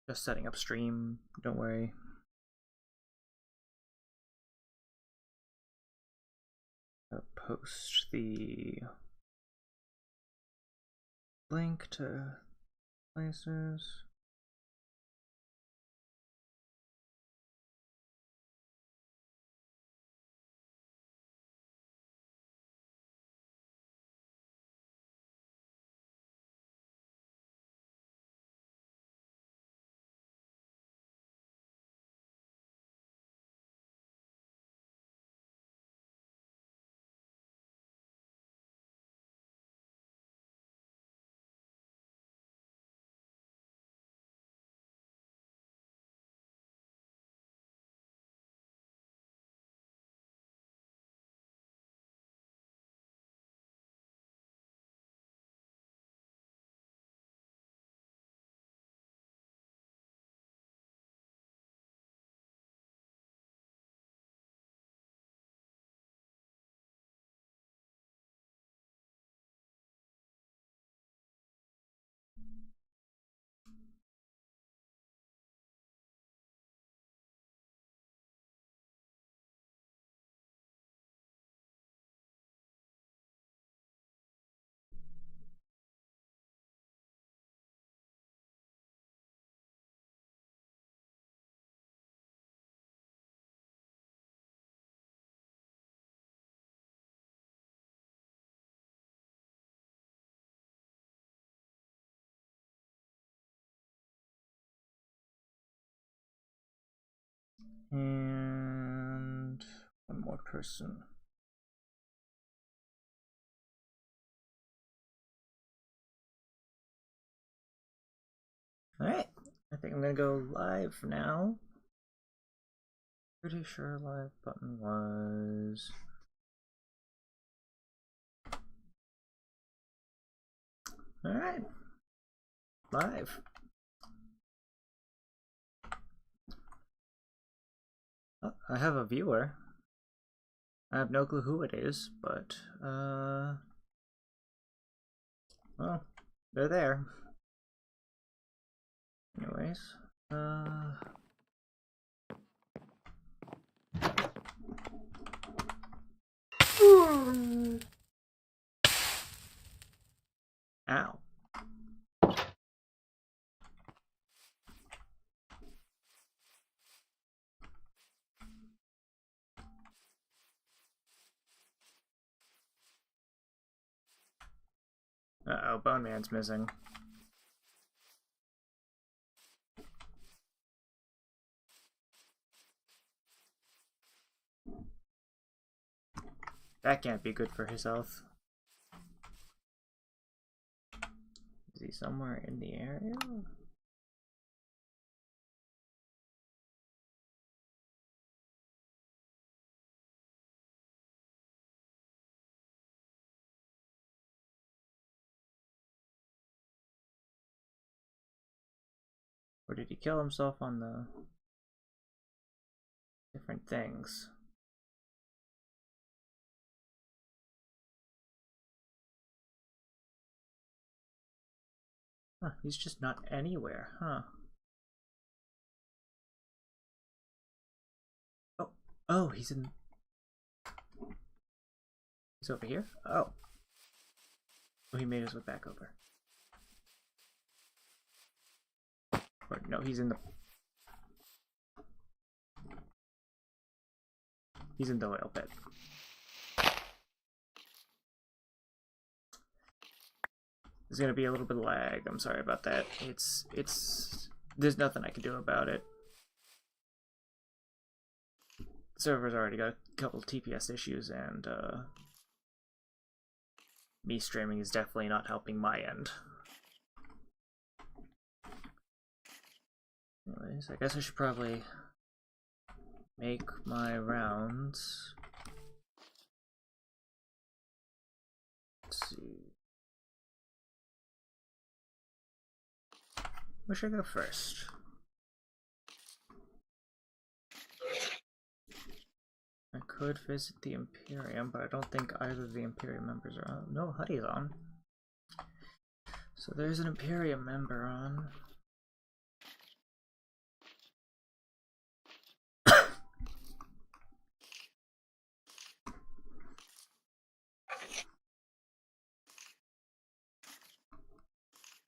Just setting up stream, don't worry. I'll post the link to places. And one more person. Alright, I think I'm gonna go live now. Pretty sure live button was... Alright, live. Oh, I have a viewer. I have no clue who it is, but, well, they're there. Anyways, ow. Uh-oh, Bone Man's missing. That can't be good for his health. Is he somewhere in the area? Or did he kill himself on the different things? Huh, he's just not anywhere, huh? Oh, he's in... He's over here? Oh. Oh, he made his way back over. Or no, he's in the... He's in the oil pit. There's gonna be a little bit of lag. I'm sorry about that. There's nothing I can do about it. The server's already got a couple of TPS issues, and me streaming is definitely not helping my end. Anyways, I guess I should probably make my rounds. Let's see. Where should I go first? I could visit the Imperium, but I don't think either of the Imperium members are on. No, Huddy's on. So there's an Imperium member on.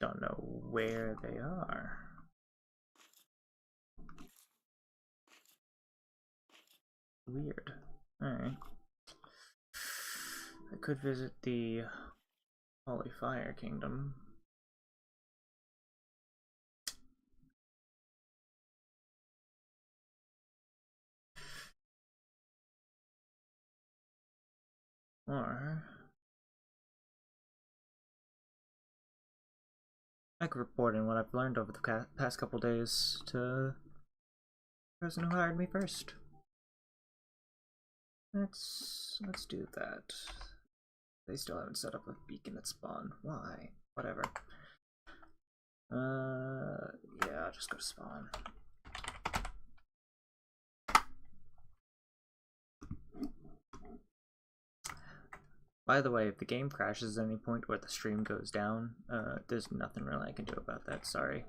don't know where they are. Weird. Alright. I could visit the Holy Fire Kingdom. Or I could report in what I've learned over the past couple days to the person who hired me first. Let's do that. They still haven't set up a beacon at spawn. Why? Whatever. Yeah, I'll just go to spawn. By the way, if the game crashes at any point where the stream goes down, there's nothing really I can do about that, sorry.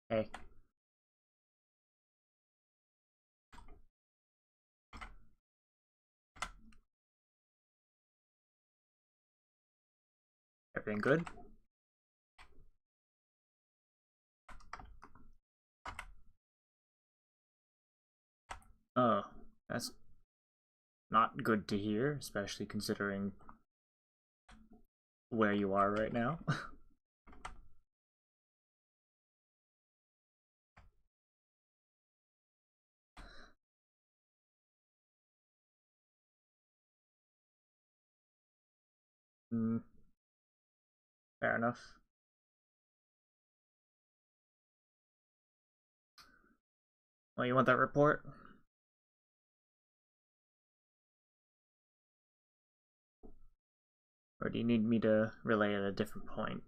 Hey. Everything good? Oh, that's not good to hear, especially considering where you are right now. Fair enough. Well, you want that report? Or do you need me to relay at a different point?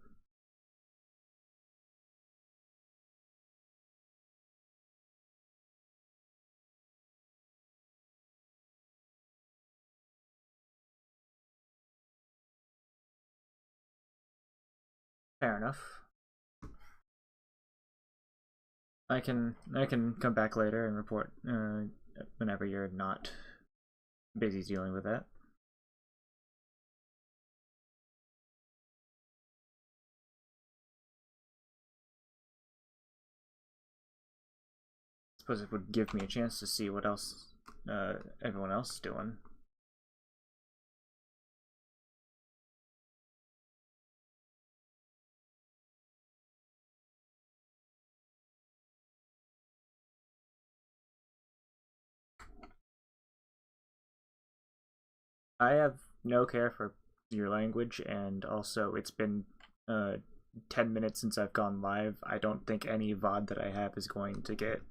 Fair enough. I can come back later and report whenever you're not busy dealing with that. I suppose it would give me a chance to see what else everyone else is doing. I have no care for your language, and also it's been 10 minutes since I've gone live. I don't think any VOD that I have is going to get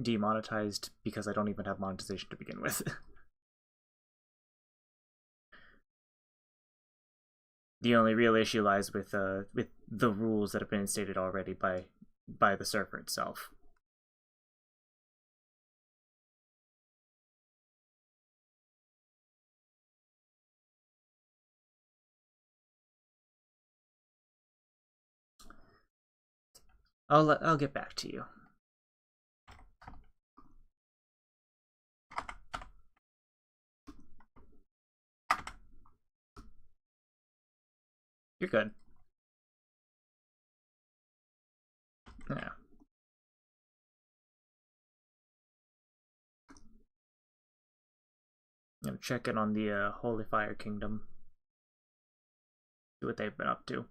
demonetized because I don't even have monetization to begin with. The only real issue lies with the rules that have been stated already by the server itself. I'll get back to you. You're good. Yeah. I'm checking on the Holy Fire Kingdom. See what they've been up to.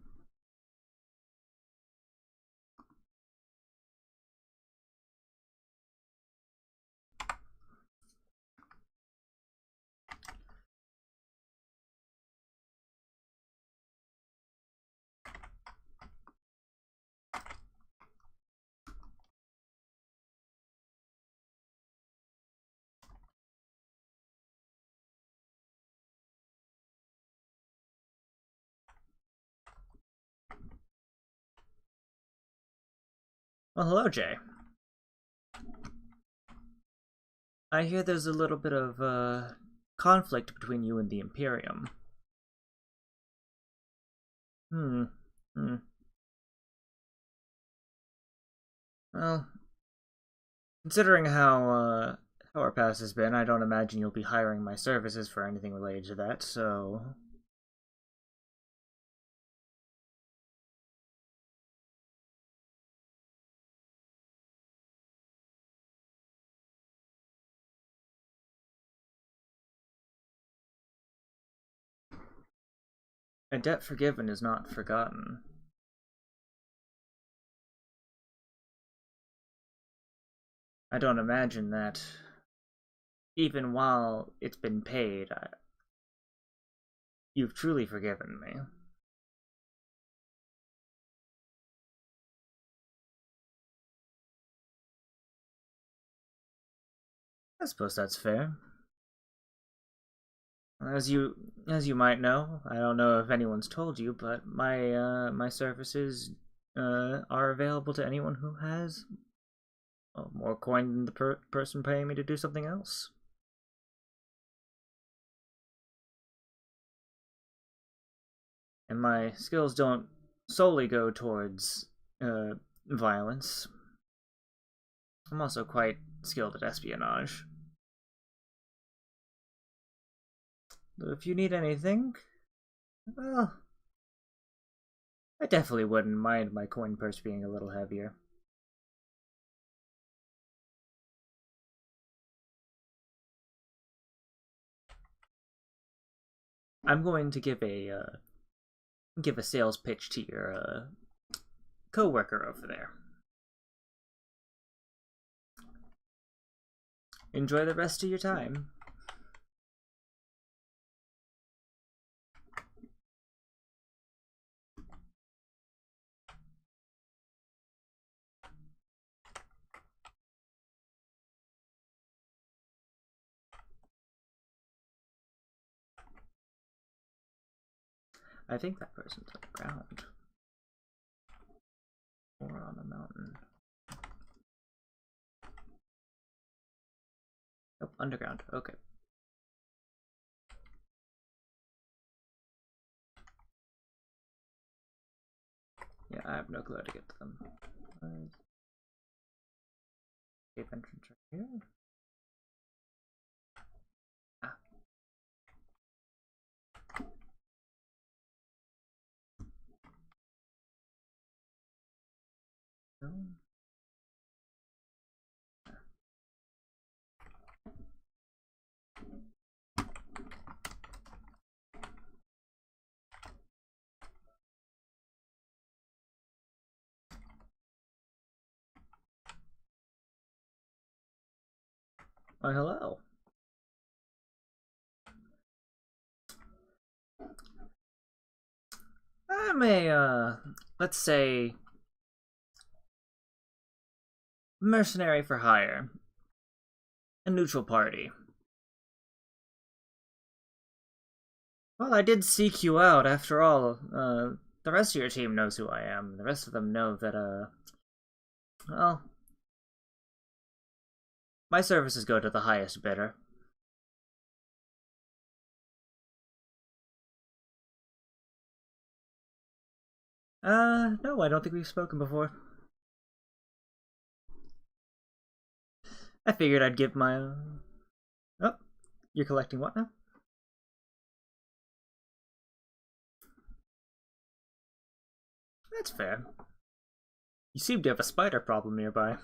Well, hello, Jay. I hear there's a little bit of conflict between you and the Imperium. Hmm. Well, considering how our past has been, I don't imagine you'll be hiring my services for anything related to that, so... A debt forgiven is not forgotten. I don't imagine that, even while it's been paid, you've truly forgiven me. I suppose that's fair. As you might know, I don't know if anyone's told you, but my services are available to anyone who has more coin than the person paying me to do something else. And my skills don't solely go towards violence. I'm also quite skilled at espionage. If you need anything, well, I definitely wouldn't mind my coin purse being a little heavier. I'm going to give a sales pitch to your co-worker over there. Enjoy the rest of your time. I think that person's on the ground. Or on the mountain. Oh, underground. Okay. Yeah, I have no clue how to get to them. Cave entrance right here. Ah. No. Oh, hello. I'm a, let's say, mercenary for hire. A neutral party. Well, I did seek you out, after all. The rest of your team knows who I am. The rest of them know that, well, my services go to the highest bidder. No, I don't think we've spoken before. I figured I'd give my... Oh, you're collecting what now? That's fair. You seem to have a spider problem nearby.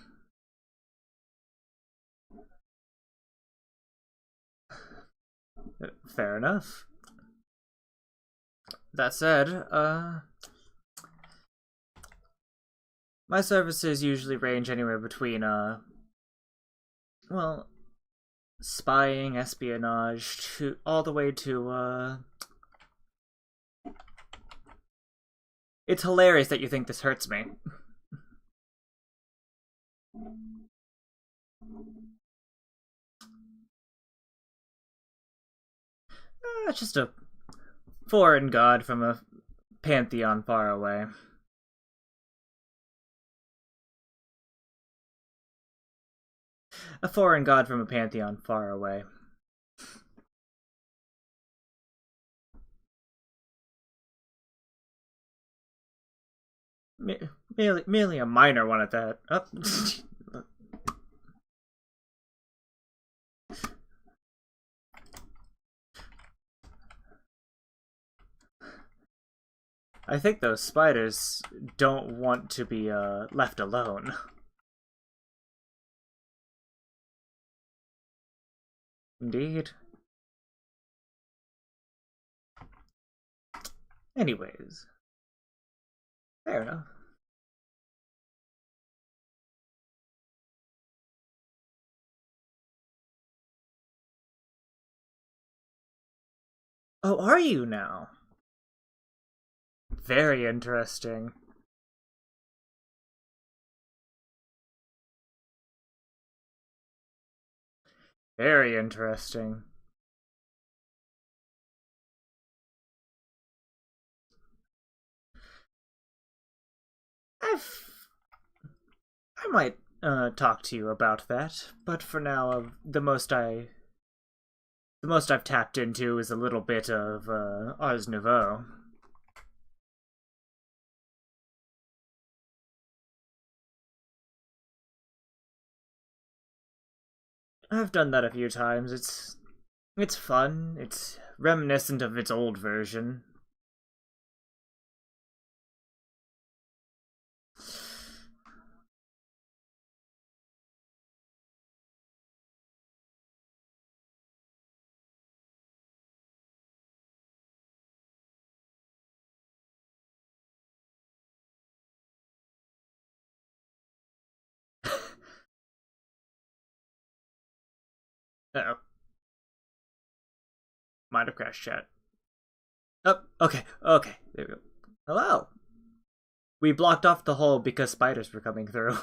Fair enough. That said, my services usually range anywhere between, well, spying, espionage, to all the way to, It's hilarious that you think this hurts me. It's just a foreign god from a pantheon far away. A foreign god from a pantheon far away. Merely a minor one at that. Oh. I think those spiders don't want to be left alone. Indeed. Anyways. Fair enough. Oh, are you now? Very interesting. Very interesting. I might talk to you about that, but for now, the most I've tapped into is a little bit of Ars Nouveau. I've done that a few times. It's fun. It's reminiscent of its old version. Uh-oh. Might have crashed chat. Oh, okay, okay. There we go. Hello. We blocked off the hole because spiders were coming through.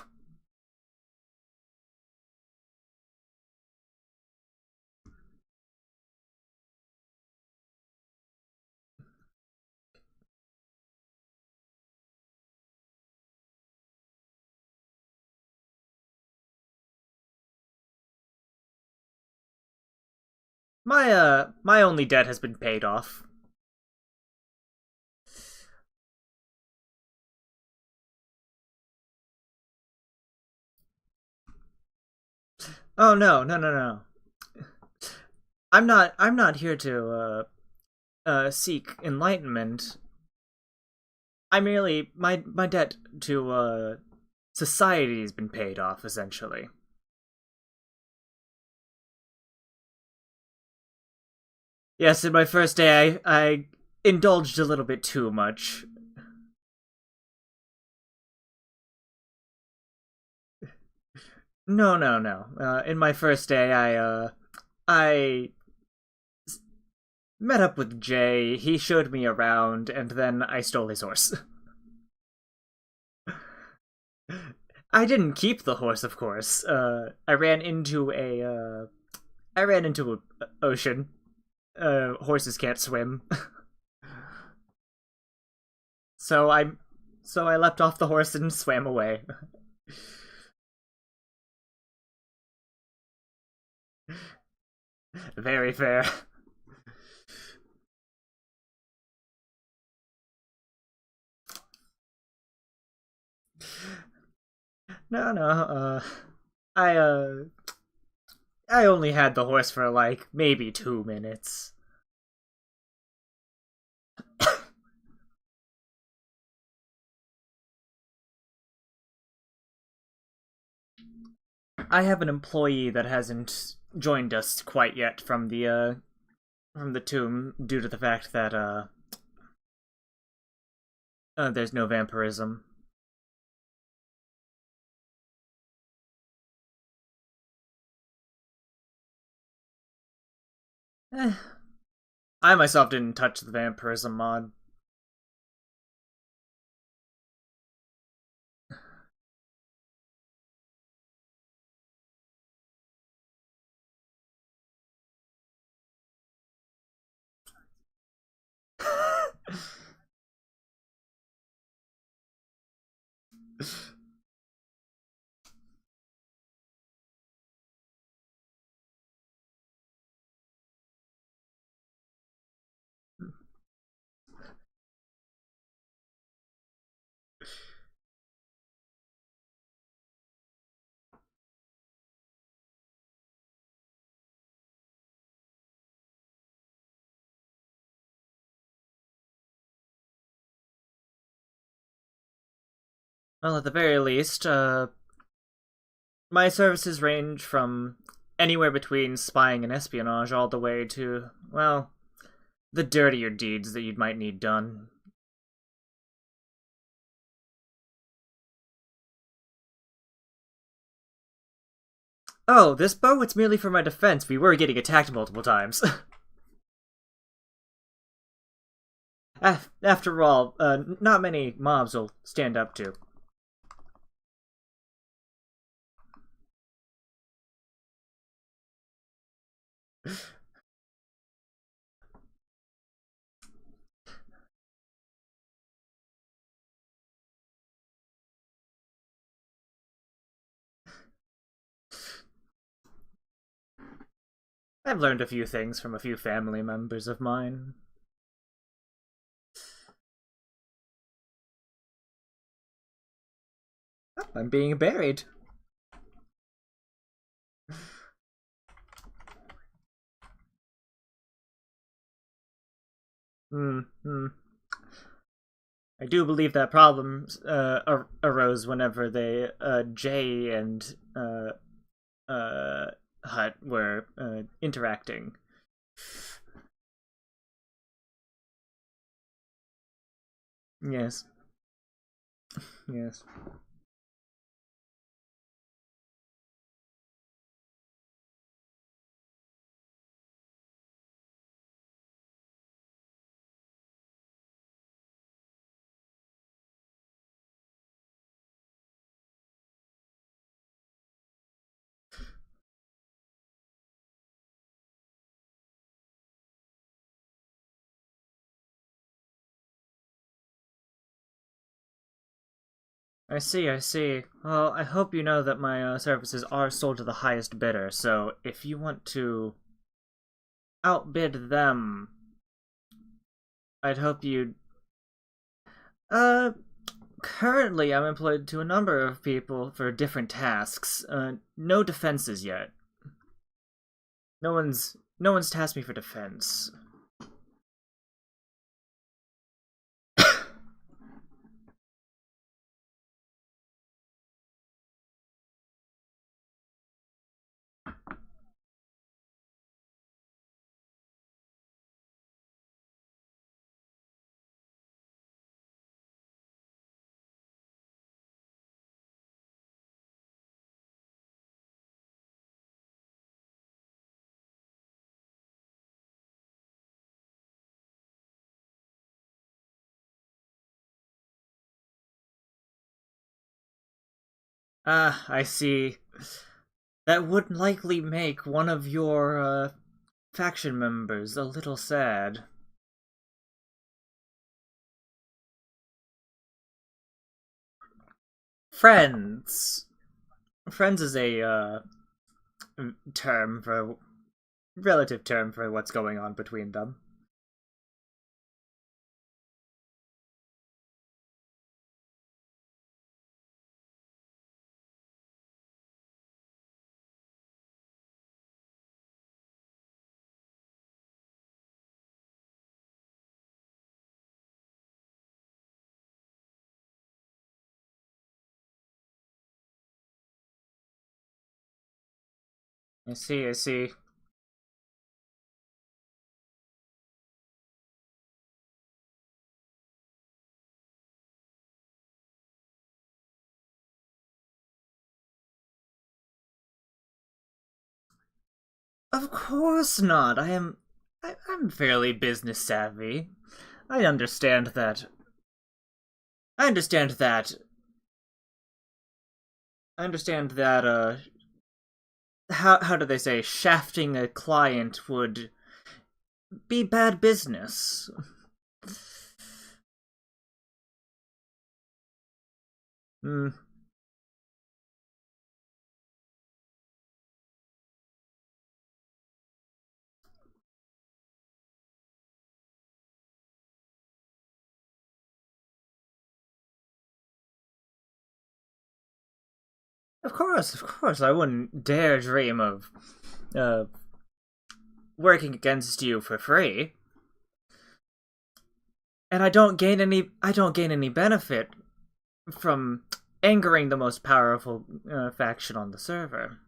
My only debt has been paid off. Oh no. I'm not here to seek enlightenment. I merely my debt to society has been paid off essentially. Yes, in my first day I indulged a little bit too much. No. In my first day I met up with Jay, he showed me around, and then I stole his horse. I didn't keep the horse, of course. I ran into a ocean. Horses can't swim. so I leapt off the horse and swam away. Very fair. No, I I only had the horse for like maybe 2 minutes. I have an employee that hasn't joined us quite yet from the tomb due to the fact that there's no vampirism. Eh, I myself didn't touch the vampirism mod. Well, at the very least, my services range from anywhere between spying and espionage all the way to, well, the dirtier deeds that you might need done. Oh, this bow? It's merely for my defense. We were getting attacked multiple times. After all, not many mobs will stand up to. I've learned a few things from a few family members of mine. Oh, I'm being buried. Hmm. I do believe that problems arose whenever they Jay and Hut were interacting. Yes, yes. I see, I see. Well, I hope you know that my services are sold to the highest bidder, so if you want to outbid them, I'd hope you'd. Uh, Currently I'm employed to a number of people for different tasks. No defenses yet. No one's tasked me for defense. Ah, I see. That would likely make one of your faction members a little sad. Friends. Friends is a term for relative term for what's going on between them. I see, I see. Of course not. I'm fairly business savvy. I understand that. I understand that. I understand that. How do they say shafting a client would be bad business? Hmm. Of course. I wouldn't dare dream of uh, working against you for free. And I don't gain any benefit from angering the most powerful faction on the server.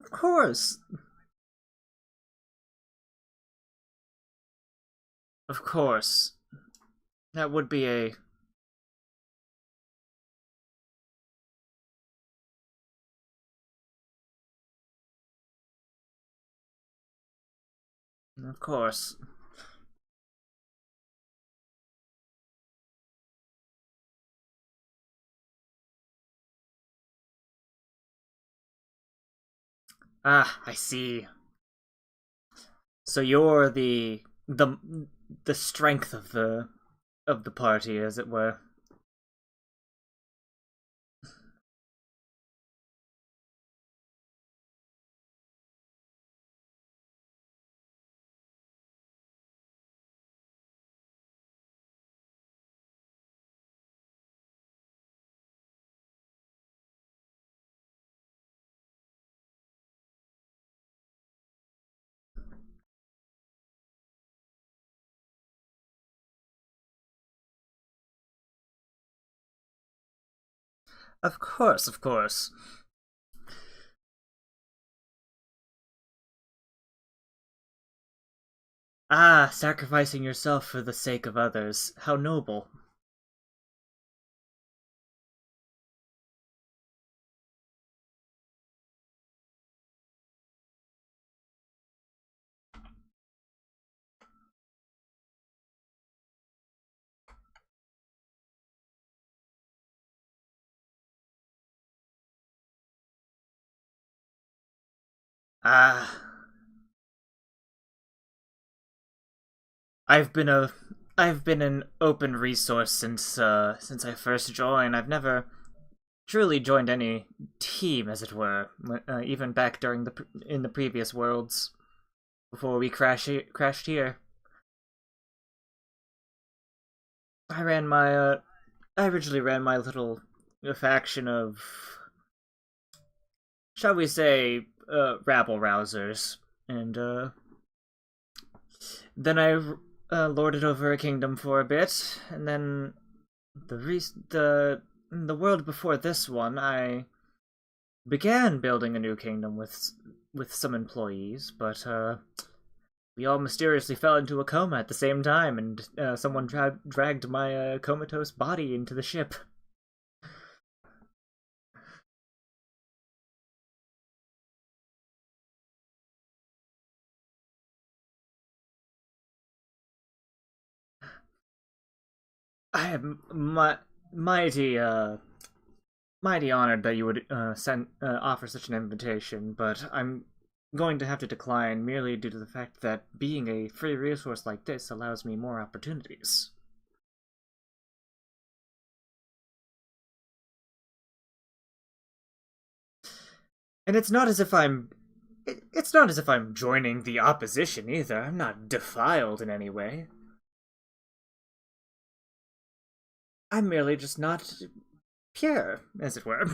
Of course. Of course. That would be a of course. Ah, I see. So you're the strength of the party, as it were. Of course, of course. Ah, sacrificing yourself for the sake of others. How noble. Ah, I've been a I've been an open resource since I first joined. I've never truly joined any team, as it were, even back during in the previous worlds before we crashed here. I ran my I originally ran my little faction of, shall we say, rabble rousers, and then I lorded over a kingdom for a bit, and then the world before this one, I began building a new kingdom with some employees, but we all mysteriously fell into a coma at the same time, and someone dragged my comatose body into the ship. I am mighty mighty honored that you would offer such an invitation, but I'm going to have to decline merely due to the fact that being a free resource like this allows me more opportunities. And it's not as if I'm joining the opposition either. I'm not defiled in any way. I'm merely just not pure, as it were.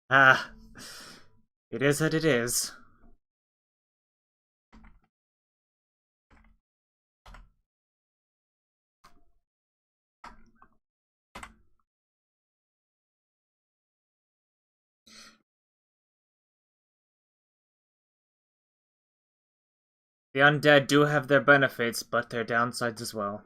Ah, it is what it is. The undead do have their benefits, but their downsides as well.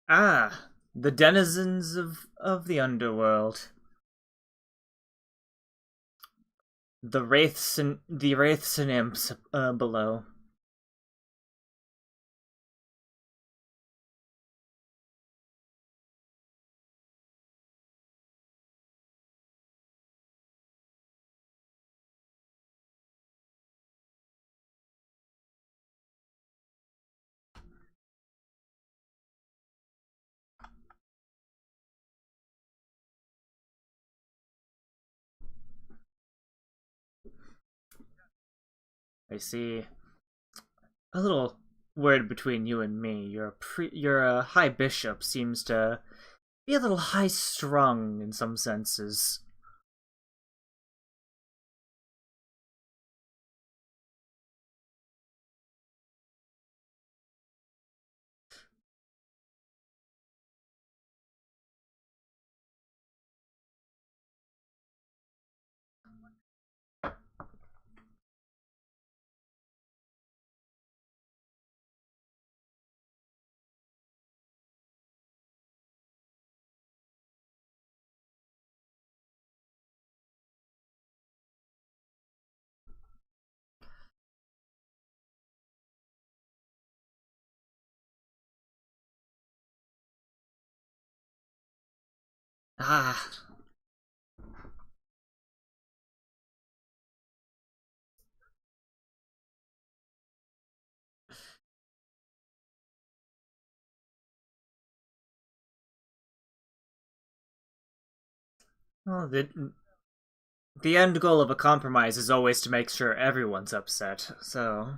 Ah, the denizens of the underworld. The wraiths and imps below. I see. A little word between you and me. Your high bishop seems to be a little high strung in some senses. Ah, well, the end goal of a compromise is always to make sure everyone's upset. So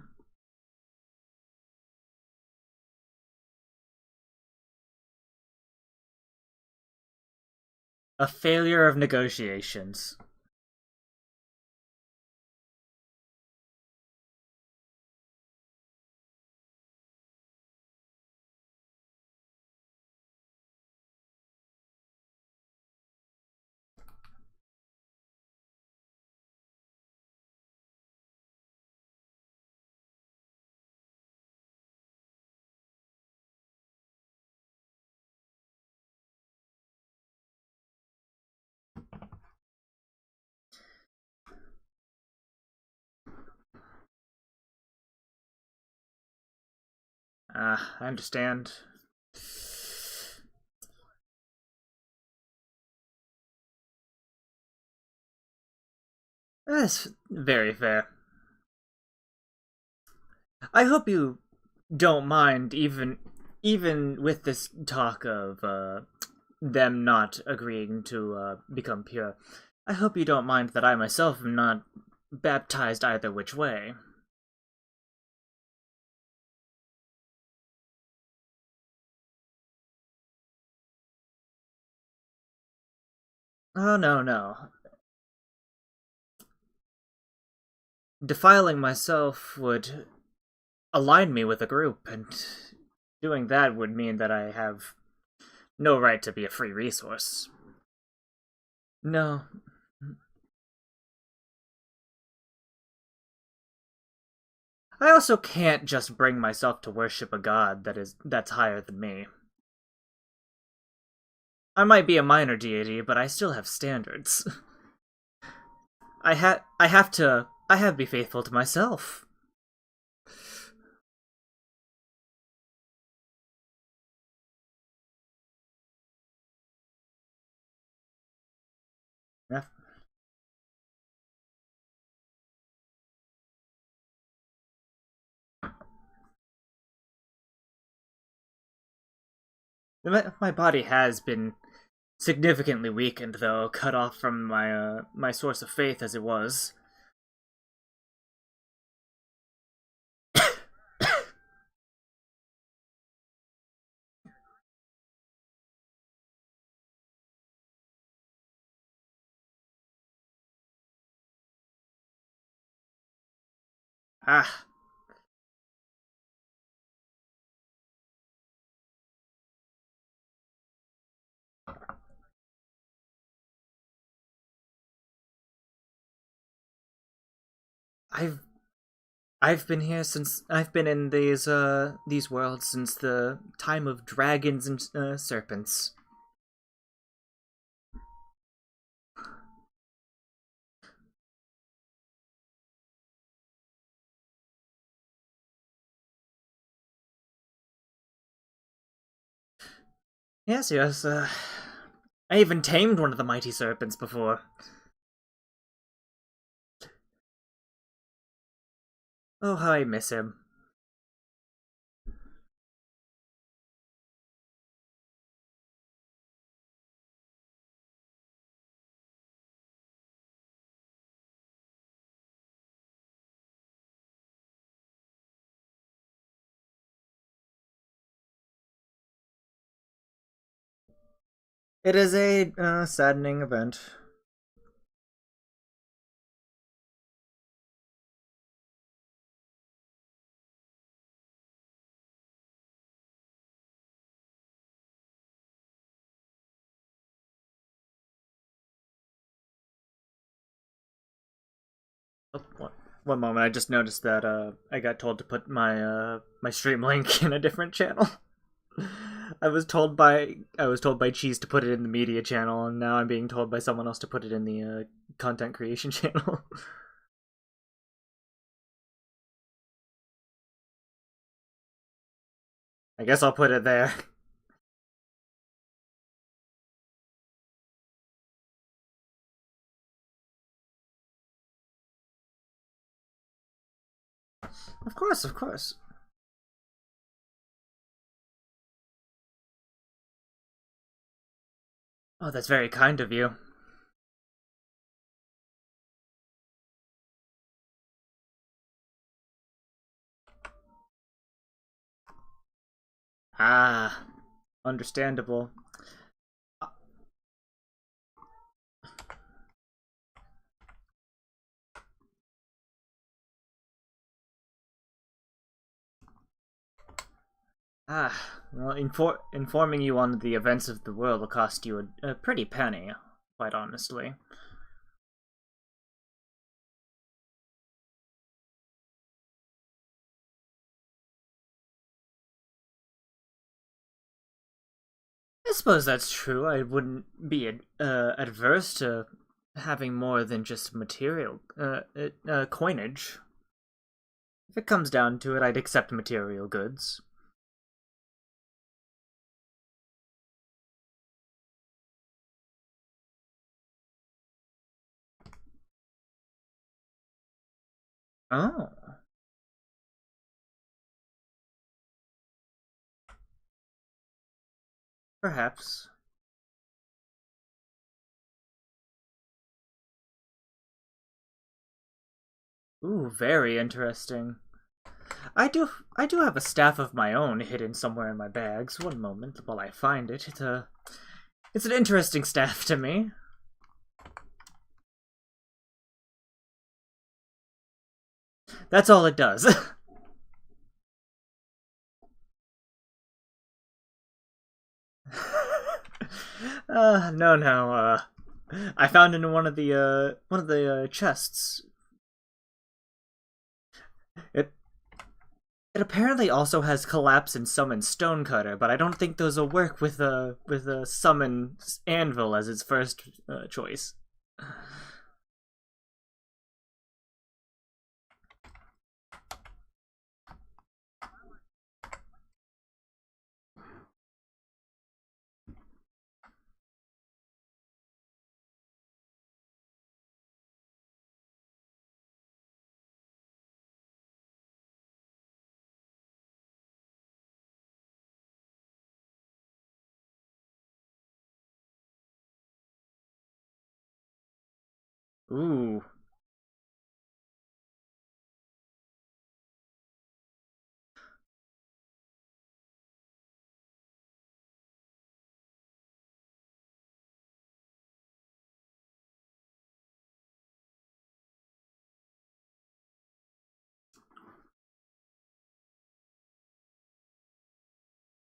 a failure of negotiations. Ah, I understand. That's very fair. I hope you don't mind, even with this talk of them not agreeing to become pure. I hope you don't mind that I myself am not baptized either which way. Oh, no, no. Defiling myself would align me with a group, and doing that would mean that I have no right to be a free resource. No. I also can't just bring myself to worship a god that's higher than me. I might be a minor deity, but I still have standards. I have to be faithful to myself. Yeah. My body has been significantly weakened, though, cut off from my source of faith as it was. Ah, I've I've been here since I've been in these worlds since the time of dragons and serpents. Yes, yes. I even tamed one of the mighty serpents before. Oh, how I miss him. It is a saddening event. Oh, one moment, I just noticed that I got told to put my stream link in a different channel. I was told by Cheese to put it in the media channel, and now I'm being told by someone else to put it in the content creation channel. I guess I'll put it there. Of course, of course. Oh, that's very kind of you. Ah, understandable. Ah, well, informing you on the events of the world will cost you a pretty penny, quite honestly. I suppose that's true. I wouldn't be adverse to having more than just material coinage. If it comes down to it, I'd accept material goods. Oh, perhaps. Ooh, very interesting. I do have a staff of my own hidden somewhere in my bags. One moment while I find it. It's an interesting staff to me. That's all it does. No, no. I found it in one of the chests. It it apparently also has collapse and summon stonecutter, but I don't think those will work with a summon anvil as its first choice. Ooh.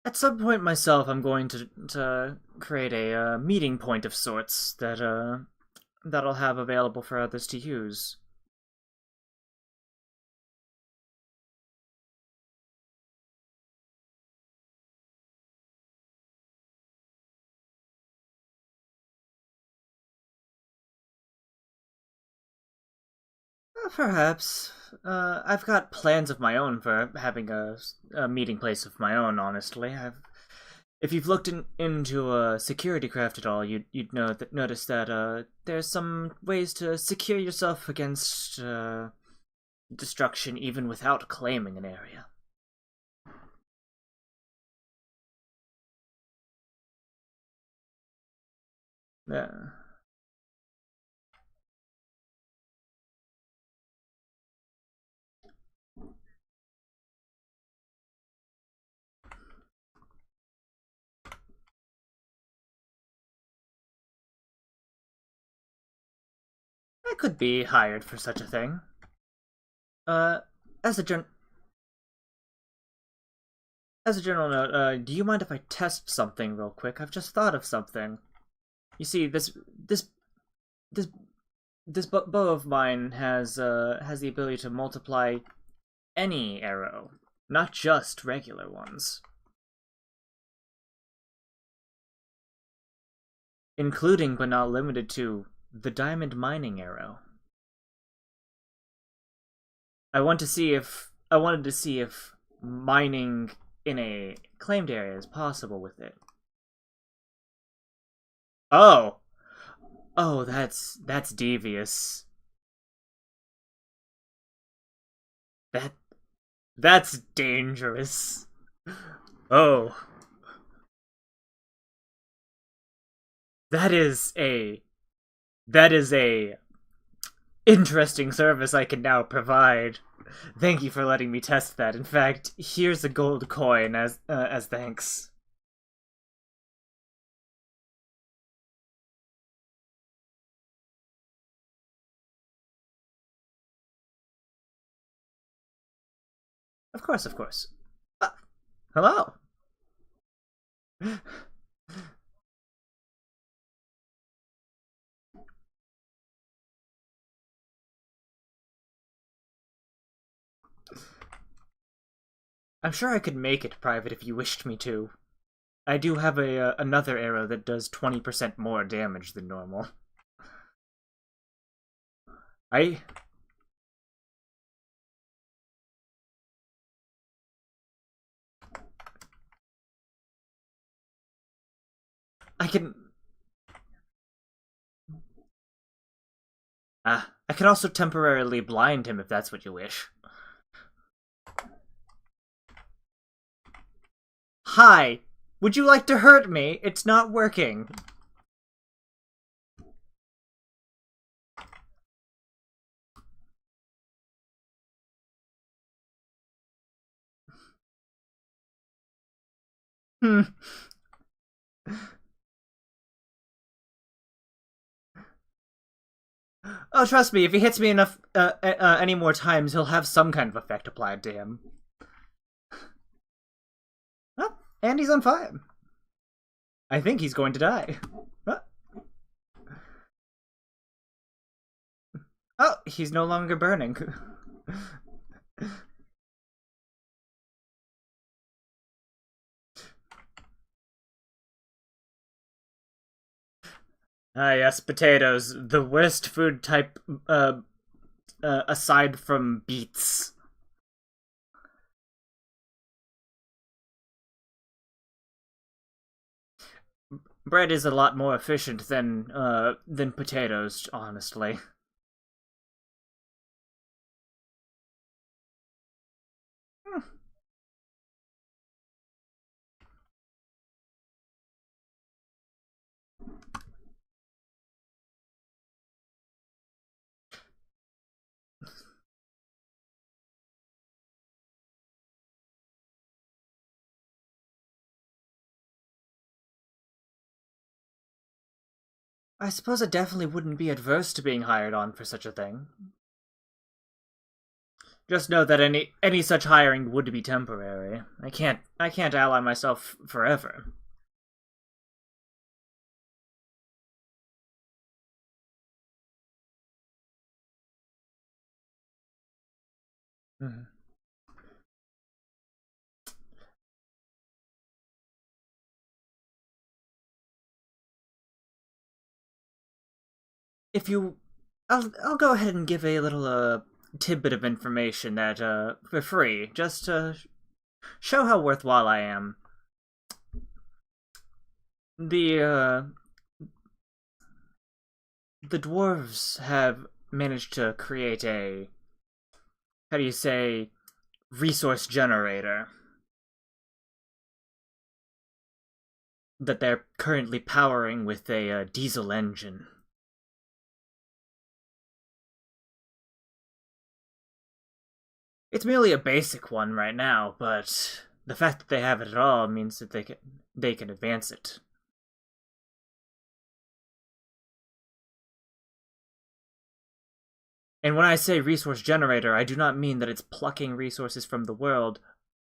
At some point myself, I'm going to create a meeting point of sorts that that I'll have available for others to use. Perhaps. I've got plans of my own for having a meeting place of my own, honestly. If you've looked into security craft at all, you'd notice that there's some ways to secure yourself against destruction even without claiming an area. Yeah. I could be hired for such a thing. Uh, as a gen as a general note, do you mind if I test something real quick? I've just thought of something. You see, this this bow of mine has the ability to multiply any arrow, not just regular ones, including but not limited to the diamond mining arrow. I wanted to see if mining in a claimed area is possible with it. Oh, oh, that's devious. That that's dangerous. Oh, that is a that is a interesting service I can now provide. Thank you for letting me test that. In fact, here's a gold coin as thanks. Of course, of course. Hello. I'm sure I could make it private if you wished me to. I do have another arrow that does 20% more damage than normal. I I can I can also temporarily blind him if that's what you wish. Hi! Would you like to hurt me? It's not working. Hmm. Oh, trust me, if he hits me enough any more times, he'll have some kind of effect applied to him. Oh, and he's on fire. I think he's going to die. Oh, he's no longer burning. Ah, yes, potatoes. The worst food type, aside from beets. Bread is a lot more efficient than potatoes, honestly. I suppose I definitely wouldn't be adverse to being hired on for such a thing. Just know that any such hiring would be temporary. I can't ally myself forever. Mhm. If you, I'll go ahead and give a little tidbit of information that, for free, just to show how worthwhile I am. The dwarves have managed to create a, how do you say, resource generator that they're currently powering with a diesel engine. It's merely a basic one right now, but the fact that they have it at all means that they can advance it. And when I say resource generator, I do not mean that it's plucking resources from the world.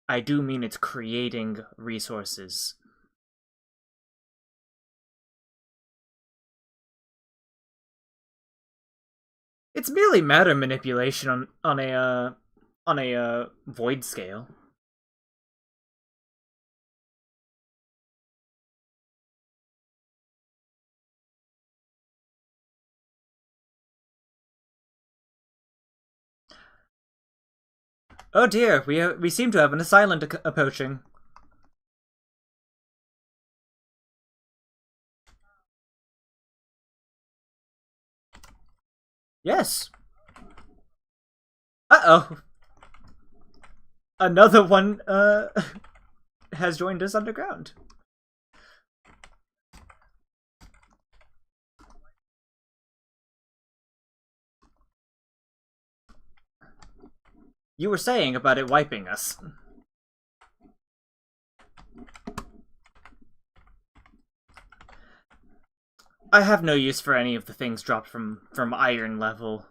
I do mean it's creating resources. It's merely matter manipulation on a void scale. Oh dear, we seem to have an assailant approaching. Yes. Uh-oh. Another one, has joined us underground. You were saying about it wiping us. I have no use for any of the things dropped from iron level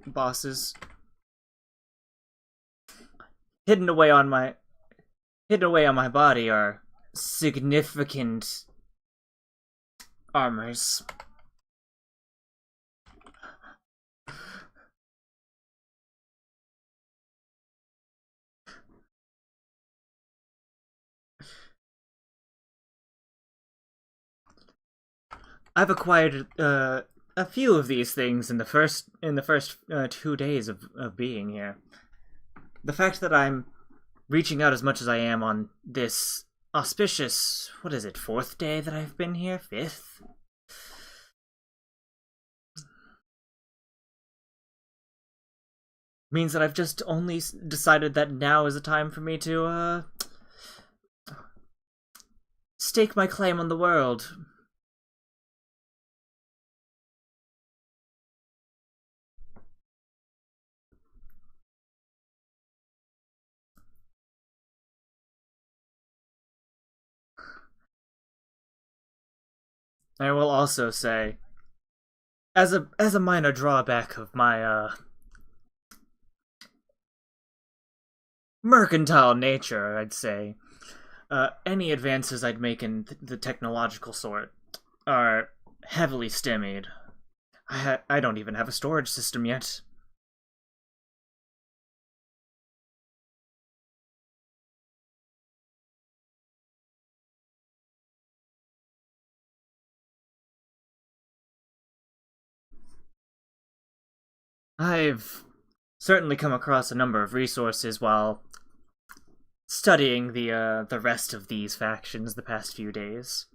bosses. Hidden away on my body are significant armors. I've acquired a few of these things in the first 2 days of being here. The fact that I'm reaching out as much as I am on this auspicious, what is it, 4th day that I've been here? 5th? Means that I've just only decided that now is a time for me to stake my claim on the world. I will also say, as a minor drawback of my mercantile nature, I'd say, any advances I'd make in the technological sort are heavily stymied. I don't even have a storage system yet. I've certainly come across a number of resources while studying the rest of these factions the past few days.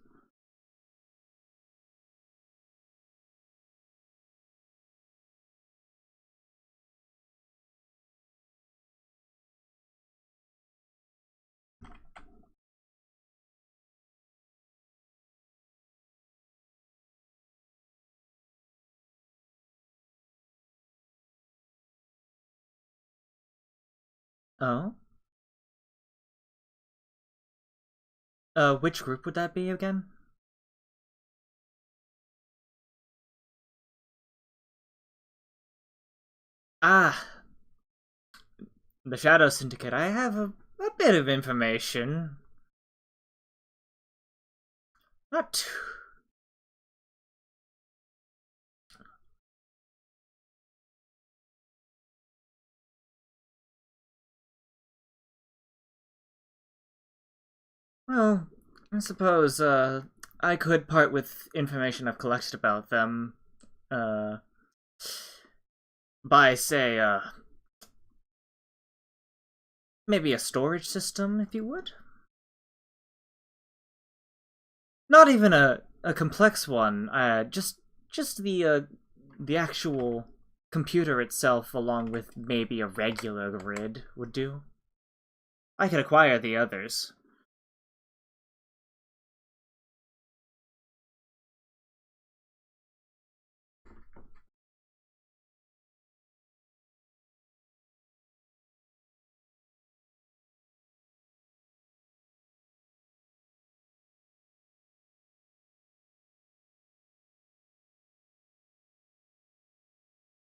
Oh? Which group would that be again? Ah, the Shadow Syndicate. I have a bit of information. Not too... Well, I suppose, I could part with information I've collected about them. Uh, by, say, maybe a storage system, if you would? Not even a complex one. Just the actual computer itself, along with maybe a regular grid, would do. I could acquire the others.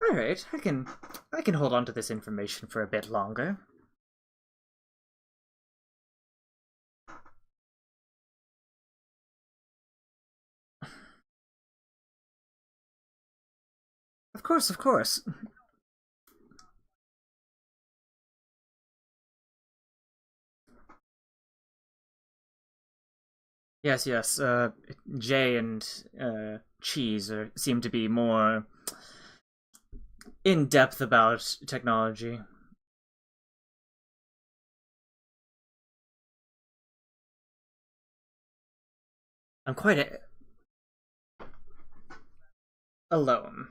All right, I can hold on to this information for a bit longer. Of course, of course. Yes, yes. Jay and Cheese seem to be more in depth about technology. I'm quite alone.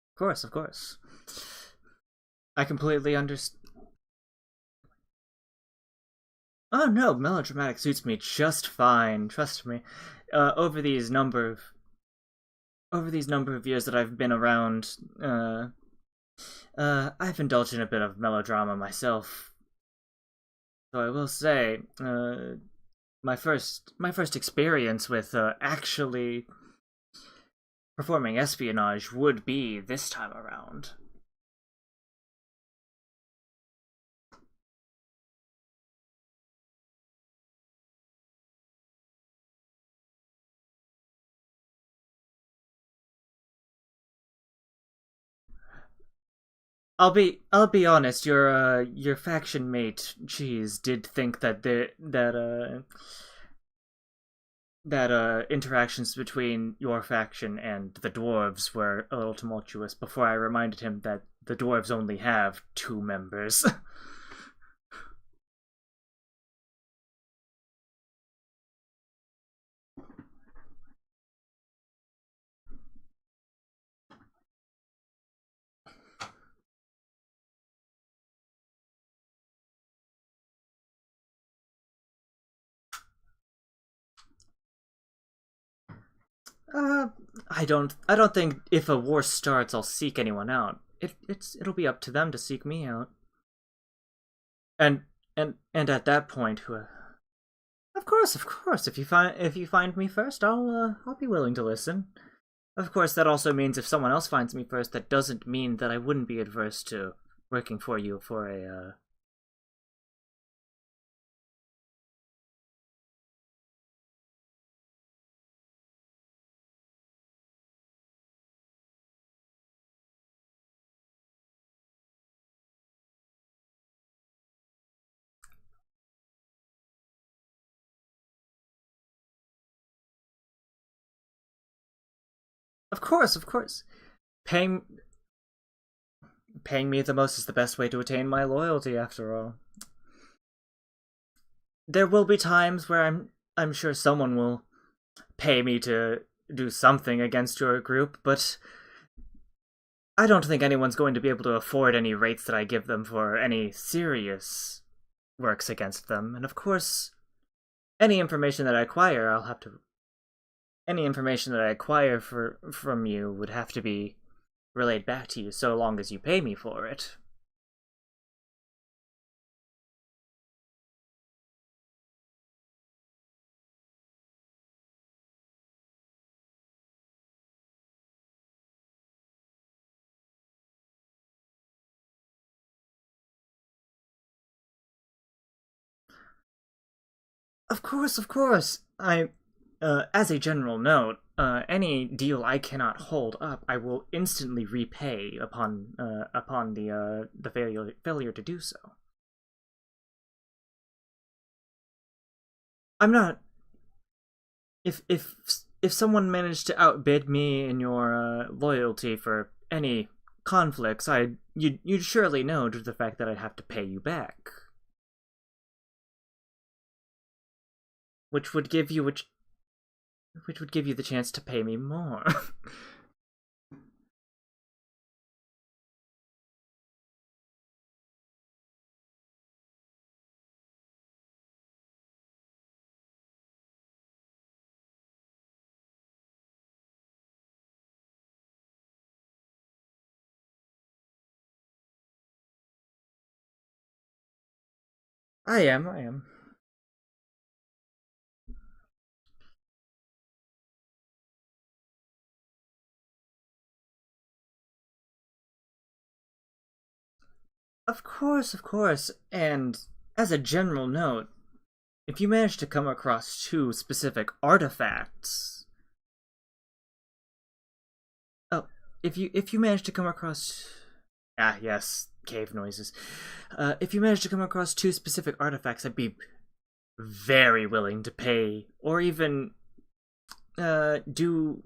Of course, of course. I completely understand. Oh no, melodramatic suits me just fine. Trust me. Uh, over these number of over these number of years that I've been around, I've indulged in a bit of melodrama myself. So I will say, my first experience with actually performing espionage would be this time around. I'll be honest. Your faction mate Cheese did think that interactions between your faction and the dwarves were a little tumultuous. Before I reminded him that the dwarves only have two members. Uh, I don't think if a war starts, I'll seek anyone out. It'll be up to them to seek me out. And and at that point, of course, if you find me first, I'll be willing to listen. Of course, that also means if someone else finds me first, that doesn't mean that I wouldn't be adverse to working for you for a. Of course, of course. Paying paying me the most is the best way to attain my loyalty. After all, there will be times where I'm sure someone will pay me to do something against your group, but I don't think anyone's going to be able to afford any rates that I give them for any serious works against them. And of course, any information that I acquire, I'll have to. Any information that I acquire from you would have to be relayed back to you, so long as you pay me for it. Of course, of course. As a general note, any deal I cannot hold up, I will instantly repay upon the failure to do so. I'm not. If someone managed to outbid me in your loyalty for any conflicts, you'd surely know due to the fact that I'd have to pay you back, which would give you which would give you the chance to pay me more. I am. Of course, of course. And as a general note, if you manage to come across two specific artifacts, oh, if you manage to come across, yes, cave noises. If you manage to come across two specific artifacts, I'd be very willing to pay or even do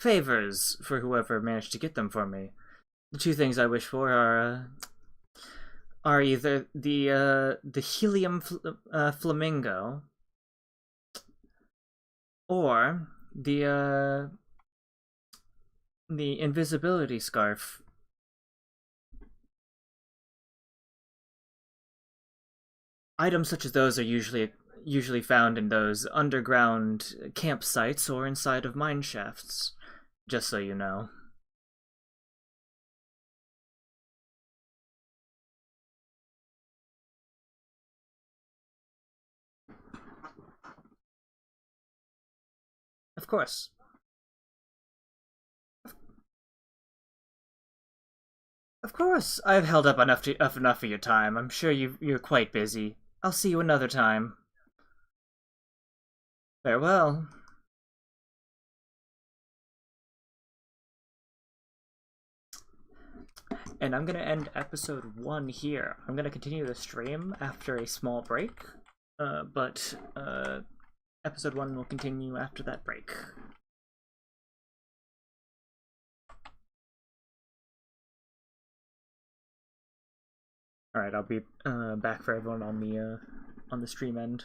favors for whoever managed to get them for me. The two things I wish for are either the helium flamingo or the invisibility scarf. Items such as those are usually found in those underground campsites or inside of mine shafts. Just so you know. Of course. Of course, I've held up enough of your time. I'm sure you're quite busy. I'll see you another time. Farewell. And I'm gonna end episode 1 here. I'm gonna continue the stream after a small break, but episode 1 will continue after that break. All right, I'll be back for everyone on the stream end.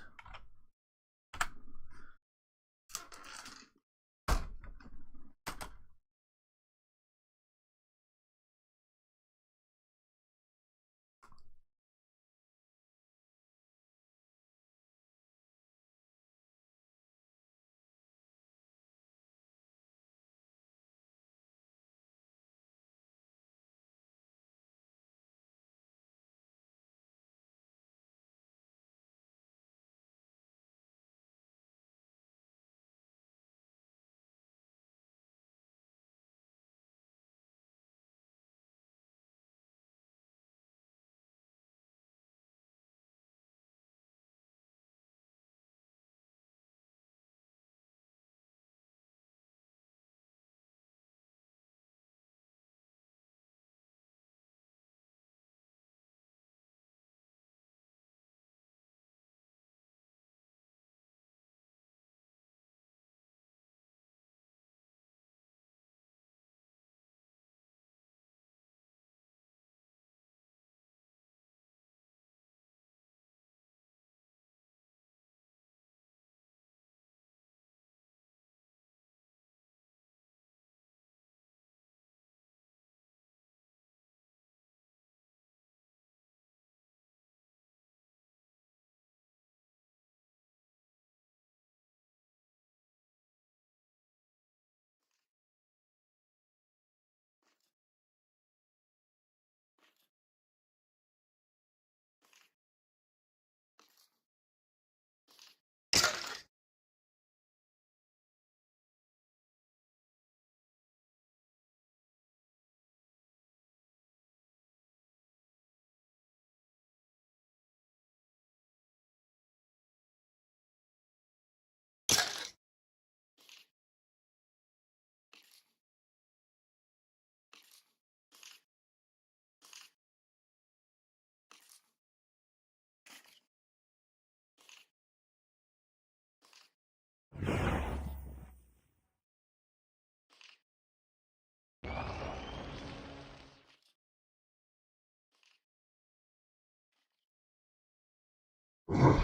Alright,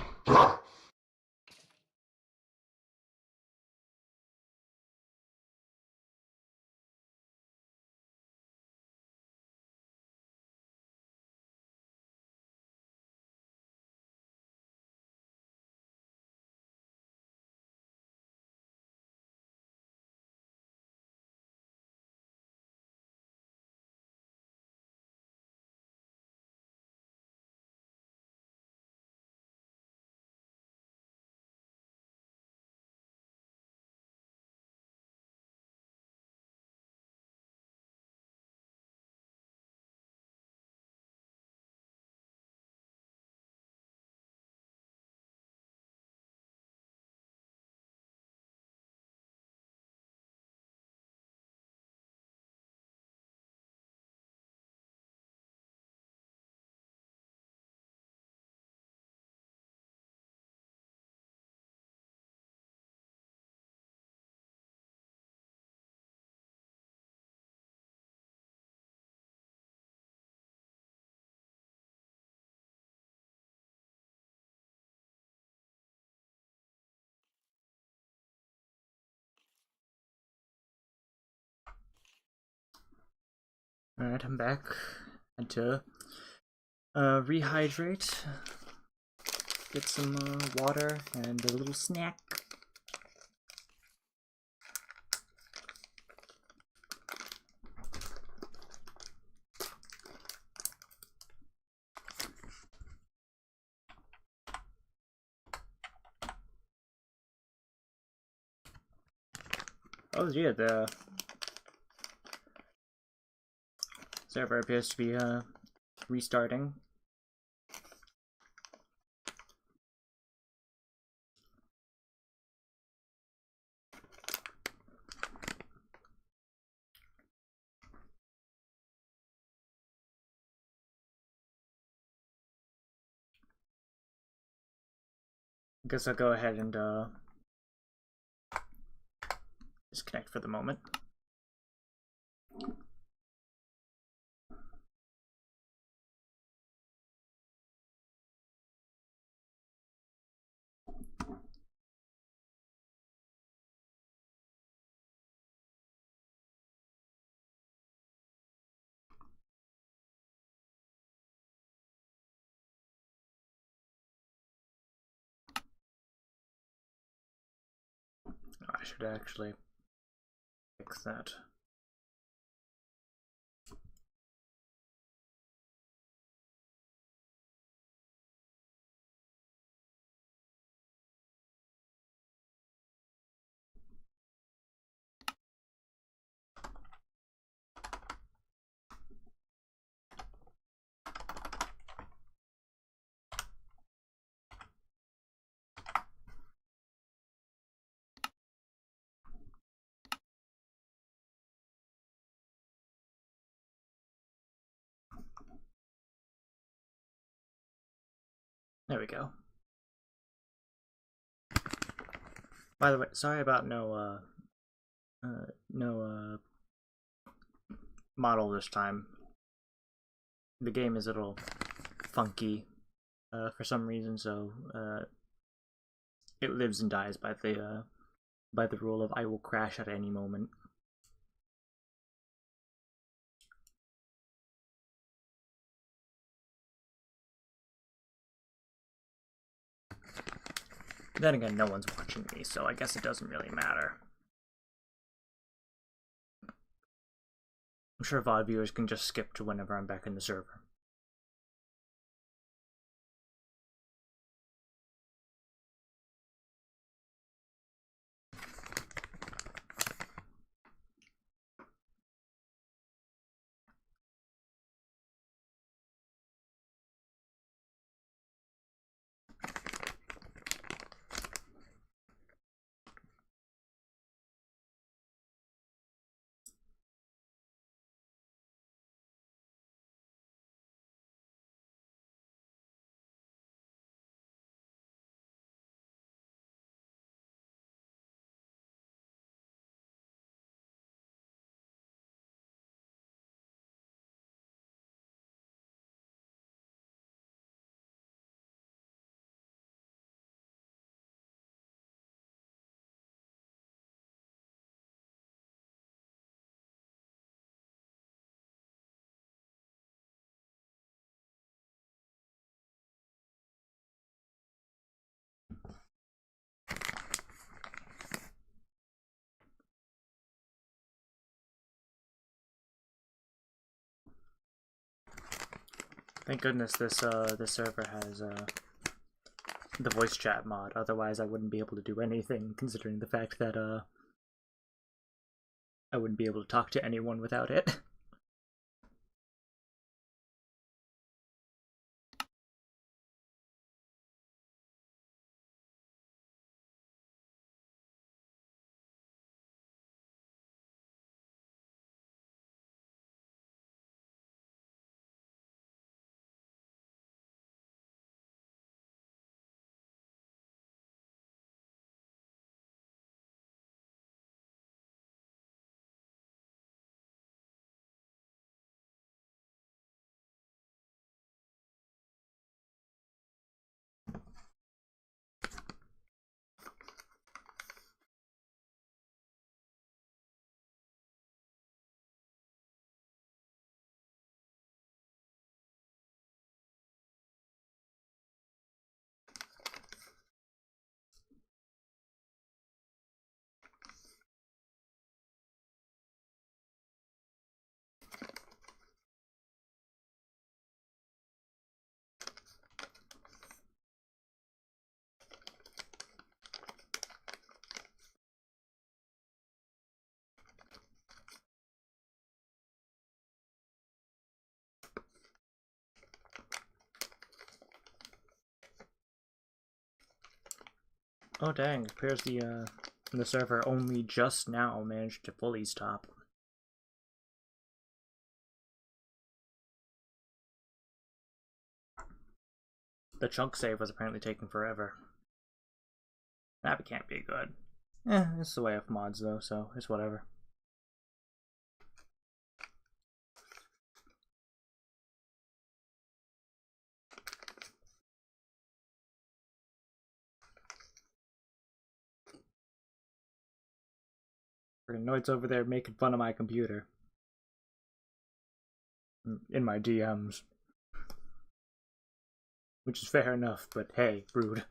I'm back. Had to rehydrate, get some water, and a little snack. Oh yeah, the server appears to be restarting. I guess I'll go ahead and disconnect for the moment. I should actually fix that. There we go. By the way, sorry about no model this time. The game is a little funky for some reason, so it lives and dies by the rule of I will crash at any moment. Then again, no one's watching me, so I guess it doesn't really matter. I'm sure VOD viewers can just skip to whenever I'm back in the server. Thank goodness this server has the voice chat mod. Otherwise, I wouldn't be able to do anything, considering the fact that I wouldn't be able to talk to anyone without it. Oh dang, it appears the server only just now managed to fully stop. The chunk save was apparently taking forever. That can't be good. It's the way of mods though, so it's whatever. Noid's over there making fun of my computer. In my DMs. Which is fair enough, but hey, rude.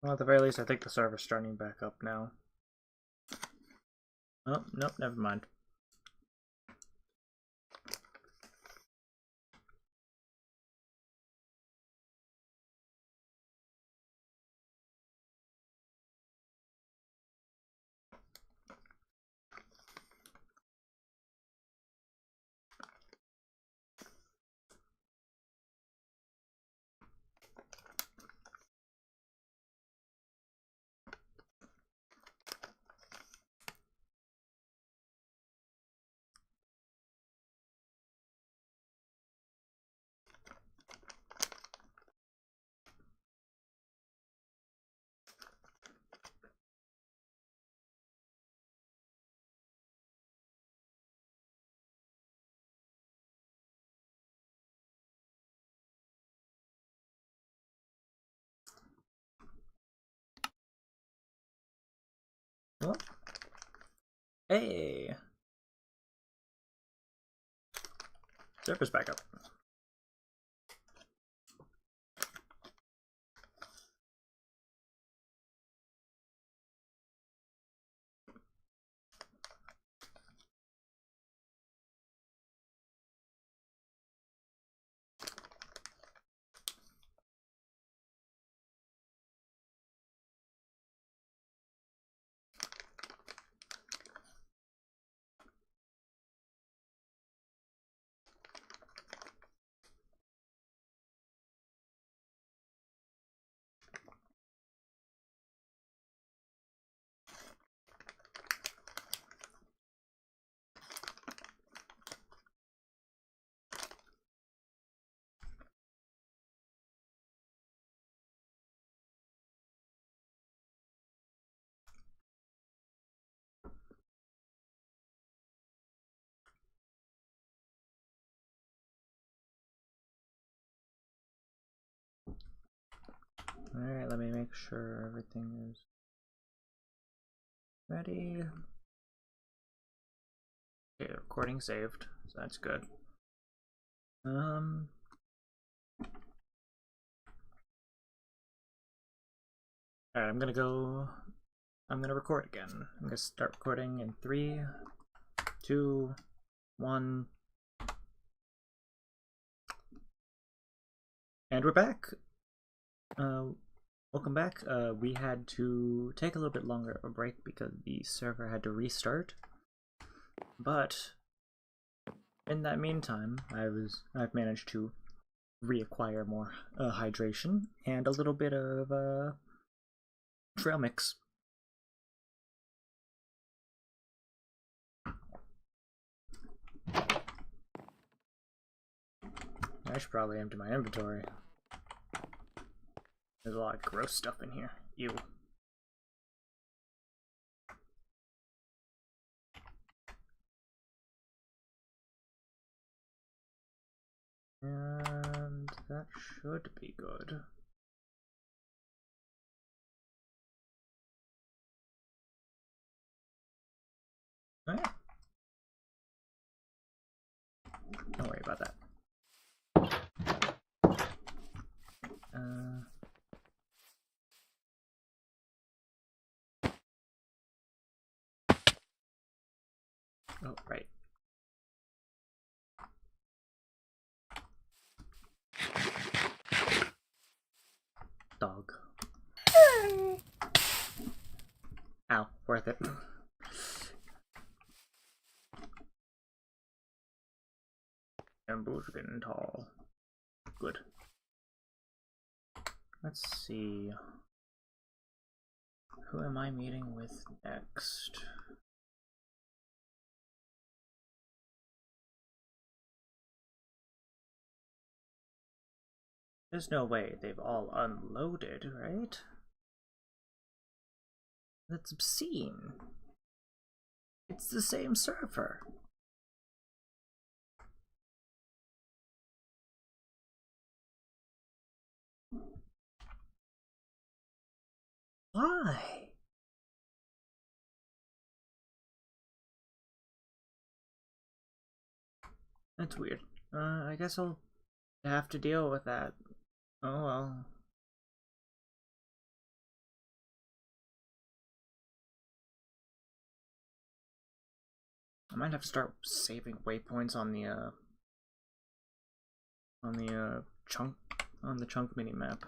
Well, at the very least, I think the server's starting back up now. Oh, nope, never mind. Oh. Hey! Server's back up. Alright, let me make sure everything is ready. Okay, recording saved, so that's good. Alright, I'm gonna record again. I'm gonna start recording in 3, 2, 1. And we're back! Welcome back. We had to take a little bit longer of a break because the server had to restart. But in that meantime, I've managed to reacquire more hydration and a little bit of trail mix. I should probably empty my inventory. There's a lot of gross stuff in here. Ew. And that should be good. Alright. Don't worry about that. Oh, right. Dog. Ow, worth it. Bamboos are getting tall. Good. Let's see. Who am I meeting with next? There's no way they've all unloaded, right? That's obscene. It's the same server. Why? That's weird. I guess I'll have to deal with that. Oh well. I might have to start saving waypoints on the chunk mini map.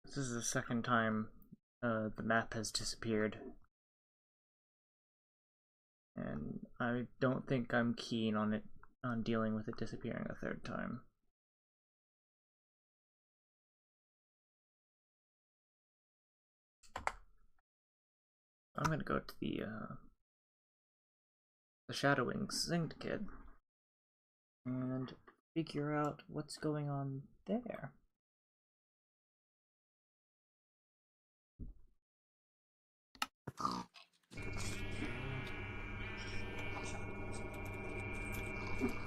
This is the second time the map has disappeared, and I don't think I'm keen on dealing with it disappearing a third time. I'm gonna go to the Shadowing Syndicate and figure out what's going on there.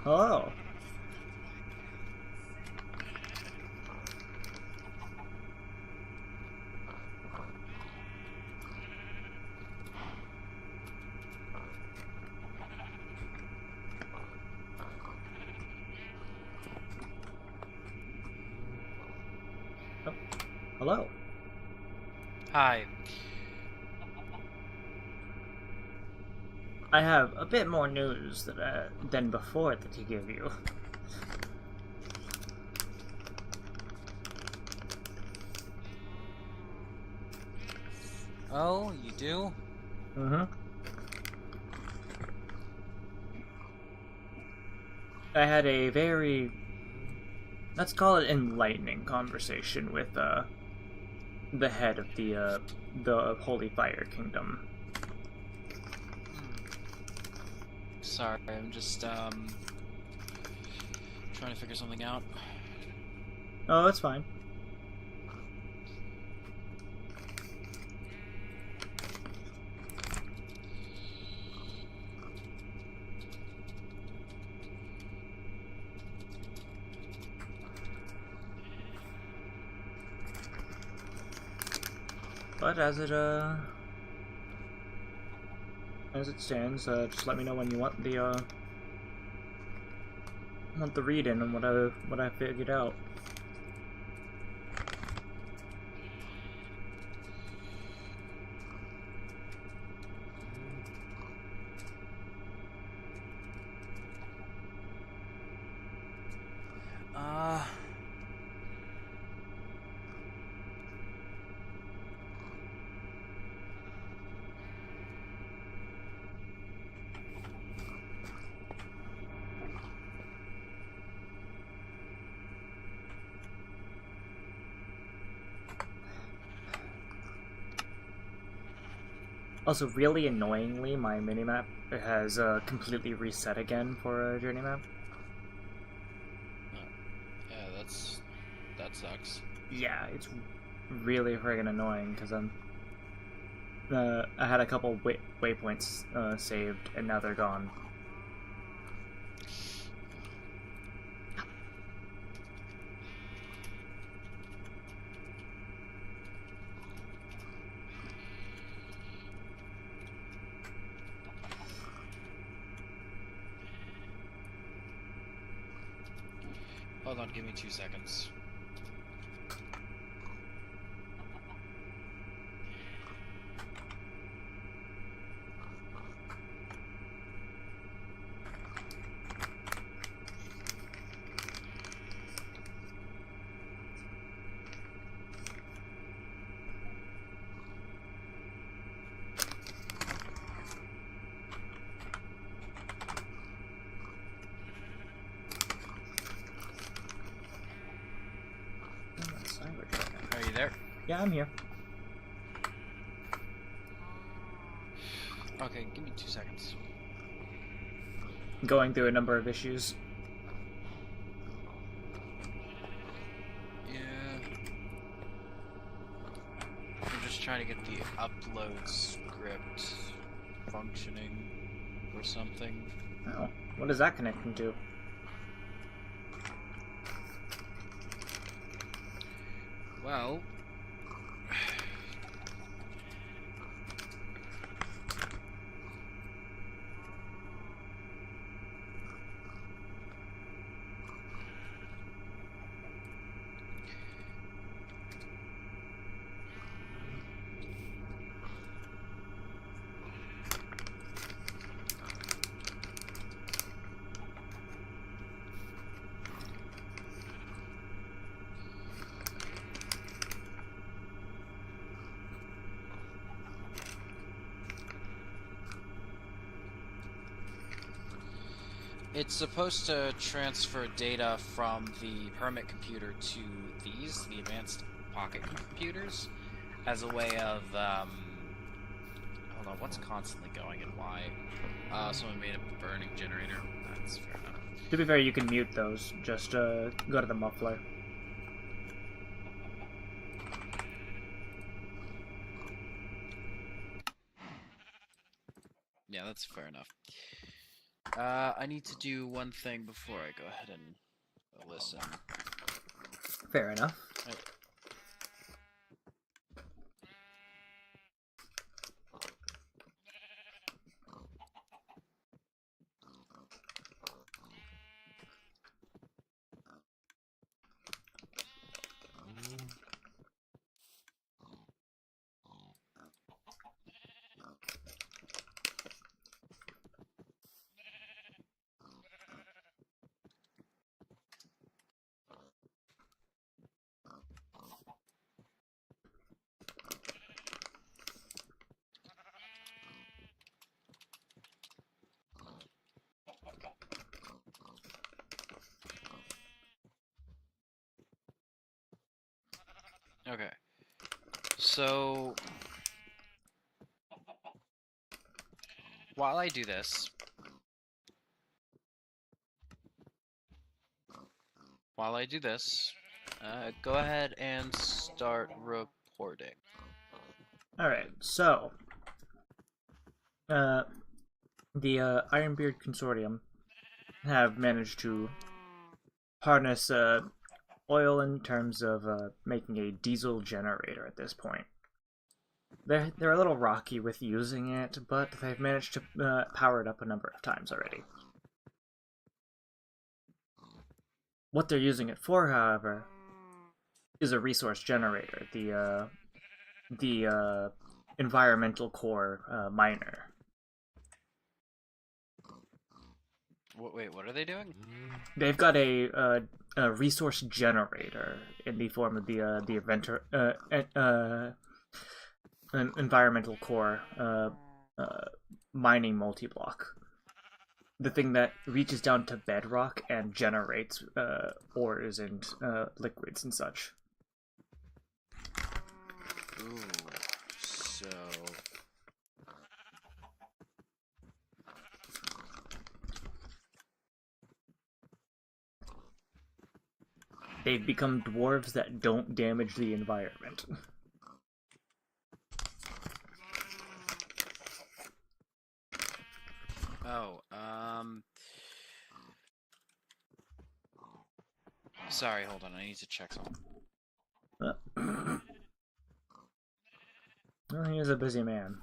Hello. Oh, hello. Hi. I have a bit more news than before to give you. Oh, you do? Mm-hmm. I had a very, let's call it, enlightening conversation with the head of the Holy Fire Kingdom. Sorry, I'm just trying to figure something out. Oh, that's fine. But as it stands, just let me know when you want the read-in and what I figured out. Also, really annoyingly, my minimap has completely reset again for a journey map. Yeah, that sucks. Yeah, it's really friggin' annoying because I had a couple waypoints saved and now they're gone. Hold on, give me 2 seconds. Are you there? Yeah, I'm here. Okay, give me 2 seconds. Going through a number of issues. Yeah. I'm just trying to get the upload script functioning or something. Oh, what is that connecting to? Well, It's supposed to transfer data from the permit computer to these, the advanced pocket computers, as a way of, hold on, what's constantly going and why? Someone made a burning generator. That's fair enough. To be fair, you can mute those. Just go to the muffler. Yeah, that's fair enough. I need to do one thing before I go ahead and listen. Fair enough. Okay. So, while I do this, go ahead and start reporting. Alright, so... the Ironbeard Consortium have managed to harness oil in terms of making a diesel generator at this point. They're a little rocky with using it, but they've managed to power it up a number of times already. What they're using it for, however, is a resource generator, the environmental core miner. Wait, what are they doing? They've got a resource generator in the form of an environmental core mining multi-block. The thing that reaches down to bedrock and generates ores and liquids and such. Ooh, so... They've become dwarves that don't damage the environment. Oh, sorry, hold on, I need to check something. Well, he is a busy man.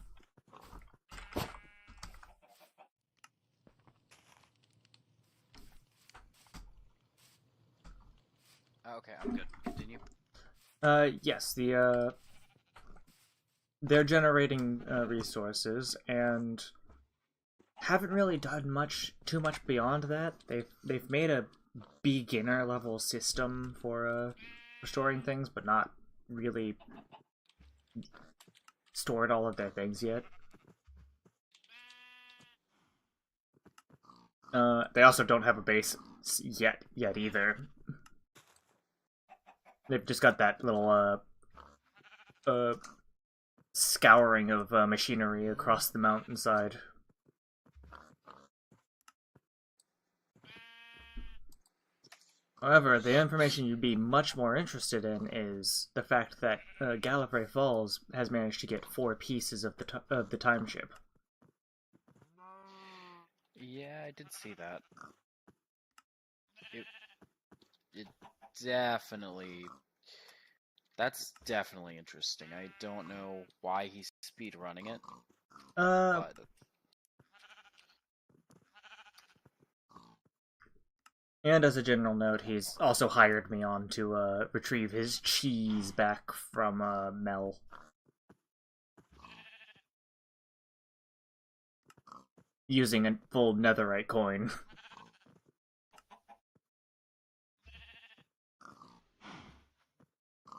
Okay, I'm good. Continue. Yes, they're generating resources and haven't really done too much beyond that. They've made a beginner level system for storing things, but not really stored all of their things yet. They also don't have a base yet either. They've just got that little scouring of machinery across the mountainside. However, the information you'd be much more interested in is the fact that Gallifrey Falls has managed to get 4 pieces of the time ship. Yeah, I did see that. It definitely... That's definitely interesting. I don't know why he's speedrunning it. But... And as a general note, he's also hired me on to retrieve his cheese back from Mel. Using a full netherite coin.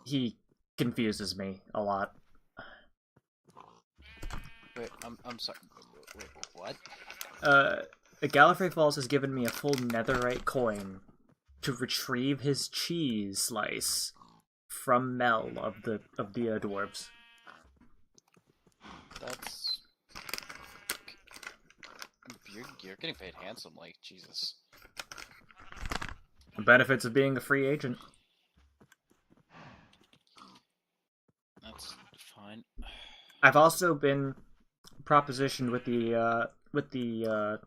He confuses me a lot. Wait, I'm sorry. Wait, what? Gallifrey Falls has given me a full netherite coin to retrieve his cheese slice from Mel of the dwarves. That's... You're getting paid handsomely, Jesus. The benefits of being a free agent. That's fine. I've also been propositioned with the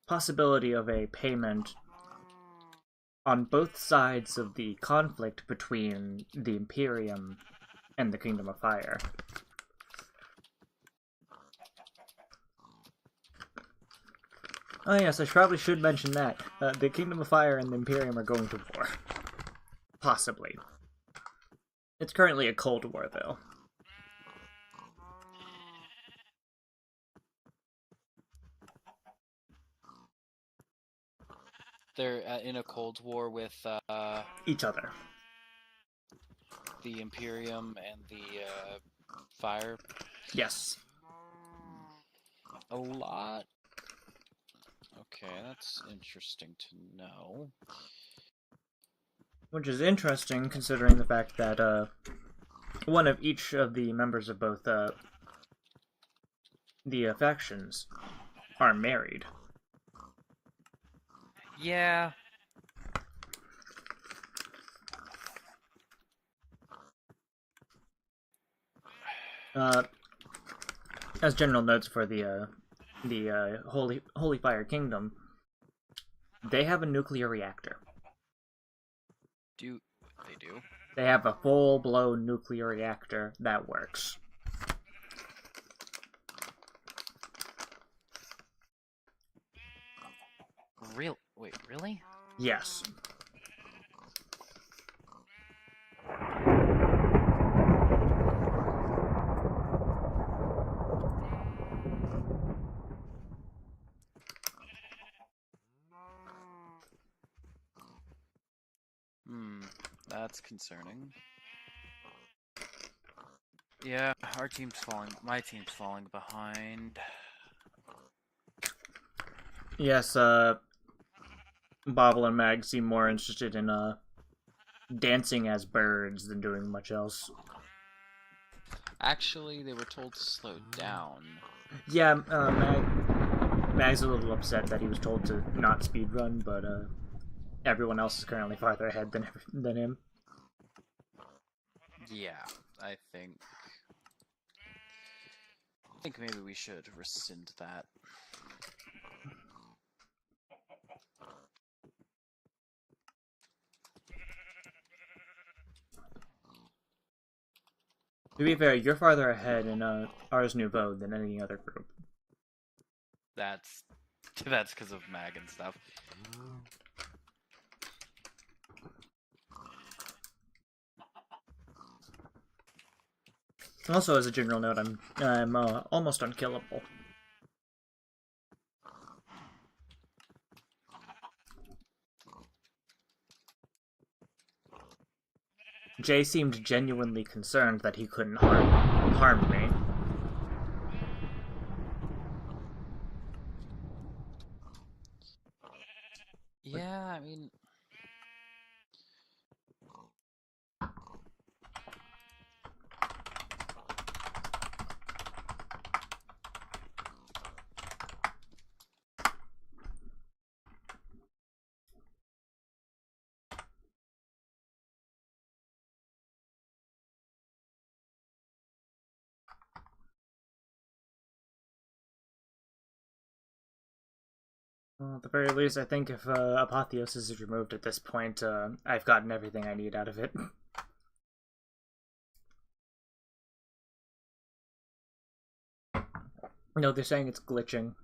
possibility of a payment on both sides of the conflict between the Imperium and the Kingdom of Fire. Oh yes, I probably should mention that. The Kingdom of Fire and the Imperium are going to war. Possibly. It's currently a Cold War, though. They're in a Cold War with Each other. the Imperium and the Fire. Yes. A lot. Okay, that's interesting to know. Which is interesting, considering the fact that one of each of the members of both the factions are married. Yeah. As general notes for the Holy Fire Kingdom, they have a nuclear reactor. Do they do? They have a full-blown nuclear reactor that works. Wait, really? Yes. That's concerning. Yeah, my team's falling behind. Yes, Bobble and Mag seem more interested in dancing as birds than doing much else. Actually, they were told to slow down. Yeah, Mag's a little upset that he was told to not speedrun, but everyone else is currently farther ahead than him. Yeah, I think maybe we should rescind that. To be fair, you're farther ahead in Ars Nouveau than any other group. That's because of Mag and stuff. Also, as a general note, I'm almost unkillable. Jay seemed genuinely concerned that he couldn't harm me. Yeah, I mean... Well, at the very least, I think if Apotheosis is removed at this point, I've gotten everything I need out of it. No, they're saying it's glitching.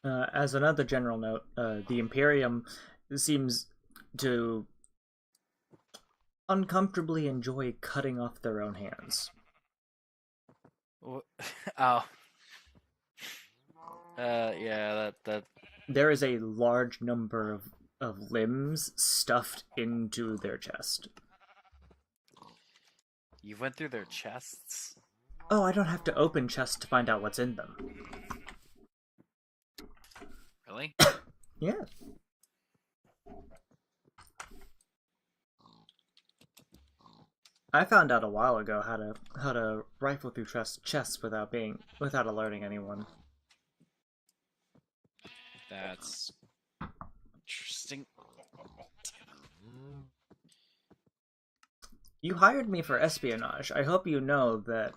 As another general note, the Imperium seems to uncomfortably enjoy cutting off their own hands. Oh. Yeah, that. There is a large number of limbs stuffed into their chest. You went through their chests? Oh, I don't have to open chests to find out what's in them. Really? Yeah. I found out a while ago how to rifle through chests without alerting anyone. That's interesting. You hired me for espionage. I hope you know that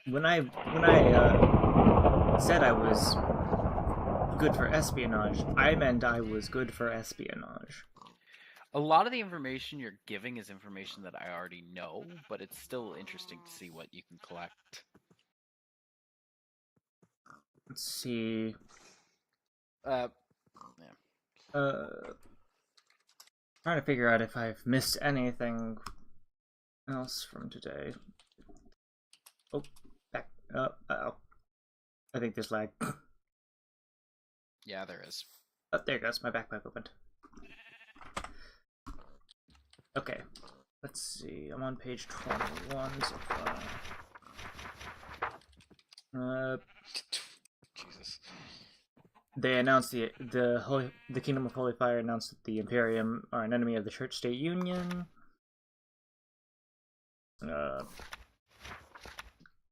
when I said I was good for espionage, I meant I was good for espionage. A lot of the information you're giving is information that I already know, but it's still interesting to see what you can collect. Let's see. Yeah. Trying to figure out if I've missed anything else from today. Oh, back up. Uh-oh. I think there's lag. Yeah, there is. Oh, there it goes. My backpack opened. Okay. Let's see. I'm on page 21 so far. Jesus. They announced the Kingdom of Holy Fire announced that the Imperium are an enemy of the Church-State Union.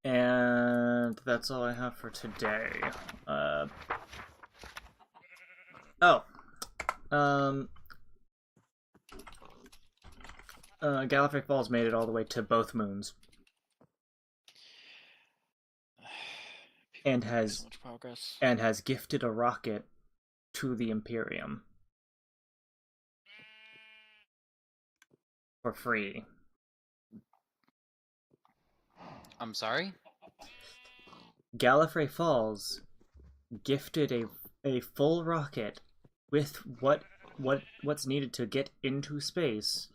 And that's all I have for today. Gallifrey Falls made it all the way to both moons. And has gifted a rocket to the Imperium for free. I'm sorry? Gallifrey Falls gifted a full rocket with what's needed to get into space,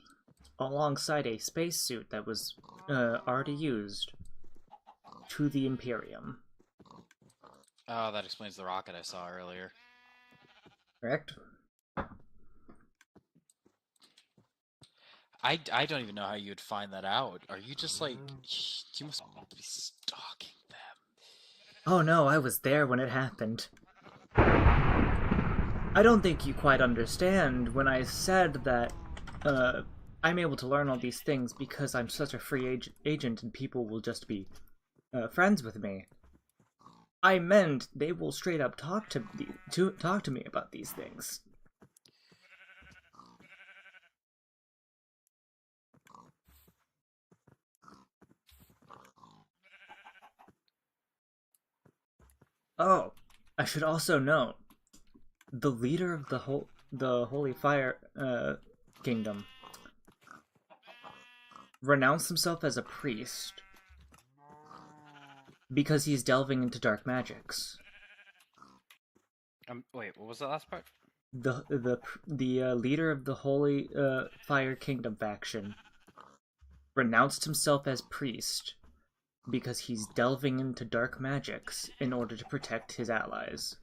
alongside a spacesuit that was already used, to the Imperium. Oh, that explains the rocket I saw earlier. Correct? I don't even know how you would find that out. Are you just like... You must be stalking them. Oh no, I was there when it happened. I don't think you quite understand when I said that I'm able to learn all these things because I'm such a free agent and people will just be friends with me. I meant they will straight up talk to me about these things. Oh, I should also note, the leader of the Holy Fire Kingdom renounced himself as a priest because he's delving into dark magics. Wait, what was the last part? The leader of the Holy Fire Kingdom faction renounced himself as priest because he's delving into dark magics in order to protect his allies.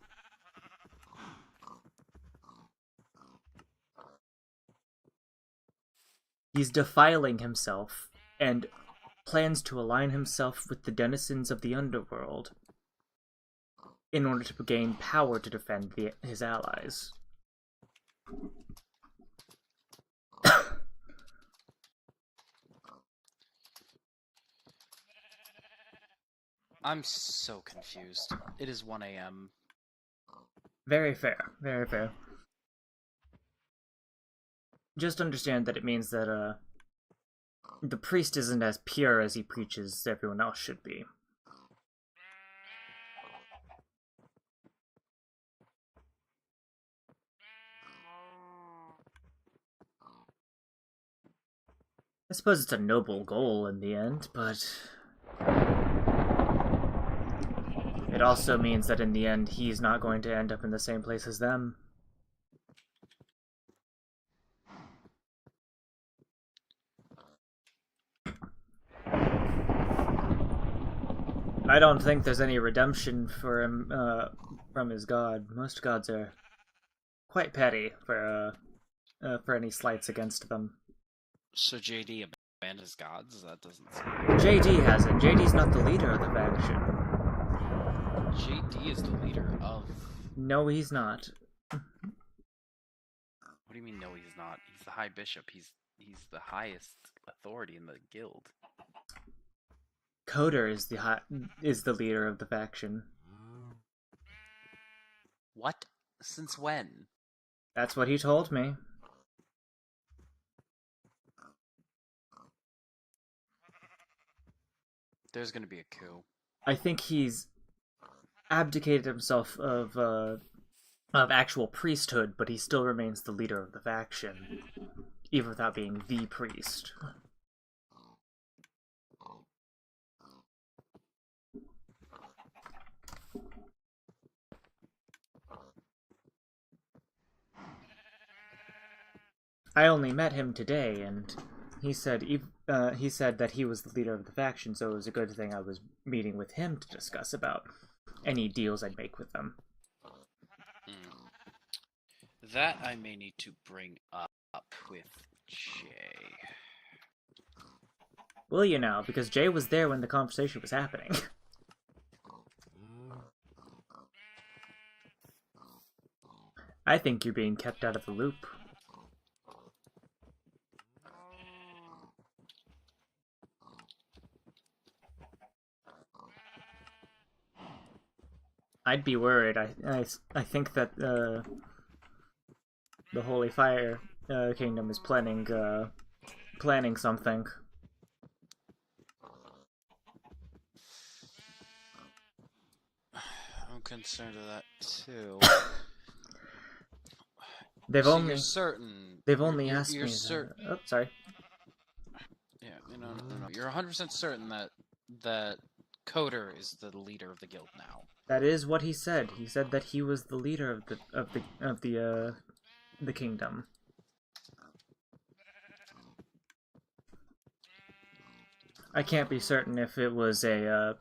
He's defiling himself and plans to align himself with the denizens of the underworld in order to gain power to defend his allies. I'm so confused. It is 1 a.m. Very fair, very fair. Just understand that it means that the priest isn't as pure as he preaches everyone else should be. I suppose it's a noble goal in the end, but It also means that in the end, he's not going to end up in the same place as them. I don't think there's any redemption for him from his god. Most gods are quite petty for any slights against them. So JD abandoned his gods? That doesn't seem... JD hasn't. JD's not the leader of the faction. JD is the leader of... No, he's not. What do you mean, no, he's not? He's the High Bishop. He's the highest authority in the guild. Coder is the leader of the faction. What? Since when? That's what he told me. There's gonna be a coup. I think he's abdicated himself of actual priesthood, but he still remains the leader of the faction, even without being the priest. I only met him today, and he said that he was the leader of the faction, so it was a good thing I was meeting with him to discuss about any deals I'd make with them. That I may need to bring up with Jay. Will you now? Because Jay was there when the conversation was happening. I think you're being kept out of the loop. I'd be worried. I think that the Holy Fire Kingdom is planning something. I'm concerned of that too. They've so only you're certain. They've only you're, asked you're me. Certain. Oh, sorry. Yeah, no. You're 100% certain that Coder is the leader of the guild now. That is what he said. He said that he was the leader of the kingdom. I can't be certain if it was a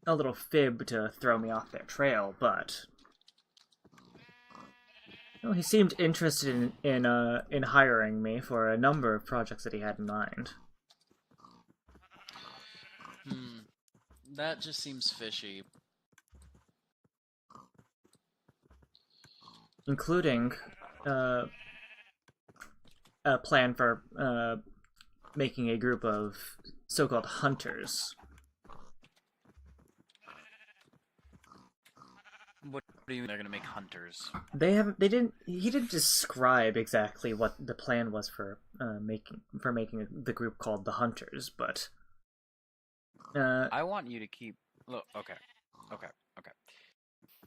little fib to throw me off their trail, but well, he seemed interested in hiring me for a number of projects that he had in mind. That just seems fishy. Including a plan for making a group of so-called hunters. What do you mean they're gonna make hunters? He didn't describe exactly what the plan was for making the group called the Hunters, but I want you to keep look. Okay.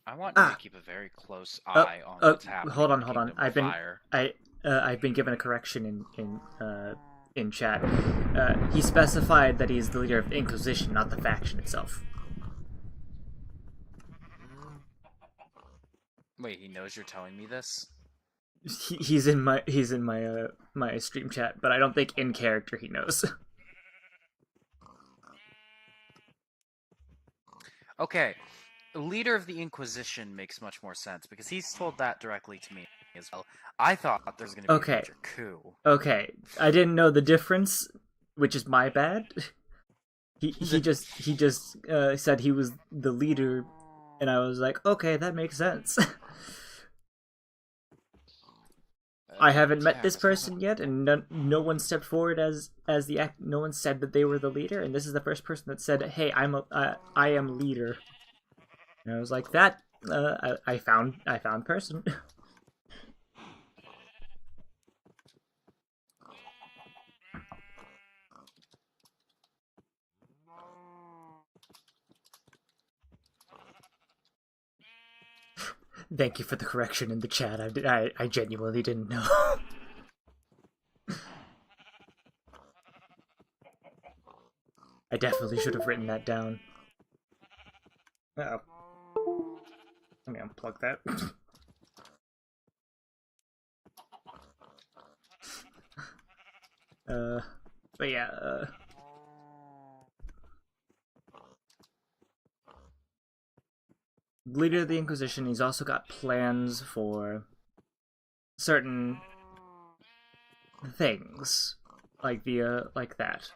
I want you to keep a very close eye on what's happening. Hold on. I've been given a correction in chat. He specified that he's the leader of the Inquisition, not the faction itself. Wait, he knows you're telling me this? He's in my my stream chat, but I don't think in character he knows. Okay, the leader of the Inquisition makes much more sense because he's told that directly to me as well. I thought there's going to be a major coup. Okay, I didn't know the difference, which is my bad. He just said he was the leader, and I was like, okay, that makes sense. I haven't met this person yet, and no one stepped forward no one said that they were the leader, and this is the first person that said, "Hey, I am leader." And I was like, "That I found person." Thank you for the correction in the chat. I genuinely didn't know. I definitely should have written that down. Uh-oh. Let me unplug that. But yeah, leader of the Inquisition, he's also got plans for certain things. Like like that.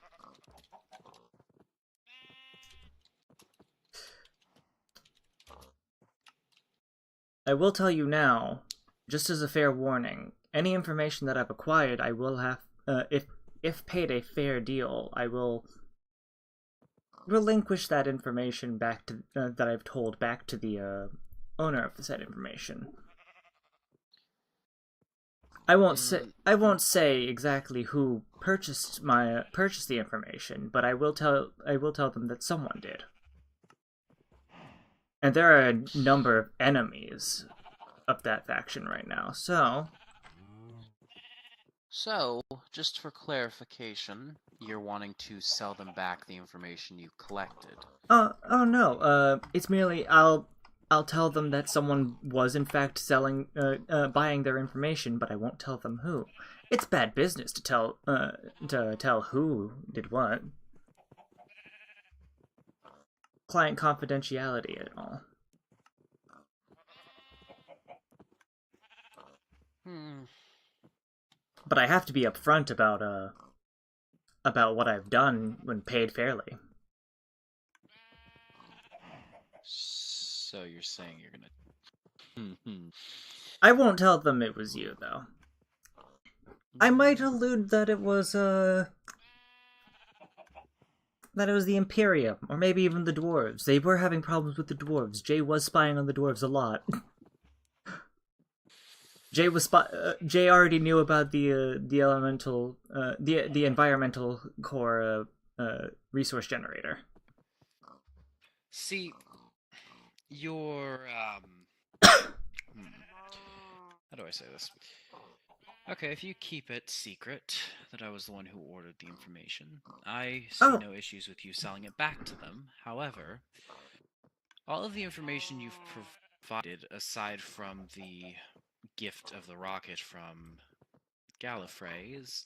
I will tell you now, just as a fair warning, any information that I've acquired, I will have, if paid a fair deal, I will relinquish that information back to, that I've told back to the, owner of the said information. I won't say exactly who purchased the information, but I will tell them that someone did. And there are a number of enemies of that faction right now, so... So, just for clarification, you're wanting to sell them back the information you collected. Oh no, it's merely I'll tell them that someone was in fact buying their information, but I won't tell them who. It's bad business to tell who did what. Client confidentiality and all. But I have to be upfront about what I've done when paid fairly. So you're saying you're gonna... I won't tell them it was you, though. I might allude that it was the Imperium, or maybe even the dwarves. They were having problems with the dwarves. Jay was spying on the dwarves a lot. Jay already knew about the elemental, the environmental core resource generator. See, your how do I say this? Okay, if you keep it secret that I was the one who ordered the information, I see no issues with you selling it back to them. However, all of the information you've provided, aside from the gift of the rocket from Gallifrey, is...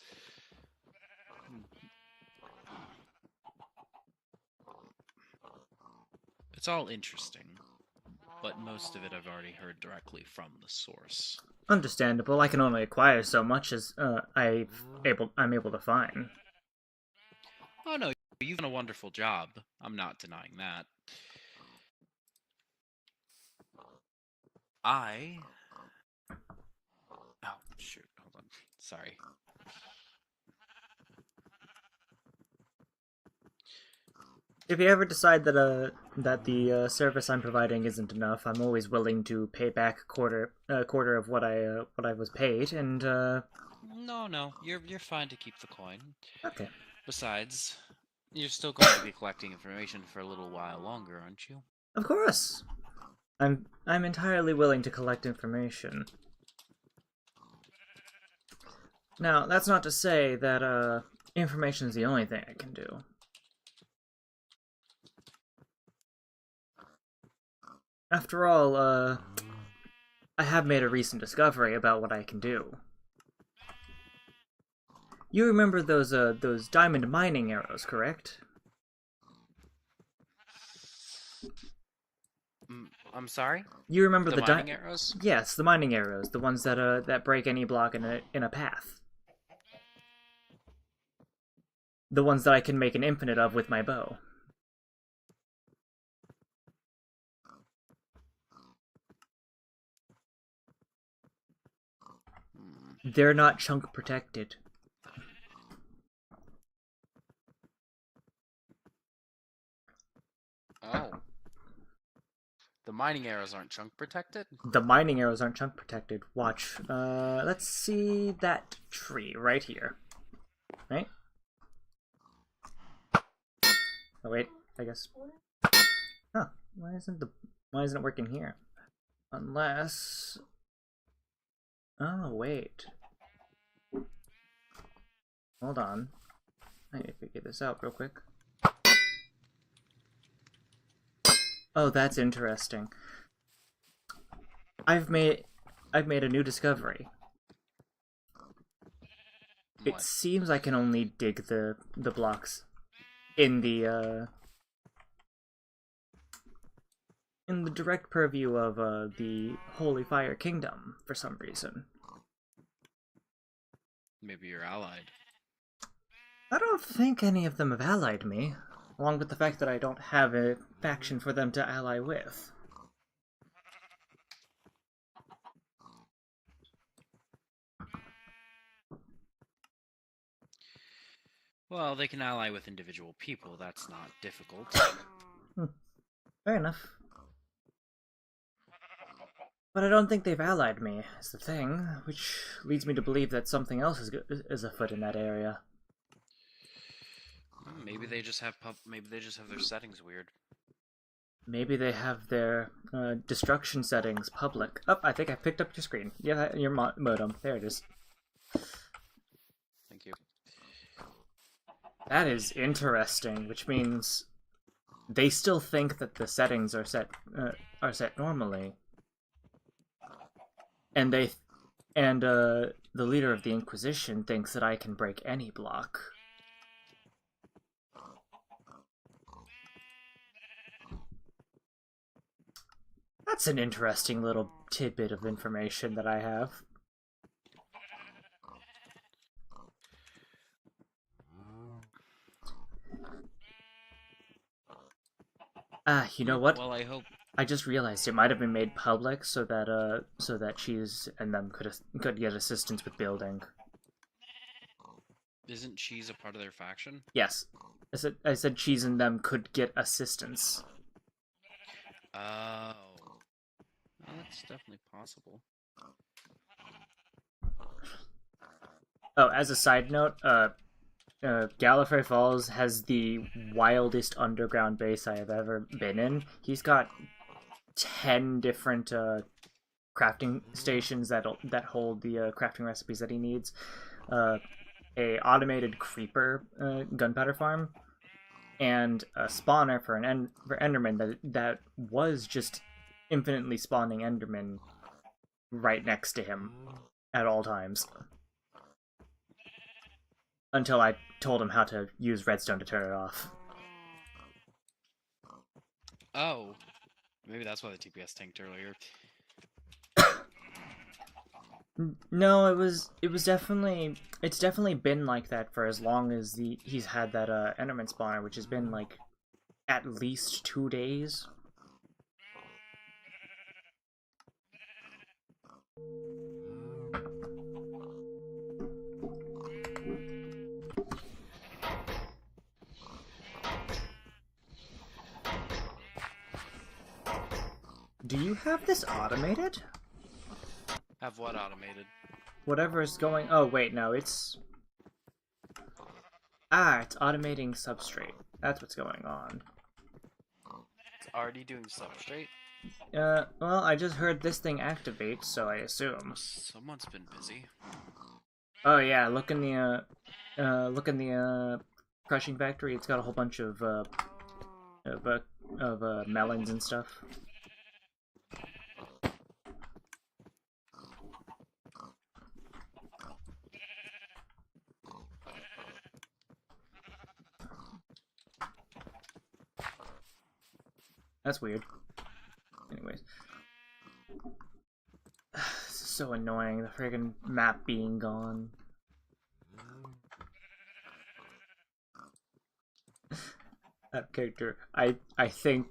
It's all interesting, but most of it I've already heard directly from the source. Understandable. I can only acquire so much as I'm able to find. Oh no, you've done a wonderful job. I'm not denying that. Oh, shoot. Hold on. Sorry. If you ever decide that the service I'm providing isn't enough, I'm always willing to pay back a quarter of what I was paid, and No, you're fine to keep the coin. Okay. Besides, you're still going to be collecting information for a little while longer, aren't you? Of course. I'm entirely willing to collect information. Now, that's not to say that information is the only thing I can do. After all, I have made a recent discovery about what I can do. You remember those diamond mining arrows, correct? I'm sorry? You remember the mining arrows? Yes, the mining arrows, the ones that break any block in a path. The ones that I can make an infinite of with my bow. They're not chunk protected. Oh. The mining arrows aren't chunk protected? The mining arrows aren't chunk protected. Watch. Let's see that tree right here. Right? Oh wait, I guess. Huh? Why isn't it working here? Unless. Oh wait. Hold on. I need to figure this out real quick. Oh, that's interesting. I've made a new discovery. It What? seems I can only dig the blocks in the direct purview of the Holy Fire Kingdom for some reason. Maybe you're allied. I don't think any of them have allied me, along with the fact that I don't have a faction for them to ally with. Well, they can ally with individual people. That's not difficult. Fair enough. But I don't think they've allied me, is the thing, which leads me to believe that something else is afoot in that area. Maybe they just have maybe they just have their settings weird. Maybe they have their destruction settings public. Oh, I think I picked up your screen. Yeah, your modem. There it is. Thank you. That is interesting, which means they still think that the settings are set normally, and the leader of the Inquisition thinks that I can break any block. That's an interesting little tidbit of information that I have. You know what? Well, I hope. I just realized it might have been made public so that Cheese and them could get assistance with building. Isn't Cheese a part of their faction? Yes, I said Cheese and them could get assistance. Oh, well, that's definitely possible. Oh, as a side note, Gallifrey Falls has the wildest underground base I have ever been in. He's got 10 different crafting stations that hold the crafting recipes that he needs. A automated creeper gunpowder farm, and a spawner for Enderman that was just infinitely spawning Enderman right next to him at all times. Until I told him how to use redstone to turn it off. Oh, maybe that's why the TPS tanked earlier. No, it's definitely been like that for as long as he's had that Enderman spawner, which has been like at least 2 days. Do you have this automated? Have what automated? Whatever is going... Oh, wait, no, it's... it's automating substrate. That's what's going on. It's already doing substrate? Well, I just heard this thing activate, so I assume. Someone's been busy. Oh, yeah, look in the crushing factory. It's got a whole bunch of melons and stuff. That's weird. Anyways. This is so annoying, the friggin' map being gone. That character, I think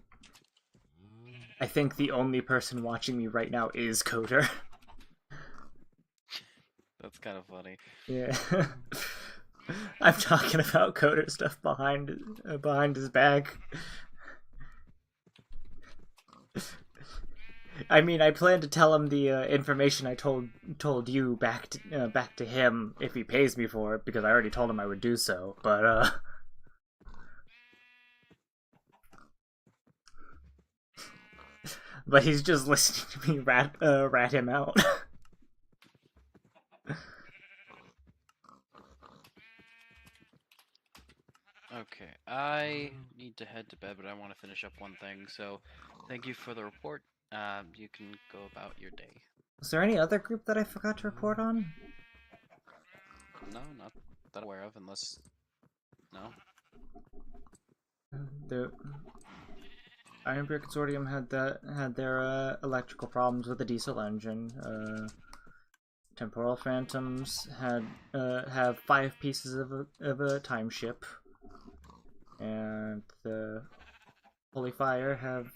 the only person watching me right now is Coder. That's kind of funny. Yeah. I'm talking about Coder stuff behind his back. I mean, I plan to tell him the information I told you back to him if he pays me for it, because I already told him I would do so. But but he's just listening to me rat him out. Okay, I need to head to bed, but I want to finish up one thing, so thank you for the report. You can go about your day. Is there any other group that I forgot to report on? No, not that I'm aware of, unless... No? The Ironbeard Consortium had their electrical problems with the diesel engine. Temporal Phantoms have 5 pieces of a time ship, and the Holy Fire have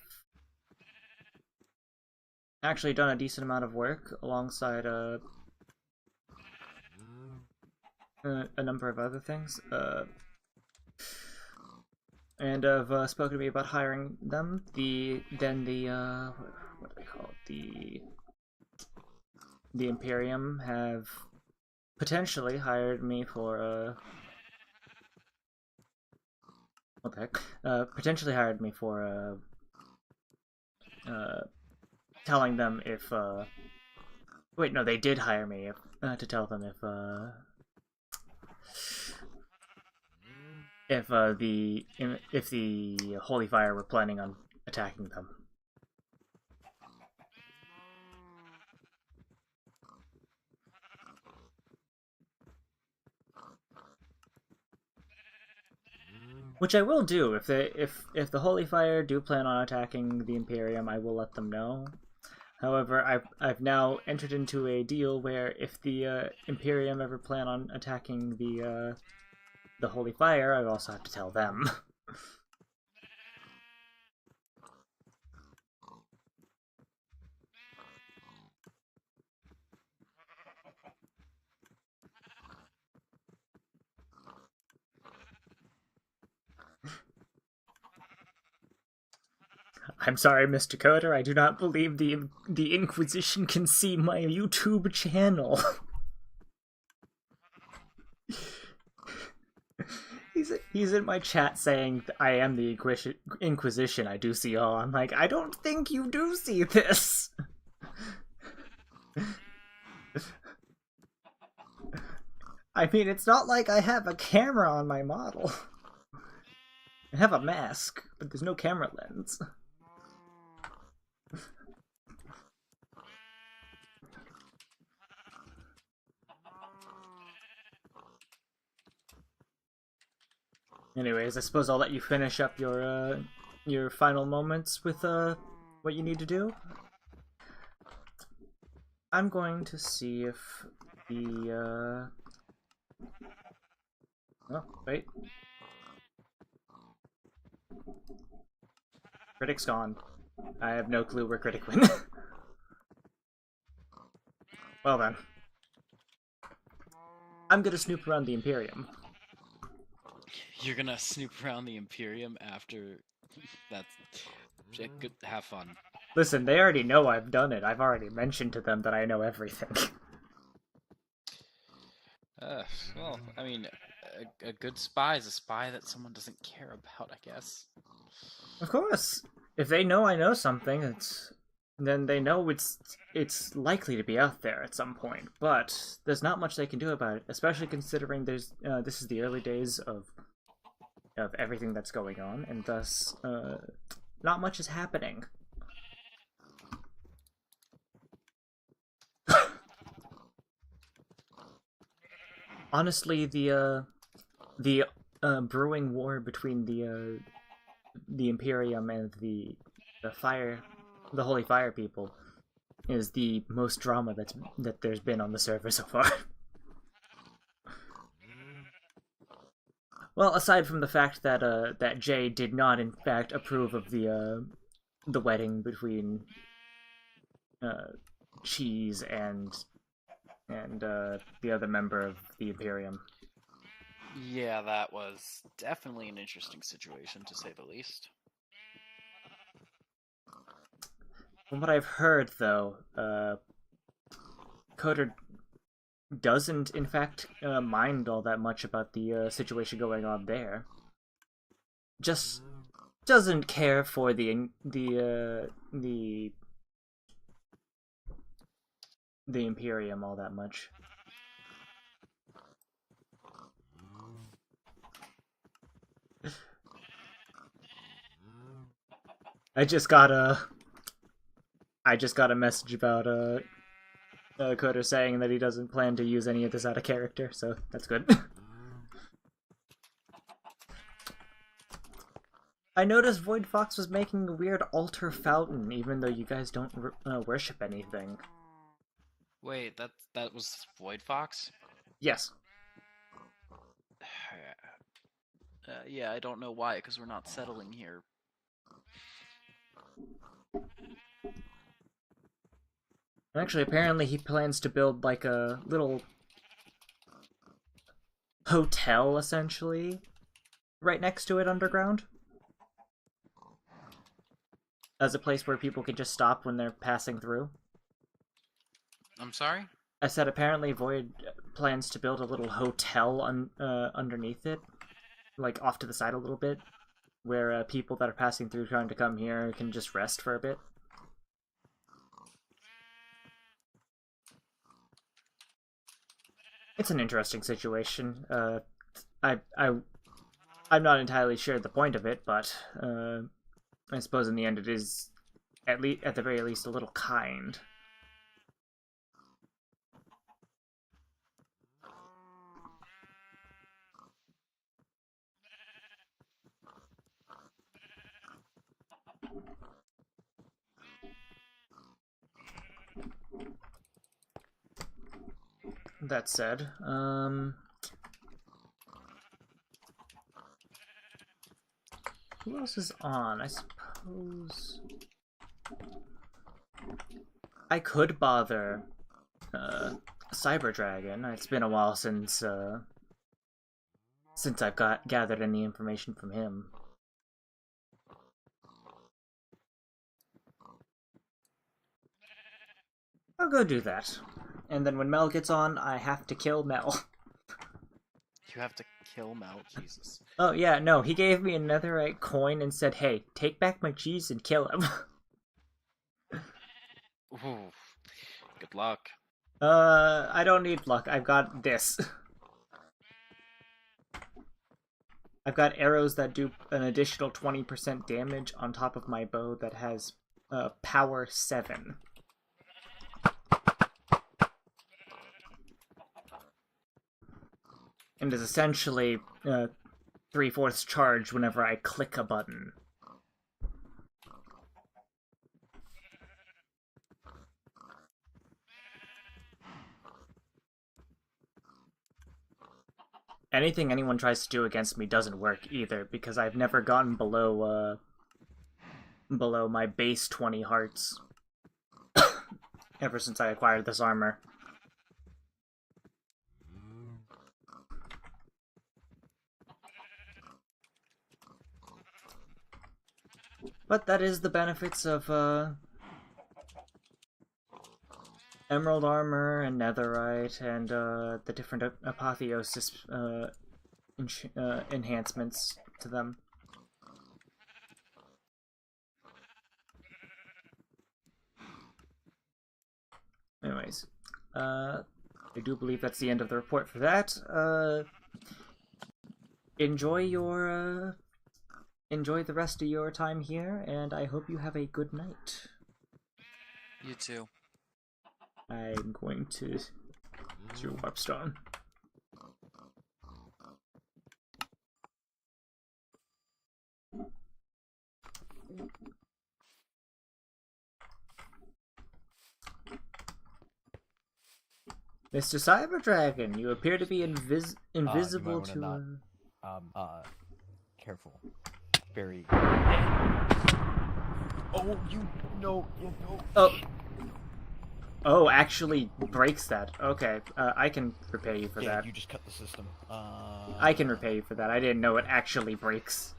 actually done a decent amount of work alongside a number of other things. And have spoken to me about hiring them. What do they call it? The Imperium have potentially hired me for what the heck? Potentially hired me for telling them if wait, no, they did hire me to tell them if the Holy Fire were planning on attacking them. Which I will do if the Holy Fire do plan on attacking the Imperium. I will let them know. However, I've now entered into a deal where if the Imperium ever plan on attacking the Holy Fire, I also have to tell them. I'm sorry, Mr. Coder. I do not believe the Inquisition can see my YouTube channel. He's in my chat saying I am the Inquisition. I do see all. I'm like, I don't think you do see this. I mean, it's not like I have a camera on my model. I have a mask, but there's no camera lens. Anyways, I suppose I'll let you finish up your final moments with what you need to do. I'm going to see if the oh, wait. Critic's gone. I have no clue where Critic went. Well then. I'm gonna snoop around the Imperium. You're gonna snoop around the Imperium after... That's... Good, have fun. Listen, they already know I've done it. I've already mentioned to them that I know everything. Well, I mean, a good spy is a spy that someone doesn't care about, I guess. Of course. If they know I know something, then they know it's likely to be out there at some point. But there's not much they can do about it, especially considering this is the early days of everything that's going on, and thus not much is happening. Honestly, the brewing war between the Imperium and the Holy Fire people is the most drama that there's been on the server so far. Well, aside from the fact that that Jay did not in fact approve of the wedding between Cheese and the other member of the Imperium. Yeah, that was definitely an interesting situation, to say the least. From what I've heard, though, Coder doesn't, in fact, mind all that much about the situation going on there. Just doesn't care for the Imperium all that much. I just got I just got a message about Coder saying that he doesn't plan to use any of this out of character, so that's good. I noticed Void Fox was making a weird altar fountain, even though you guys don't worship anything. Wait, that was Void Fox? Yes. Yeah, I don't know why, because we're not settling here. Actually, apparently he plans to build like a little hotel, essentially, right next to it underground. As a place where people can just stop when they're passing through. I'm sorry? I said apparently Void plans to build a little hotel underneath it, like off to the side a little bit, where people that are passing through trying to come here can just rest for a bit. It's an interesting situation. I'm not entirely sure the point of it, but I suppose in the end it is at the very least a little kind. That said, who else is on? I suppose I could bother Cyber Dragon. It's been a while since I've gathered any information from him. I'll go do that. And then when Mel gets on, I have to kill Mel. You have to kill Mel? Jesus. Oh, yeah, no, he gave me a netherite coin and said, hey, take back my cheese and kill him. Ooh, good luck. I don't need luck. I've got this. I've got arrows that do an additional 20% damage on top of my bow that has power 7. And is essentially 3/4 charge whenever I click a button. Anything anyone tries to do against me doesn't work either, because I've never gotten below my base 20 hearts ever since I acquired this armor. But that is the benefits of emerald armor and netherite and the different apotheosis enhancements to them. Anyways, I do believe that's the end of the report for that. Enjoy the rest of your time here, and I hope you have a good night. You too. I'm going to do Warpstone. Mr. Cyber Dragon, you appear to be invisible to... Not, careful. Very... Oh, you... No, Oh. Oh, actually breaks that. Okay, I can repay you for that. You just cut the system. I can repay you for that. I didn't know it actually breaks.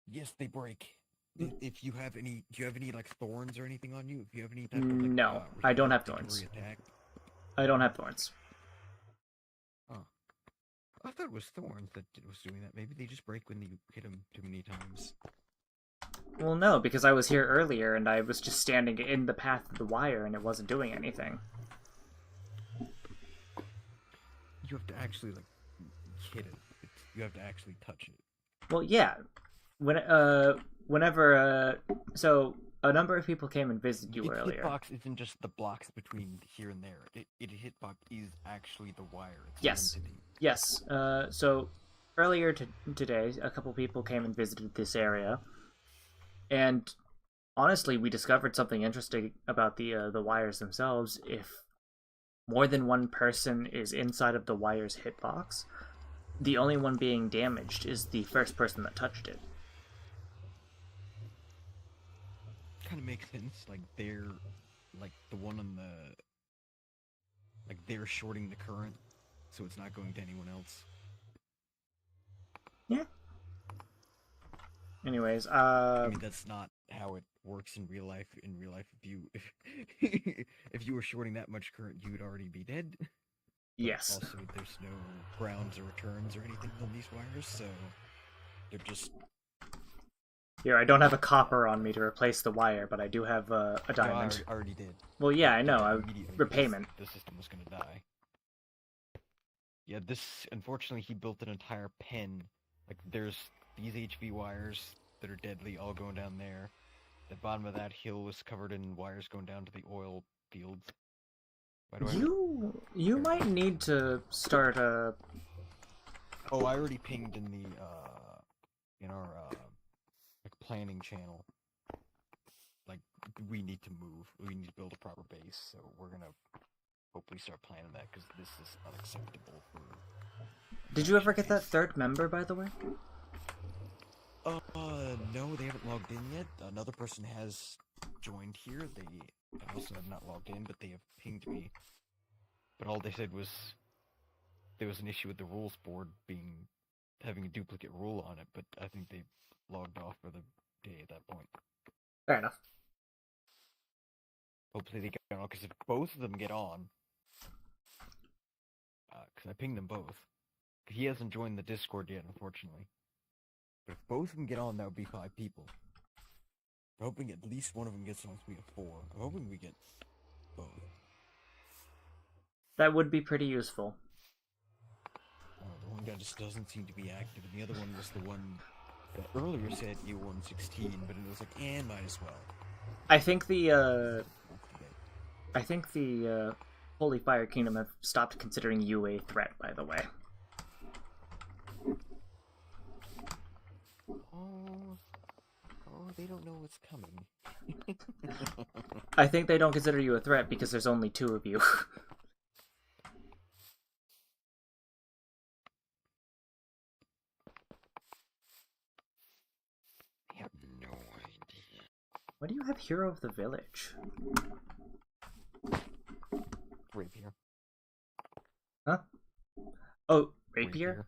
Yes, they break. If you have any... Do you have any, like, thorns or anything on you? If you have any type of, like, no, I don't have thorns. Attack? I don't have thorns. Oh. I thought it was thorns that was doing that. Maybe they just break when you hit them too many times. Well, no, because I was here earlier and I was just standing in the path of the wire and it wasn't doing anything. You have to actually, like, hit it. You have to actually touch it. Well, yeah. Whenever, so a number of people came and visited you Its earlier. hitbox isn't just the blocks between here and there. It hitbox is actually the wire. It's Yes. an entity. Yes. So earlier today, a couple people came and visited this area, and honestly, we discovered something interesting about the wires themselves. If more than one person is inside of the wire's hitbox, the only one being damaged is the first person that touched it. Kind of makes sense. Like they're like the one on the like they're shorting the current, so it's not going to anyone else. Yeah. Anyways, I mean that's not how it works in real life. In real life, if you were shorting that much current, you would already be dead. But yes. Also, there's no grounds or returns or anything on these wires, so they're just. Here, I don't have a copper on me to replace the wire, but I do have a diamond. No, I already did. Well, yeah, I know. Immediately Repayment. The system was gonna die. Yeah, unfortunately, he built an entire pen. Like, there's these HV wires that are deadly all going down there. The bottom of that hill was covered in wires going down to the oil fields. You might need to start a. Oh, I already pinged in our planning channel. Like, we need to move. We need to build a proper base, so we're gonna hopefully start planning that, because this is unacceptable for... Did you ever get that third member, by the way? No, they haven't logged in yet. Another person has joined here. They also have not logged in, but they have pinged me. But all they said was there was an issue with the rules board having a duplicate rule on it, but I think they logged off for the day at that point. Fair enough. Hopefully they get on, because if both of them get on, because I pinged them both. He hasn't joined the Discord yet, unfortunately. But if both of them get on, that would be 5 people. I'm hoping at least one of them gets on, so we have 4. I'm hoping we get both. That would be pretty useful. The one guy just doesn't seem to be active, and the other one was the one that earlier said you won 16, but it was like, might as well. I think the Holy Fire Kingdom have stopped considering you a threat, by the way. Oh, they don't know what's coming. I think they don't consider you a threat because there's only 2 of you. I have no idea. Why do you have Hero of the Village? Rapier. Huh? Oh, Rapier?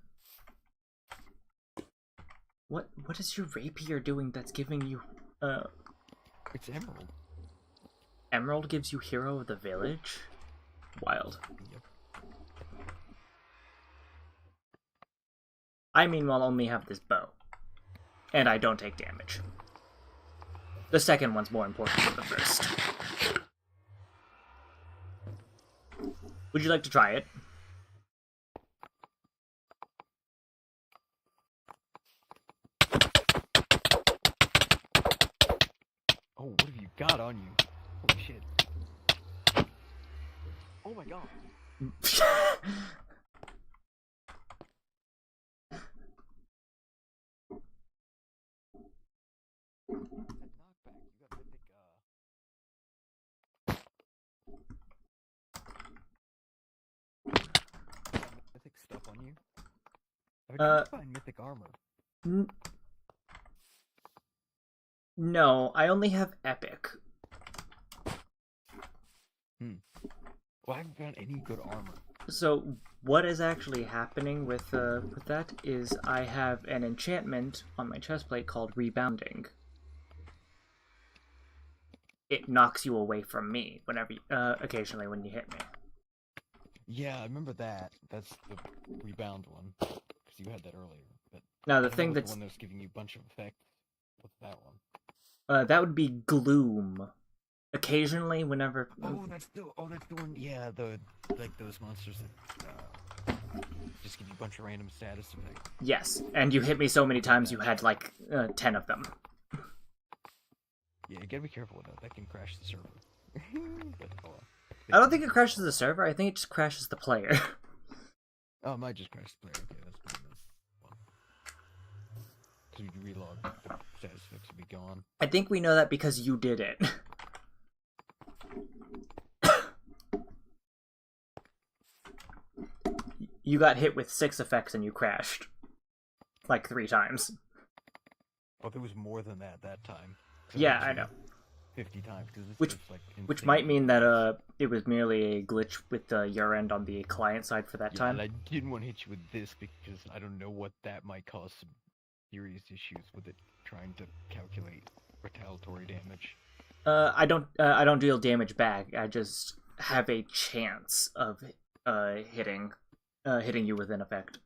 What is your Rapier doing that's giving you, It's Emerald. Emerald gives you Hero of the Village? Wild. Yep. I meanwhile only have this bow. And I don't take damage. The second one's more important than the first. Would you like to try it? Oh, what have you got on you? Holy shit. Oh my god. Mythic stuff on you? I would find mythic armor. No, I only have epic. Well, I haven't found any good armor. So what is actually happening with that is I have an enchantment on my chestplate called Rebounding. It knocks you away from me whenever, occasionally when you hit me. Yeah, I remember that. That's the rebound one, because you had that earlier. But Now the thing the that's one that's giving you a bunch of effects. What's that one? that would be Gloom. Occasionally, whenever. Oh, that's the one. Yeah, like those monsters that just give you a bunch of random status effects. Yes, and you hit me so many times you had like 10 of them. Yeah, gotta be careful with that. That can crash the server. But, I don't think it crashes the server. I think it just crashes the player. Oh, it might just crash the player. Okay, that's good enough. Well, so you relog, the status effects will be gone. I think we know that because you did it. You got hit with 6 effects and you crashed. Like 3 times. Oh, there was more than that time. So Yeah, I know. 50 times. Cause it's Which, just, like, which insane. might mean that it was merely a glitch with your end on the client side for that Yeah, time. and I didn't want to hit you with this because I don't know what that might cause some serious issues with it trying to calculate retaliatory damage. I don't deal damage back. I just have a chance of hitting you with an effect.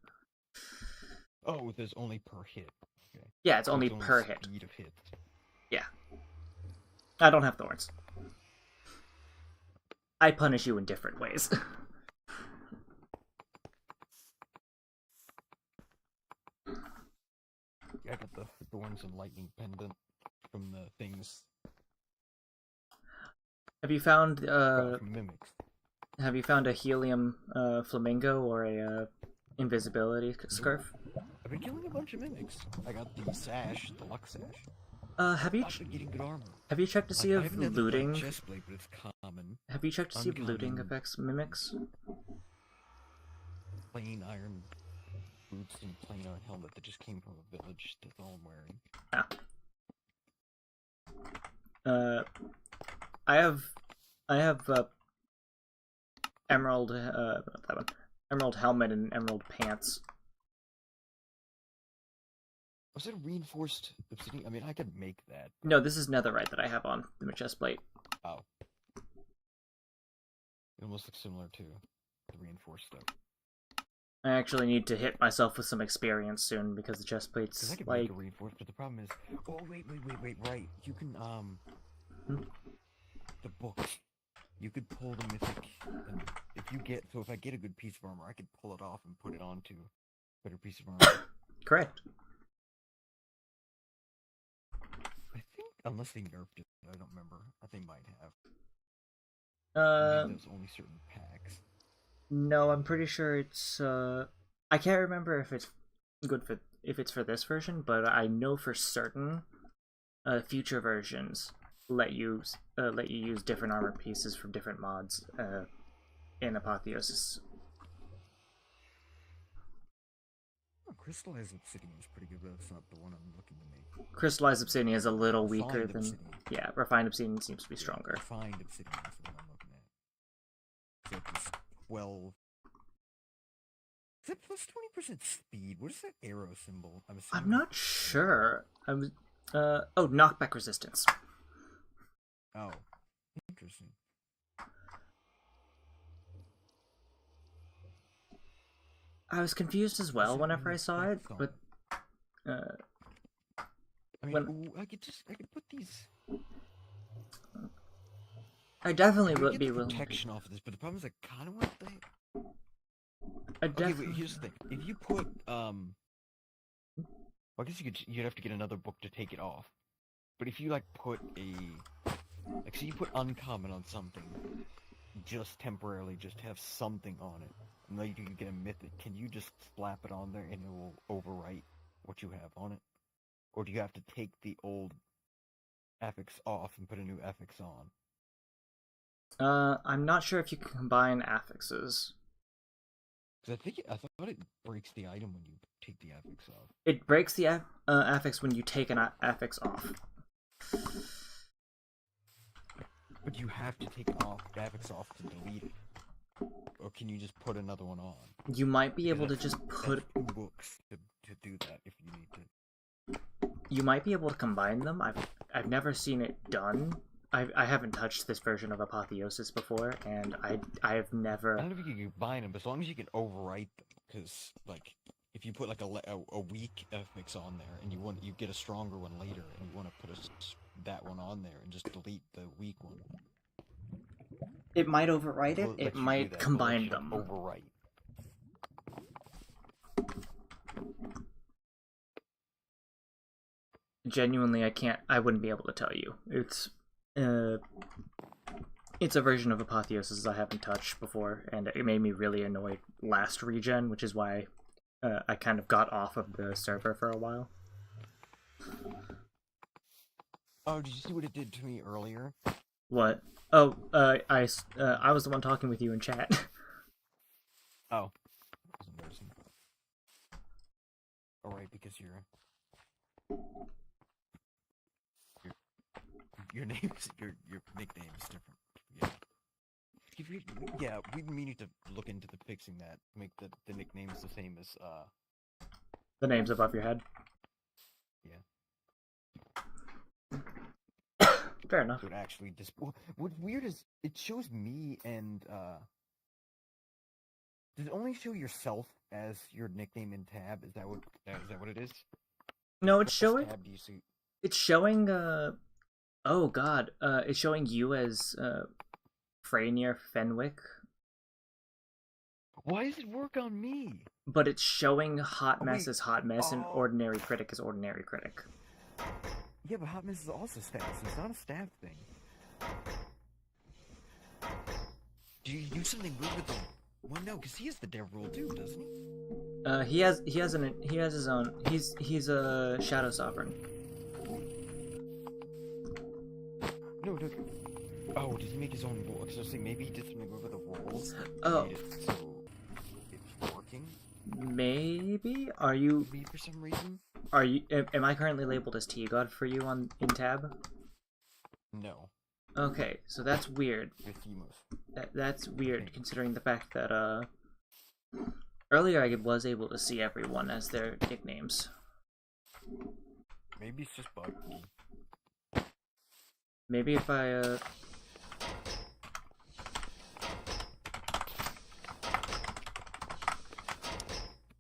Oh, there's only per hit. Okay. Yeah, it's So only per hit. Speed of hits. Yeah. I don't have thorns. I punish you in different ways. Yeah, I got the thorns and lightning pendant from the things. Have you found From mimics. Have you found a helium flamingo or a invisibility scarf? I've been killing a bunch of mimics. I got the sash, the luck sash. Have you I've been getting good armor. have you checked to see I if haven't had looting? the chest plate, but it's common. Have you checked to see if looting Uncommon. affects mimics? Plain iron boots and plain iron helmet that just came from a village. That's all I'm wearing. I have emerald not that one. Emerald helmet and emerald pants. Was it a reinforced obsidian? I mean, I could make that. No, this is netherite that I have on the chest plate. Oh. It almost looks similar to the reinforced stuff. I actually need to hit myself with some experience soon because the chest plate's Because I could like make a reinforced, but the problem is... Oh, wait, right. You can, The books. You could pull the mythic, and if you get... So if I get a good piece of armor, I could pull it off and put it onto a better piece of armor. correct. I think, unless they nerfed it, I don't remember. I think might have. There's only certain packs. No, I'm pretty sure it's I can't remember if it's good for for this version, but I know for certain future versions let you use different armor pieces from different mods in Apotheosis. Oh, crystallized obsidian is pretty good, but that's not the one I'm looking to make. Crystallized obsidian is a little weaker Refined than obsidian. yeah. Refined obsidian seems to be stronger. Refined obsidian is the one I'm looking at. So it's 12. Is it plus 20% speed? What is that arrow symbol? I'm not sure. I was oh, knockback resistance. Oh, interesting. I was confused as well whenever I saw it, but I mean, ooh, I could put these. I definitely I would get be the willing. protection off of this, but the problem is I kind of want the. I Okay, definitely. wait. Here's the thing. If you put well, I guess you'd have to get another book to take it off. But if you like put like, so you put uncommon on something, just temporarily, just have something on it, and then you can get a mythic. Can you just slap it on there and it will overwrite what you have on it, or do you have to take the old affix off and put a new affix on? I'm not sure if you can combine affixes. Because I thought it breaks the item when you take the affix off. It breaks the affix when you take an affix off. But you have to take the affix off to delete it. Or can you just put another one on? You might be Because able to that's- just put. that's 2 books to do that if you need to. You might be able to combine them. I've never seen it done. I haven't touched this version of Apotheosis before, and I have never. I don't know if you can combine them, but as long as you can overwrite them, because like if you put like a weak affix on there, and you get a stronger one later, and you want to put that one on there and just delete the weak one. It might overwrite it. Will let you It do might that, combine will let you them. Overwrite. genuinely, I wouldn't be able to tell you. It's a version of Apotheosis I haven't touched before, and it made me really annoyed last regen, which is why I kind of got off of the server for a while. Oh, did you see what it did to me earlier? What? Oh, I was the one talking with you in chat. Oh. Wasn't noticing. Oh, right, because your name is your nickname is different. Yeah. Yeah, we need to look into fixing that. Make the nicknames the same as The names above your head. Yeah. Fair enough. It actually just what's weird is it shows me and does it only show yourself as your nickname in tab? Is that what it is? No, it's What showing. tab do you see? It's showing. Oh God. It's showing you as Freynier Fenwick. Why does it work on me? But it's showing Hot Mess wait. as Hot Mess and Oh. Ordinary Critic as Ordinary Critic. Yeah, but Hot Mess is also staff, so it's not a staff thing. Do you use something weird with the? Well, no, because he has the dev rule too, doesn't he? He has his own. He's a Shadow Sovereign. No. Oh, does he make his own rule? Because I was saying maybe he did something weird with the rules. Oh. Made it so it's working. Maybe? Are you? Maybe for some reason. Are you? Am I currently labeled as T God for you in tab? No. Okay, so that's weird. With Emos. That's weird considering the fact that earlier I was able to see everyone as their nicknames. Maybe it's just buggy. Maybe if I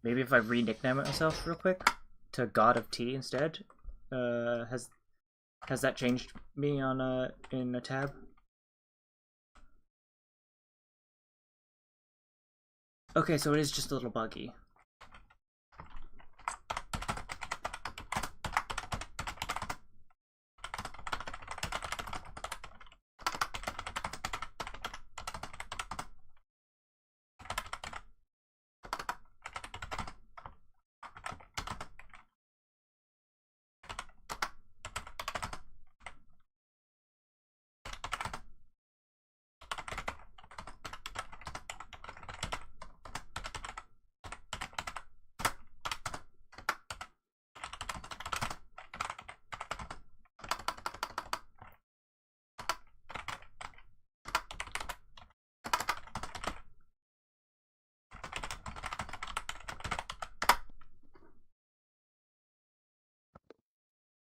maybe if I re-nickname myself real quick to God of T instead. Has that changed me on in a tab? Okay, so it is just a little buggy.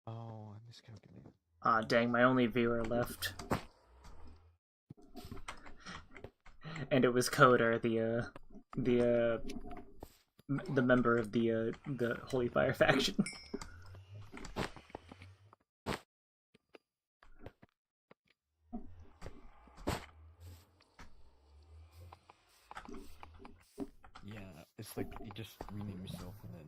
Oh, I miscalculated. Ah, dang, my only viewer left. And it was Coder, the member of the Holy Fire faction. Yeah, it's like you just rename yourself and then.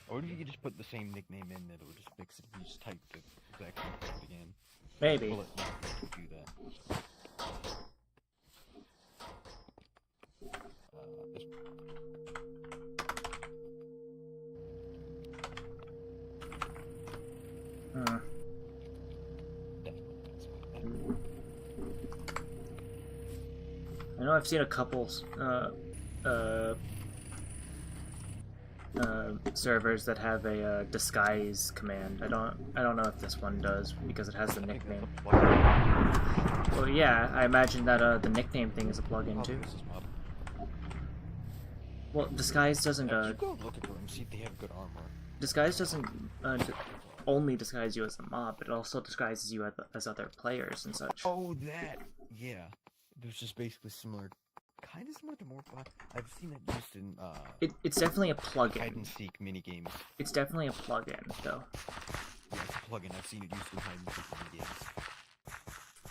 Or if you could just put the same nickname in, it'll just fix it. You just type the exact same code again. Maybe. Well, it do that. This... I know I've seen a couple servers that have a disguise command. I don't know if this one does because it has the nickname. Well, yeah, I imagine that the nickname thing is a plugin too. Well, disguise doesn't. You go look at them, see if they have good armor. Disguise doesn't only disguise you as a mob, but it also disguises you as other players and such. Oh, that! Yeah. There's just basically similar, kind of similar to more. I've seen it used in It's definitely a plugin. hide and seek mini games. It's definitely a plugin, though. Yeah, it's a plugin. I've seen it used in hide and seek mini games.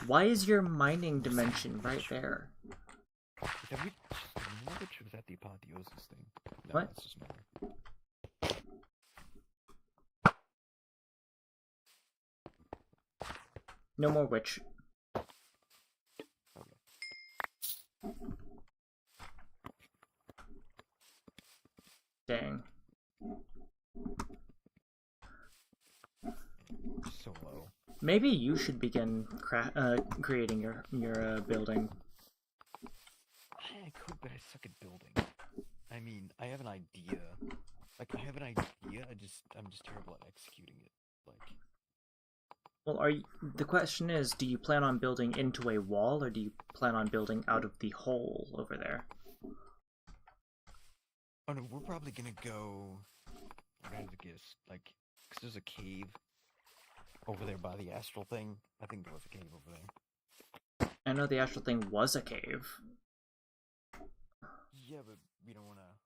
Why is your mining dimension right there? Is that which was that the apotheosis thing? No, What? That's just No more witch. Okay. Dang. So low. Maybe you should begin creating your building. I could, but I suck at building. I mean, I have an idea. Like, I have an idea, I'm just terrible at executing it. Like... Well, the question is, do you plan on building into a wall, or do you plan on building out of the hole over there? Oh no, we're probably gonna go... What is it, guess? Like, because there's a cave over there by the astral thing. I think there was a cave over there. I know the astral thing was a cave. Yeah, but we don't wanna...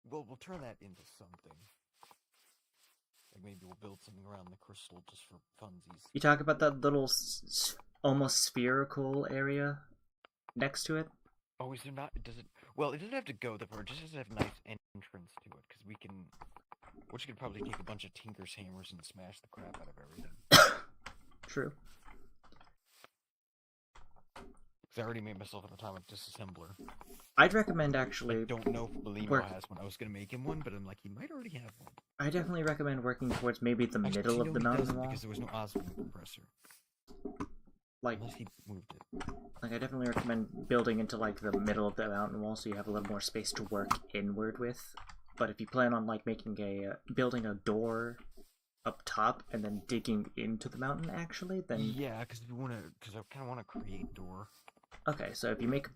Well, we'll turn that into something. Like, maybe we'll build something around the crystal just for funsies. You talk about that little almost spherical area next to it? Oh, is there not? Does it? Well, it doesn't have to go that far. It just has to have a nice entrance to it, because we can. We could probably take a bunch of Tinker's hammers and smash the crap out of everything. True. Because I already made myself an atomic disassembler. I'd recommend actually. I don't know if Belimo has one. I was gonna make him one, but I'm like, he might already have one. I definitely recommend working towards maybe the Actually, middle of the mountain wall. Because there was no osmium compressor. Like, unless he moved it. Like, I definitely recommend building into, like, the middle of the mountain wall so you have a little more space to work inward with. But if you plan on, like, making building a door up top and then digging into the mountain, actually, then... Yeah, because I kind of want to create a door. Okay, so if you make a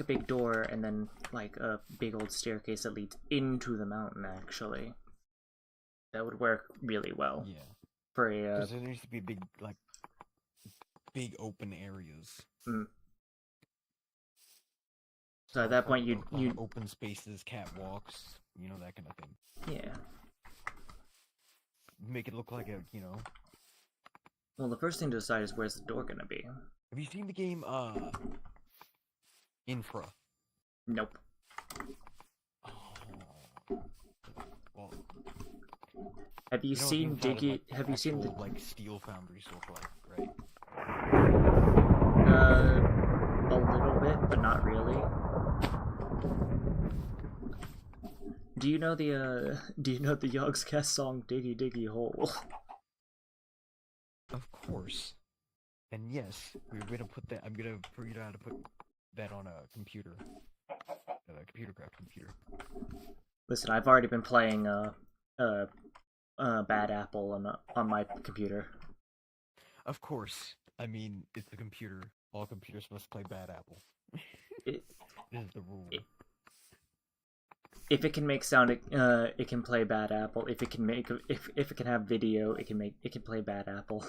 big door and then, like, a big old staircase that leads into the mountain, actually, that would work really well. Yeah. For a, Because there needs to be big open areas. Mm. So at that point, you open spaces, catwalks, you know, that kind of thing. Yeah. Make it look like a, you know. Well, the first thing to decide is where's the door gonna be. Have you seen the game Infra? Nope. Oh. Well, have you seen Diggy? Have you seen the like Steel Foundry look like, right? A little bit, but not really. Do you know the Yogscast song "Diggy Diggy Hole"? Of course. And yes, we're gonna put that. I'm gonna figure out how to put that on a computer, a computer craft computer. Listen, I've already been playing Bad Apple on my computer. Of course. I mean, it's a computer. All computers must play Bad Apple. This is the rule. If it can make sound, it can play Bad Apple. If it can if it can have video, it can play Bad Apple.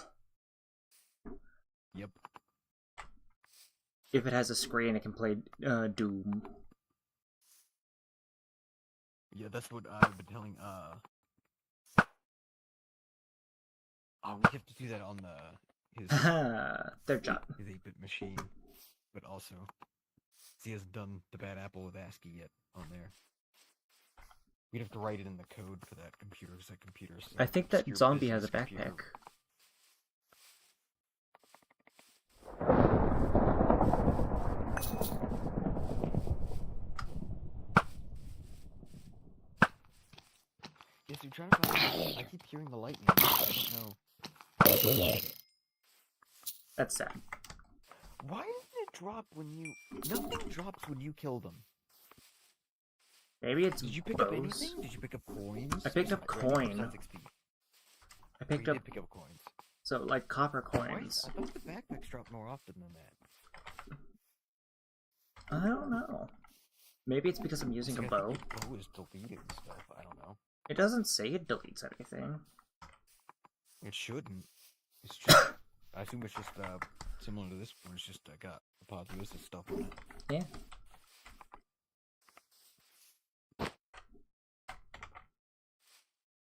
Yep. If it has a screen, it can play Doom. Yeah, that's what I've been telling. Oh, we have to do that on his Third job. His 8-bit machine, but also he hasn't done the Bad Apple with ASCII yet on there. We'd have to write it in the code for that computer, because that computer's... I think that zombie has a backpack. Yes, you're trying to find... I keep hearing the lightning, but I don't know. That's sad. Why doesn't it drop when you... Nothing drops when you kill them. Maybe it's Did you pick bows. up anything? Did you pick up coins? I picked up coin. I picked up... did pick up coins. So, like, copper coins. I thought the backpacks drop more often than that. I don't know. Maybe it's because I'm using a bow. Your bow is deleting stuff. I don't know. It doesn't say it deletes anything. It shouldn't. It's just... I assume it's just similar to this one. It's just got apotheosis stuff on it. Yeah.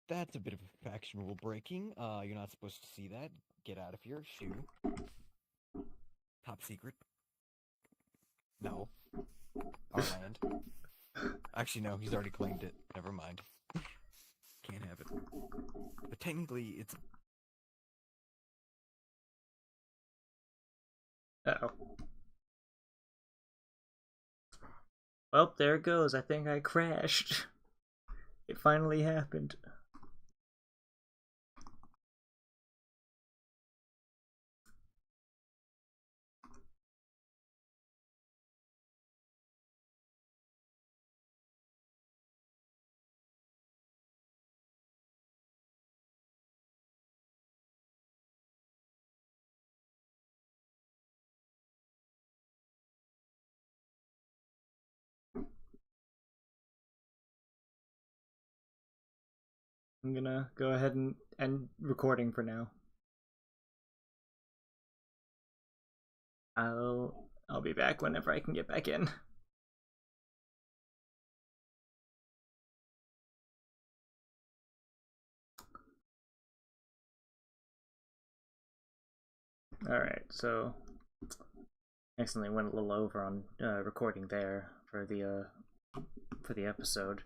That's a bit of a faction rule breaking. You're not supposed to see that. Get out of here. Shoo. Top secret. No. Our land. Actually, no. He's already claimed it. Never mind. Can't have it. But technically, it's Uh-oh. Well, there it goes. I think I crashed. It finally happened. I'm gonna go ahead and end recording for now. I'll be back whenever I can get back in. Alright, so accidentally went a little over on recording there for the episode.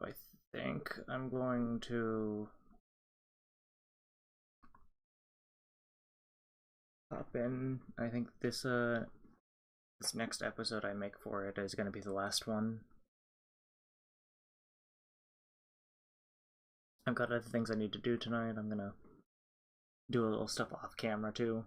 I think I'm going to pop in. I think this next episode I make for it is going to be the last one. I've got other things I need to do tonight. I'm gonna do a little stuff off camera too.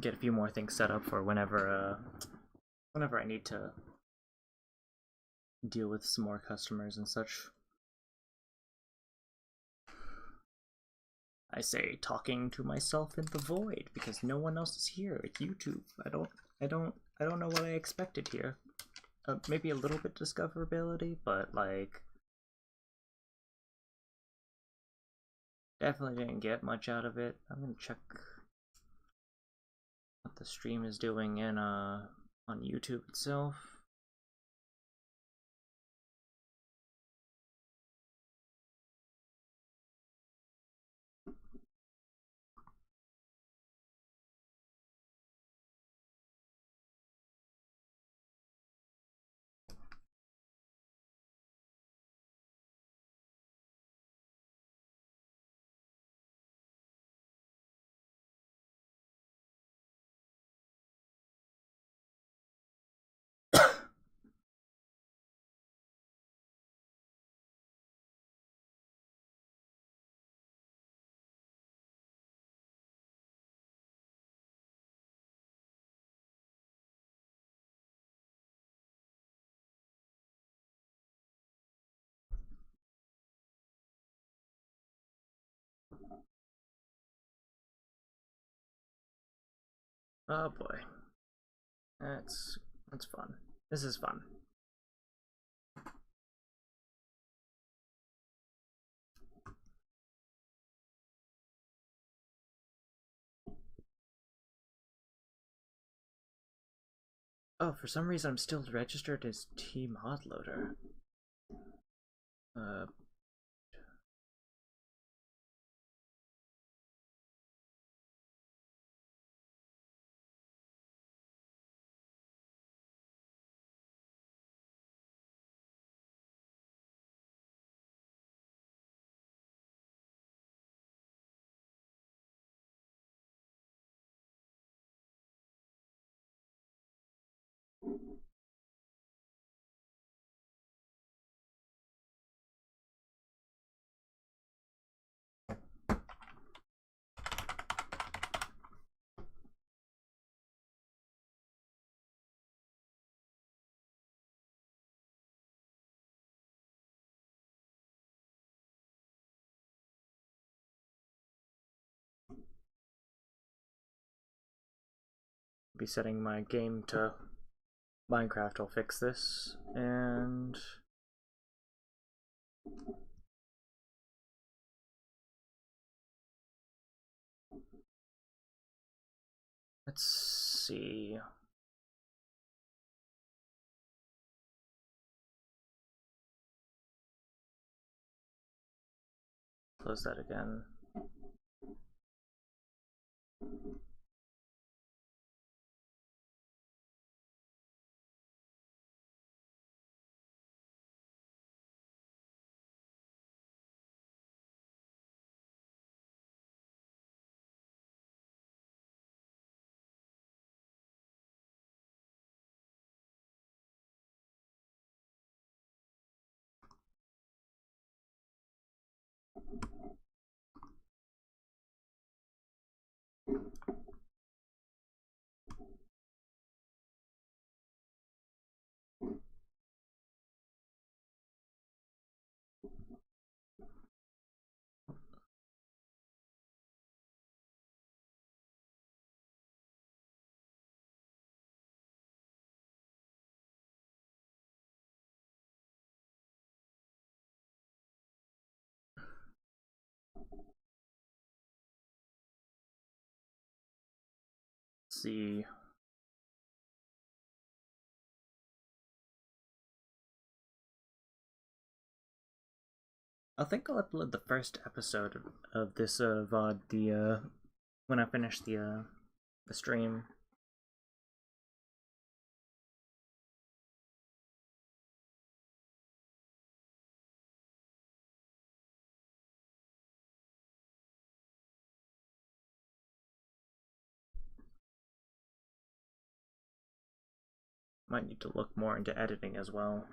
Get a few more things set up for whenever I need to deal with some more customers and such. I say talking to myself in the void because no one else is here at YouTube. I don't know what I expected here. Maybe a little bit discoverability, but like definitely didn't get much out of it. I'm gonna check what the stream is doing in on YouTube itself. Oh boy. That's fun. This is fun. Oh, for some reason I'm still registered as tModloader. Uh be setting my game to Minecraft. I'll fix this and let's see. Close that again. See. I think I'll upload the first episode of this VOD when I finish the stream. Might need to look more into editing as well.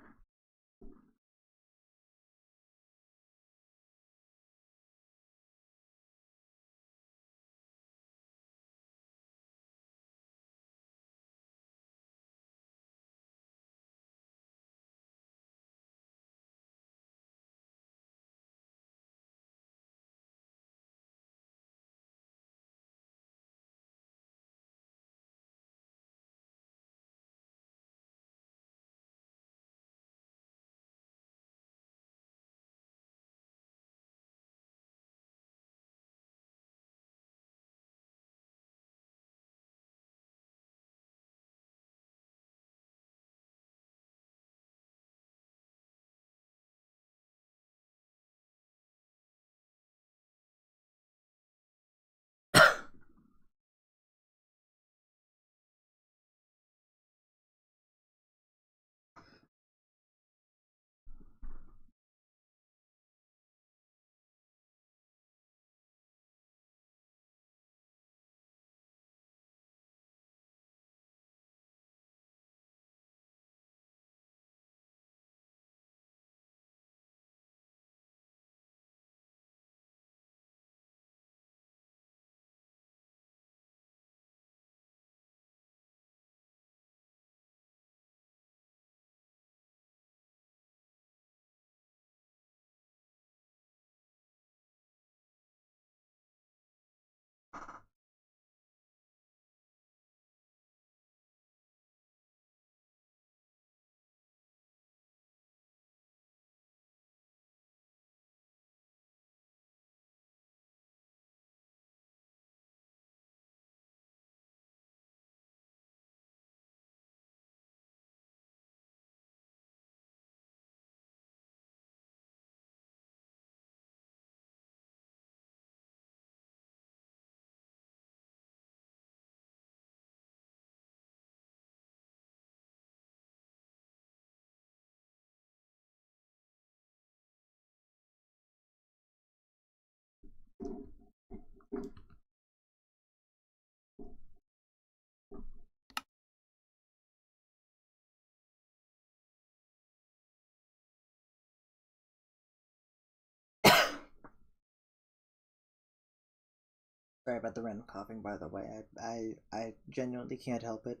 Sorry about the random coughing, by the way. I genuinely can't help it.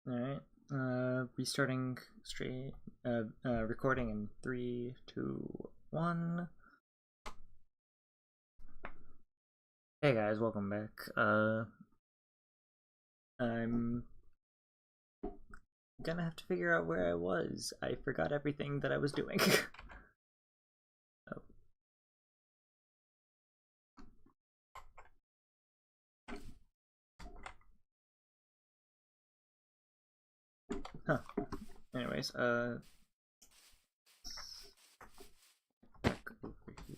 Alright. Restarting straight recording in 3, 2, 1. Hey guys, welcome back. I'm gonna have to figure out where I was. I forgot everything that I was doing. Oh. Huh. Anyways, back over here.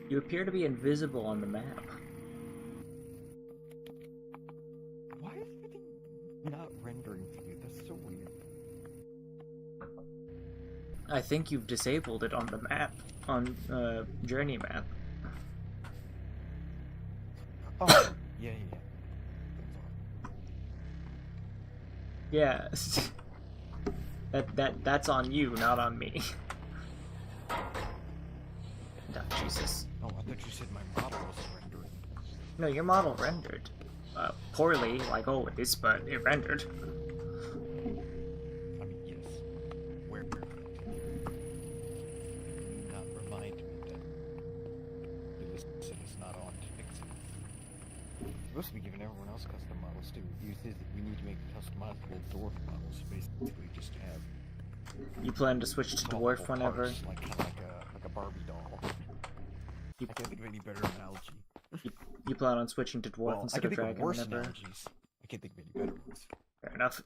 You appear to be invisible on the map. Why is everything not rendering for you? That's so weird. I think you've disabled it on the map, on journey map. Oh, yeah. Yeah. That's on you, not on me. Oh, Jesus. Oh, I thought you said my model wasn't rendering. No, your model rendered. Poorly, like always, but it rendered. I mean, yes. Where? Not remind me that the list is not on to fix it. You're supposed to be giving everyone else custom models too. You said that we need to make customizable dwarf models, basically just to have. You plan to switch to dwarf solvable whenever? parts, like kind of like a Barbie doll. I can't think of any better analogy. You plan on switching to dwarf Well, instead I of can think of dragon worse whenever? analogies. I can't think of any better ones. Fair enough.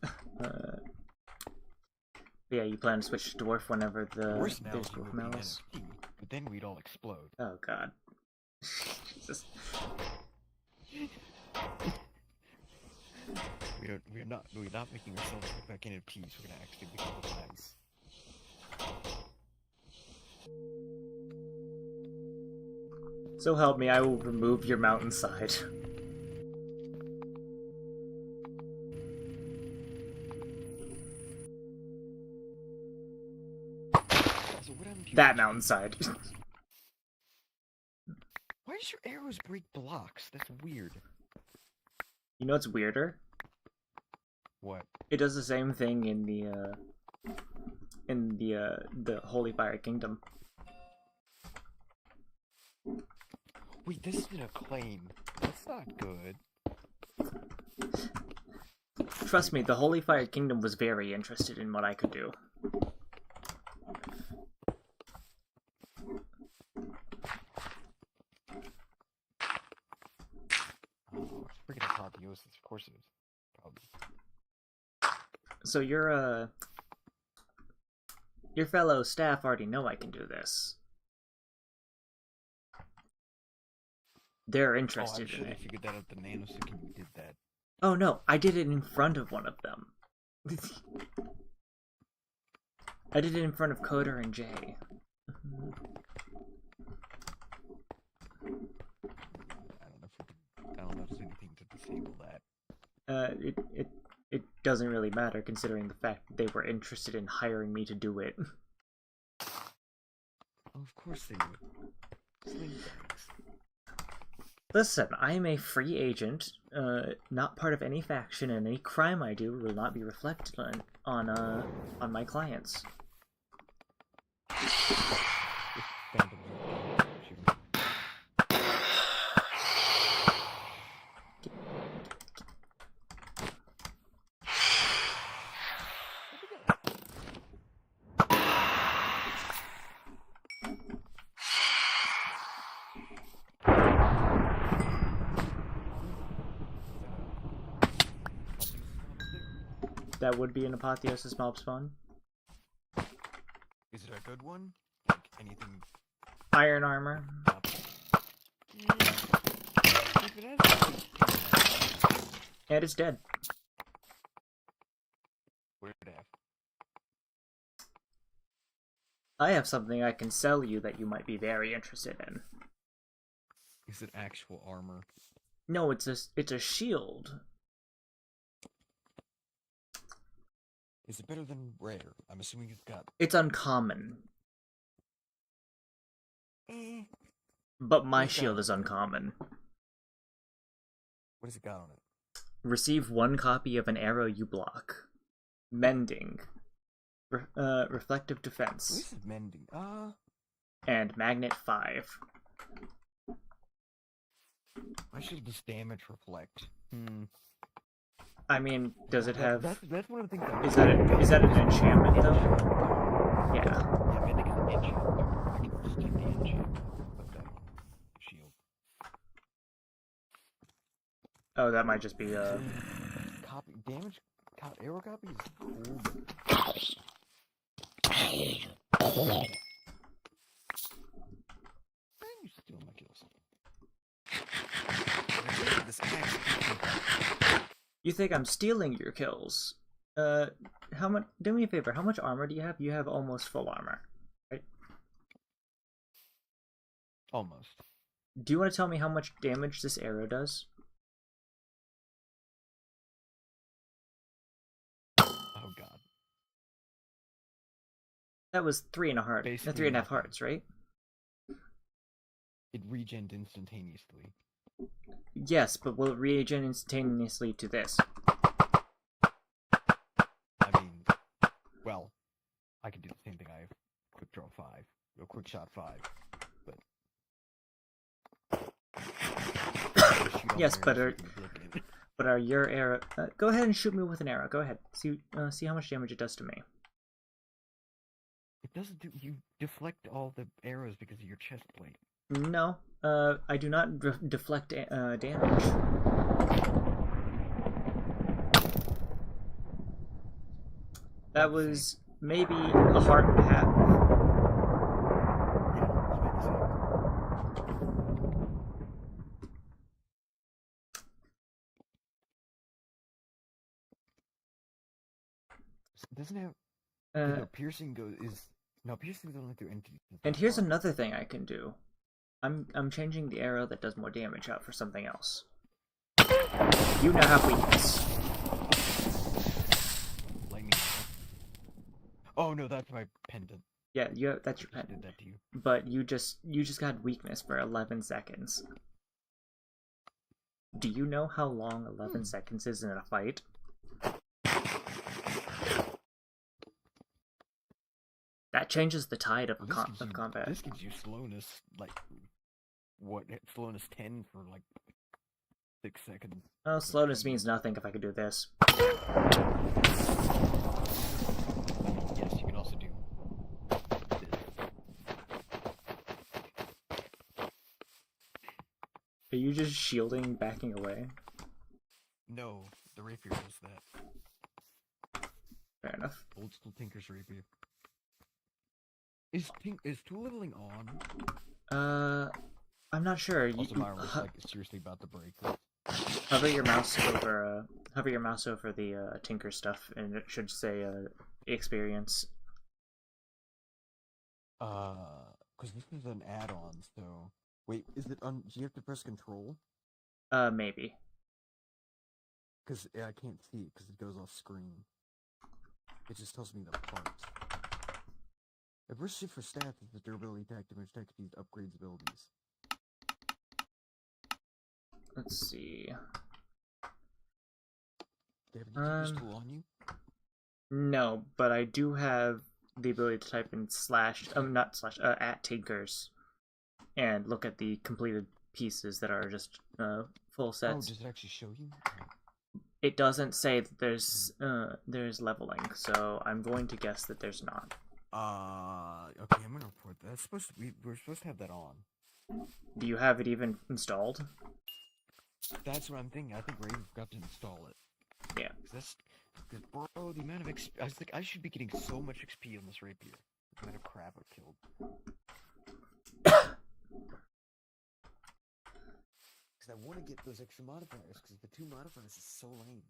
Yeah, you plan to switch to dwarf whenever Worst there's analogy dwarf would be an malice. NFT, but then we'd all explode. Oh god. Jesus. We're not making ourselves look like NFTs. We're gonna actually become nice. So help me, I will remove your mountainside. So what happened to your That mountainside. Why does your arrows break blocks? That's weird. You know what's weirder? What? It does the same thing in the Holy Fire Kingdom. Wait, this isn't a claim. That's not good. Trust me, the Holy Fire Kingdom was very interested in what I could do. Oh, freaking apotheosis, of course it is. Probably. So your fellow staff already know I can do this. They're Oh, interested I'm sure in they it. figured that out the nanosecond you did that. Oh no, I did it in front of one of them. I did it in front of Coder and Jay. I don't know if there's anything to disable that. It doesn't really matter considering the fact that they were interested in hiring me to do it. Oh, of course they would. Sling bags. Listen, I am a free agent, not part of any faction, and any crime I do will not be reflected on my clients. Phantom. Shoot me. That would be an Apotheosis mob spawn. Is it a good one? Like anything? Iron armor. If it has, And it's dead. what did it have? I have something I can sell you that you might be very interested in. Is it actual armor? No, it's a shield. Is it better than rare? I'm assuming it's got. It's uncommon. Eh. But my What's that? shield is uncommon. What has it got on it? Receive 1 copy of an arrow you block. Mending. Reflective This defense. is mending. And magnet 5. I should just damage reflect. I mean, does it have... That's one of the things. Is that an enchantment, though? Yeah. Yeah, mending is an enchantment. I can just take the enchantment of that Oh, that might just be Copy damage. Arrow copy is cool. Man, you steal my kills. This axe. You think I'm stealing your kills? How much? Do me a favor. How much armor do you have? You have almost full armor, right? Almost. Do you want to tell me how much damage this arrow does? Oh god. That was 3.5 Basically 3.5 hearts, right? It regened instantaneously. Yes, but will it regen instantaneously to this? I mean, well, I can do the same thing. I have quick draw 5, or quick shot 5, but yes, but are your arrow? Go ahead and shoot me with an arrow. Go ahead. See how much damage it does to me. It doesn't do. You deflect all the arrows because of your chest plate. No, I do not deflect damage. That was maybe a heart and a half. Yeah, it's about the same. Doesn't have. No, piercing piercing is only through entities. And here's another thing I can do. I'm changing the arrow that does more damage out for something else. You now have weakness. Lightning. Oh no, that's my pendant. Yeah, that's your I pendant. did that to you. But you just got weakness for 11 seconds. Do you know how long 11 seconds is in a fight? That changes the tide of combat. This gives you slowness, like, what, slowness 10 for, like, 6 seconds. Oh, slowness means nothing if I could do this. Yes, you can also do this. Are you just shielding, backing away? No, the rapier does that. Fair enough. Old school Tinker's rapier. Is tool leveling on? I'm not sure. Also, my armor's like seriously about to break. Hover your mouse over the Tinker stuff, and it should say experience. Because this is an add-on, so wait, is it on? Do you have to press Control? Maybe. Because I can't see it because it goes off screen. It just tells me the parts. If we're shift for stats, it's the durability, attack, damage, attack speed, upgrades, abilities. Let's see. Do you have a Tinker's tool on you? No, but I do have the ability to type in @ Tinkers and look at the completed pieces that are just full sets. Oh, does it actually show you? It doesn't say that there's leveling, so I'm going to guess that there's not. Okay, I'm gonna report that. We're supposed to have that on. Do you have it even installed? That's what I'm thinking. I think Raven forgot to install it. Yeah. Cause bro, the amount of XP. I was like, I should be getting so much XP on this rapier. The amount of crap I've killed. Because I want to get those extra modifiers, because the 2 modifiers is so lame.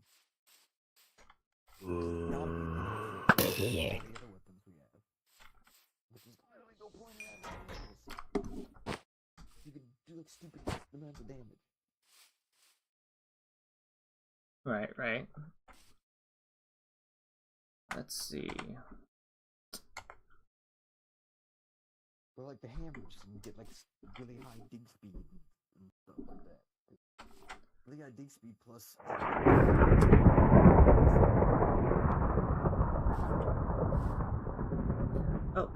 Not the other weapons we have. Which is literally no point in having this. You can do like stupid amounts of damage. Right. Let's see. Or like the hammers, and you get like really high dig speed and stuff like that. Really high dig speed plus. Oh,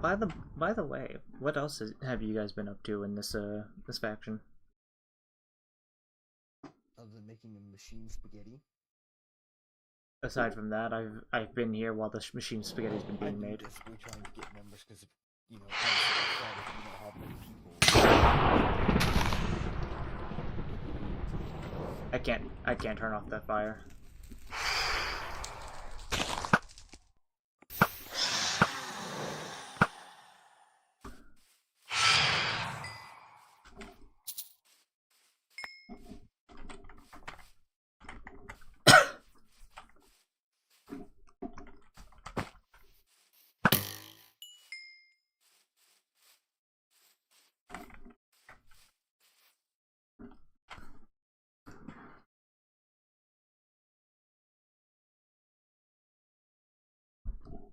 by the way, what else have you guys been up to in this faction? Other than making a machine spaghetti. Aside from that, I've been here while the machine spaghetti's been being made. I'm desperately trying to get members because, you know, if you don't have many people. I can't turn off that fire.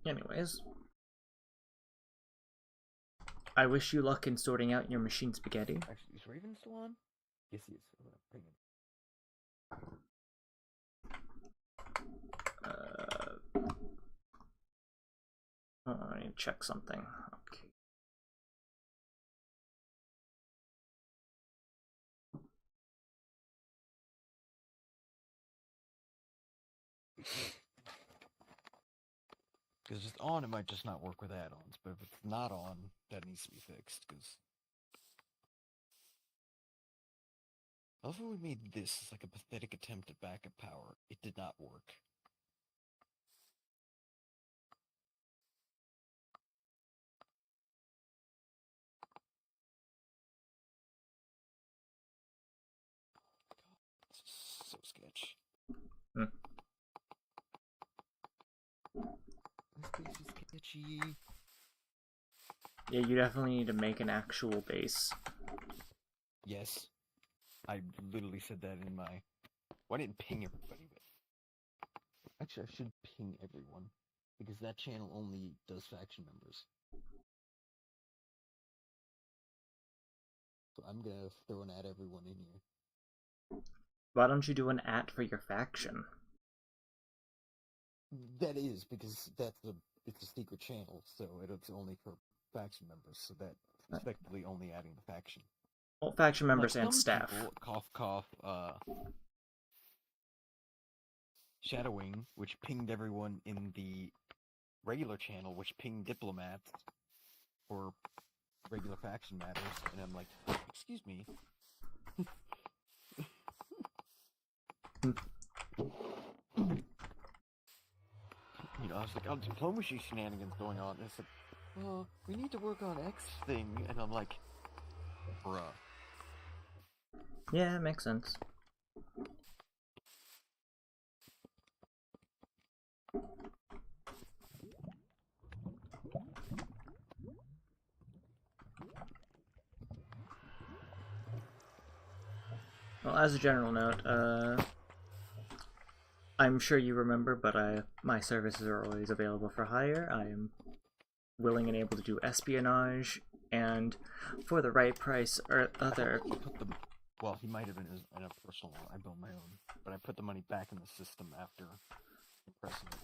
Anyways, I wish you luck in sorting out your machine spaghetti. Actually, is Raven still on? Yes, he is. Bring him. I need to check something. Okay. Because it's on, it might just not work with add-ons, but if it's not on, that needs to be fixed, because... I love how we made this as like a pathetic attempt at backup power. It did not work. It's just so sketch. Sketchy. Yeah, you definitely need to make an actual base. Yes. I literally said that in my... Well, I didn't ping everybody, but... Actually, I should ping everyone. Because that channel only does faction members. So I'm gonna throw an at everyone in here. Why don't you do an @ for your faction? That is, because it's a secret channel, so it's only for faction members, so that's effectively only adding the faction. Well, faction members Like and some staff. people, cough cough, Shadowing, which pinged everyone in the regular channel, which pinged diplomats for regular faction matters, and I'm like, excuse me. You know, I was like, oh, diplomacy shenanigans going on, and I said, well, we need to work on X thing, and I'm like, bruh. Yeah, it makes sense. Well, as a general note, I'm sure you remember, but my services are always available for hire. I am willing and able to do espionage, and for the right price or other... Well, he might have been in a personal one. I built my own, but I put the money back in the system after impressing it.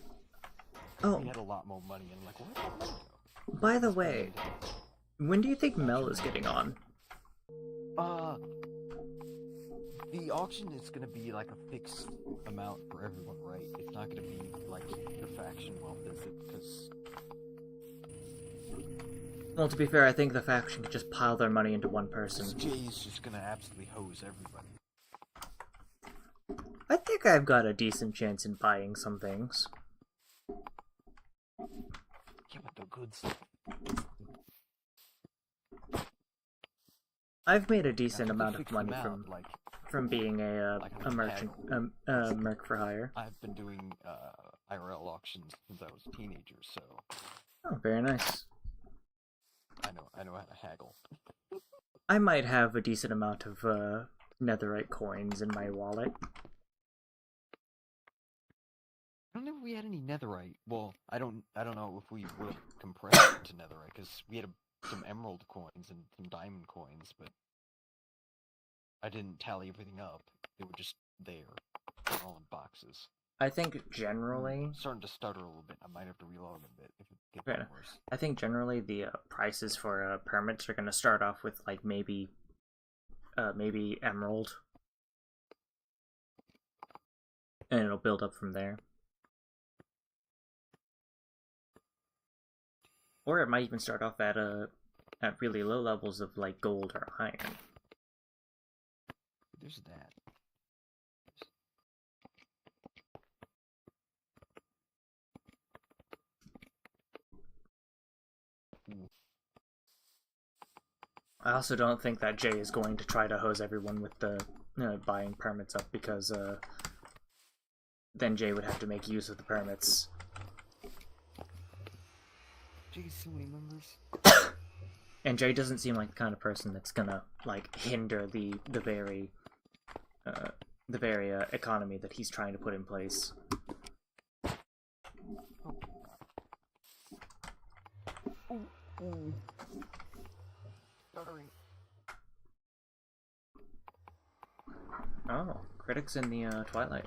Oh, He had a lot more money, and I'm like, where did the money go? By the way, when do you think Mel is getting on? The auction is gonna be like a fixed amount for everyone, right? It's not gonna be like the faction will visit, because... Well, to be fair, I think the faction could just pile their money into one person. Jay's just gonna absolutely hose everybody. I think I've got a decent chance in buying some things. Yeah, but the good stuff. I've made a decent amount of money like, from being a merchant, merc for hire. I've been doing IRL auctions since I was a teenager, so... Oh, very nice. I know how to haggle. I might have a decent amount of netherite coins in my wallet. I don't know if we had any netherite. Well, I don't know if we would have compressed it to netherite, because we had some emerald coins and some diamond coins, but I didn't tally everything up. They were just there, all in boxes. I think generally... I'm starting to stutter a little bit. I might have to reload a bit if it gets worse. I think generally the prices for permits are going to start off with like maybe emerald, and it'll build up from there. Or it might even start off at really low levels of like gold or iron. There's that. I also don't think that Jay is going to try to hose everyone with the buying permits up, because then Jay would have to make use of the permits. Jay's so many members. And Jay doesn't seem like the kind of person that's gonna like hinder the very economy that he's trying to put in place. Oh, critics in the Twilight.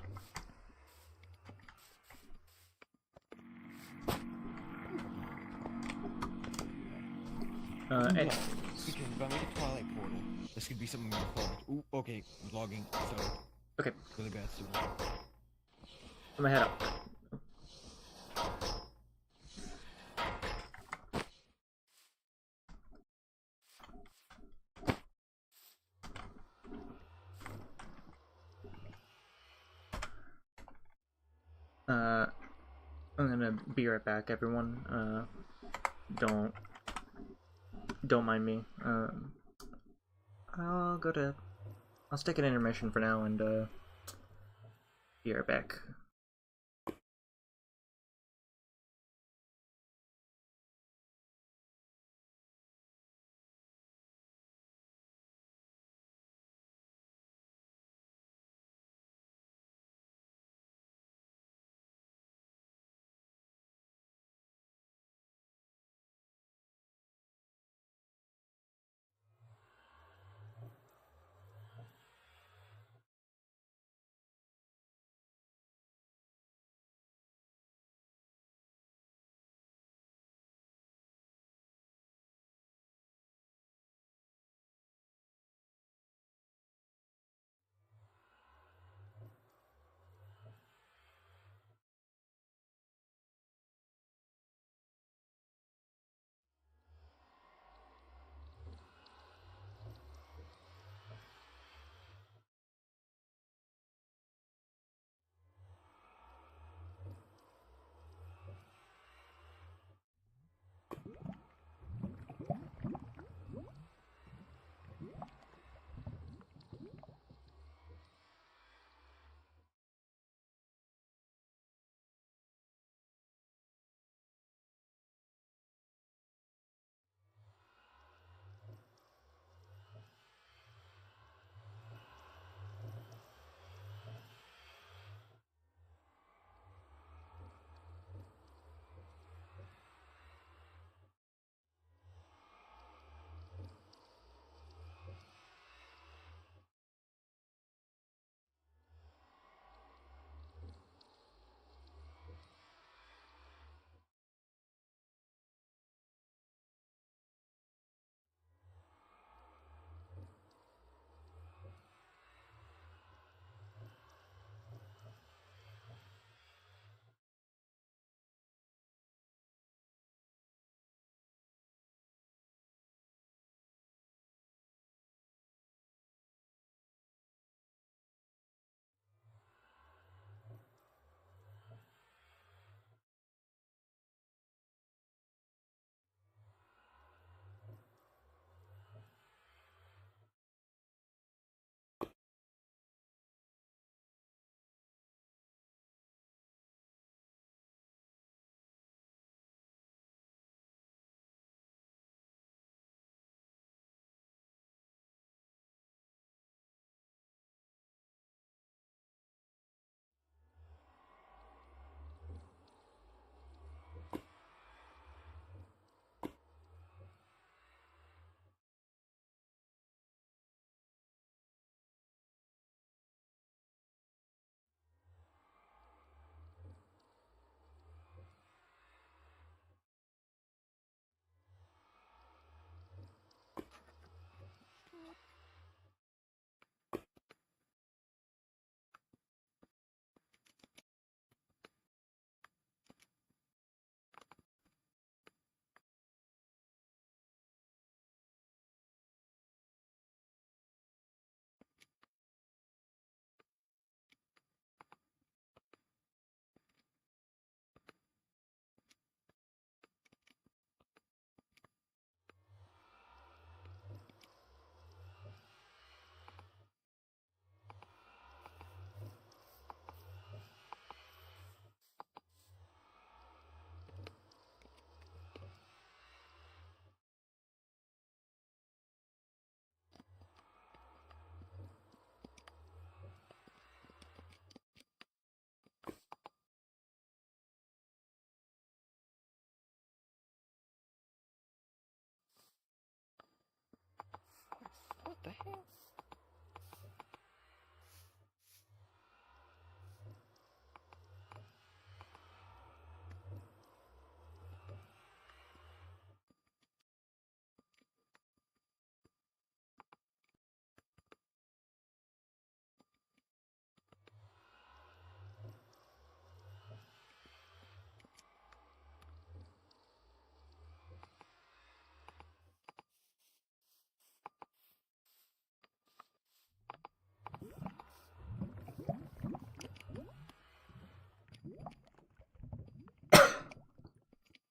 Yeah, And because if I make a Twilight portal, this could be something more fun. Ooh, okay, logging, so... okay, Really bad, so... put my head up. I'm gonna be right back, everyone. Don't mind me. I'll stick an intermission for now and be right back.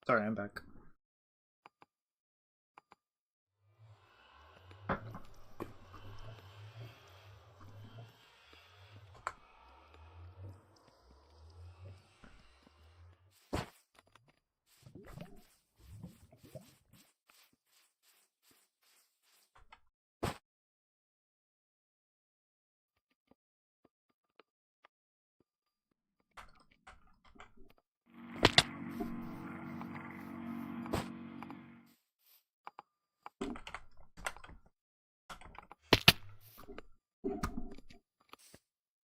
Sorry, I'm back.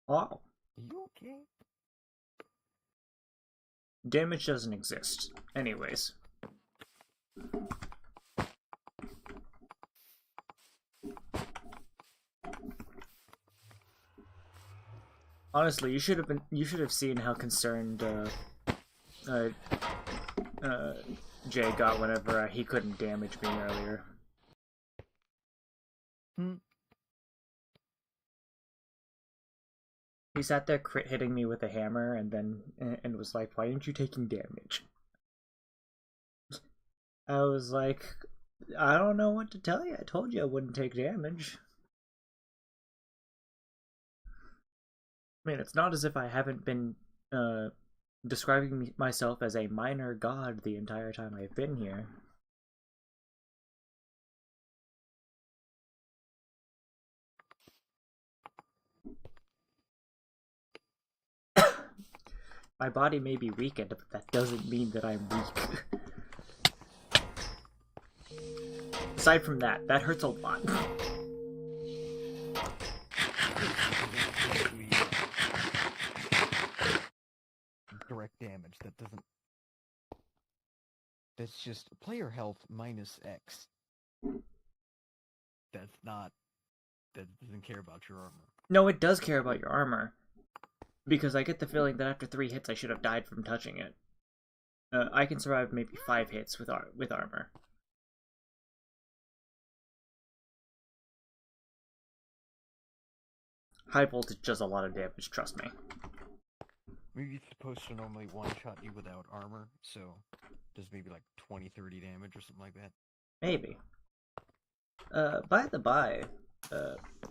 Wow. Are you okay? Damage doesn't exist. Anyways. Honestly, you should have seen how concerned Jay got whenever he couldn't damage me earlier. He sat there crit hitting me with a hammer and was like, "Why aren't you taking damage?" I was like, "I don't know what to tell you. I told you I wouldn't take damage." I mean, it's not as if I haven't been describing myself as a minor god the entire time I've been here. My body may be weakened, but that doesn't mean that I'm weak. Aside from that, that hurts a lot. Direct damage, that doesn't... That's just player health minus X. That's not... That doesn't care about your armor. No, it does care about your armor. Because I get the feeling that after 3 hits I should have died from touching it. I can survive maybe 5 hits with armor. High voltage does a lot of damage, trust me. Maybe it's supposed to normally one-shot you without armor, so does maybe like 20-30 damage or something like that? Maybe. By the by,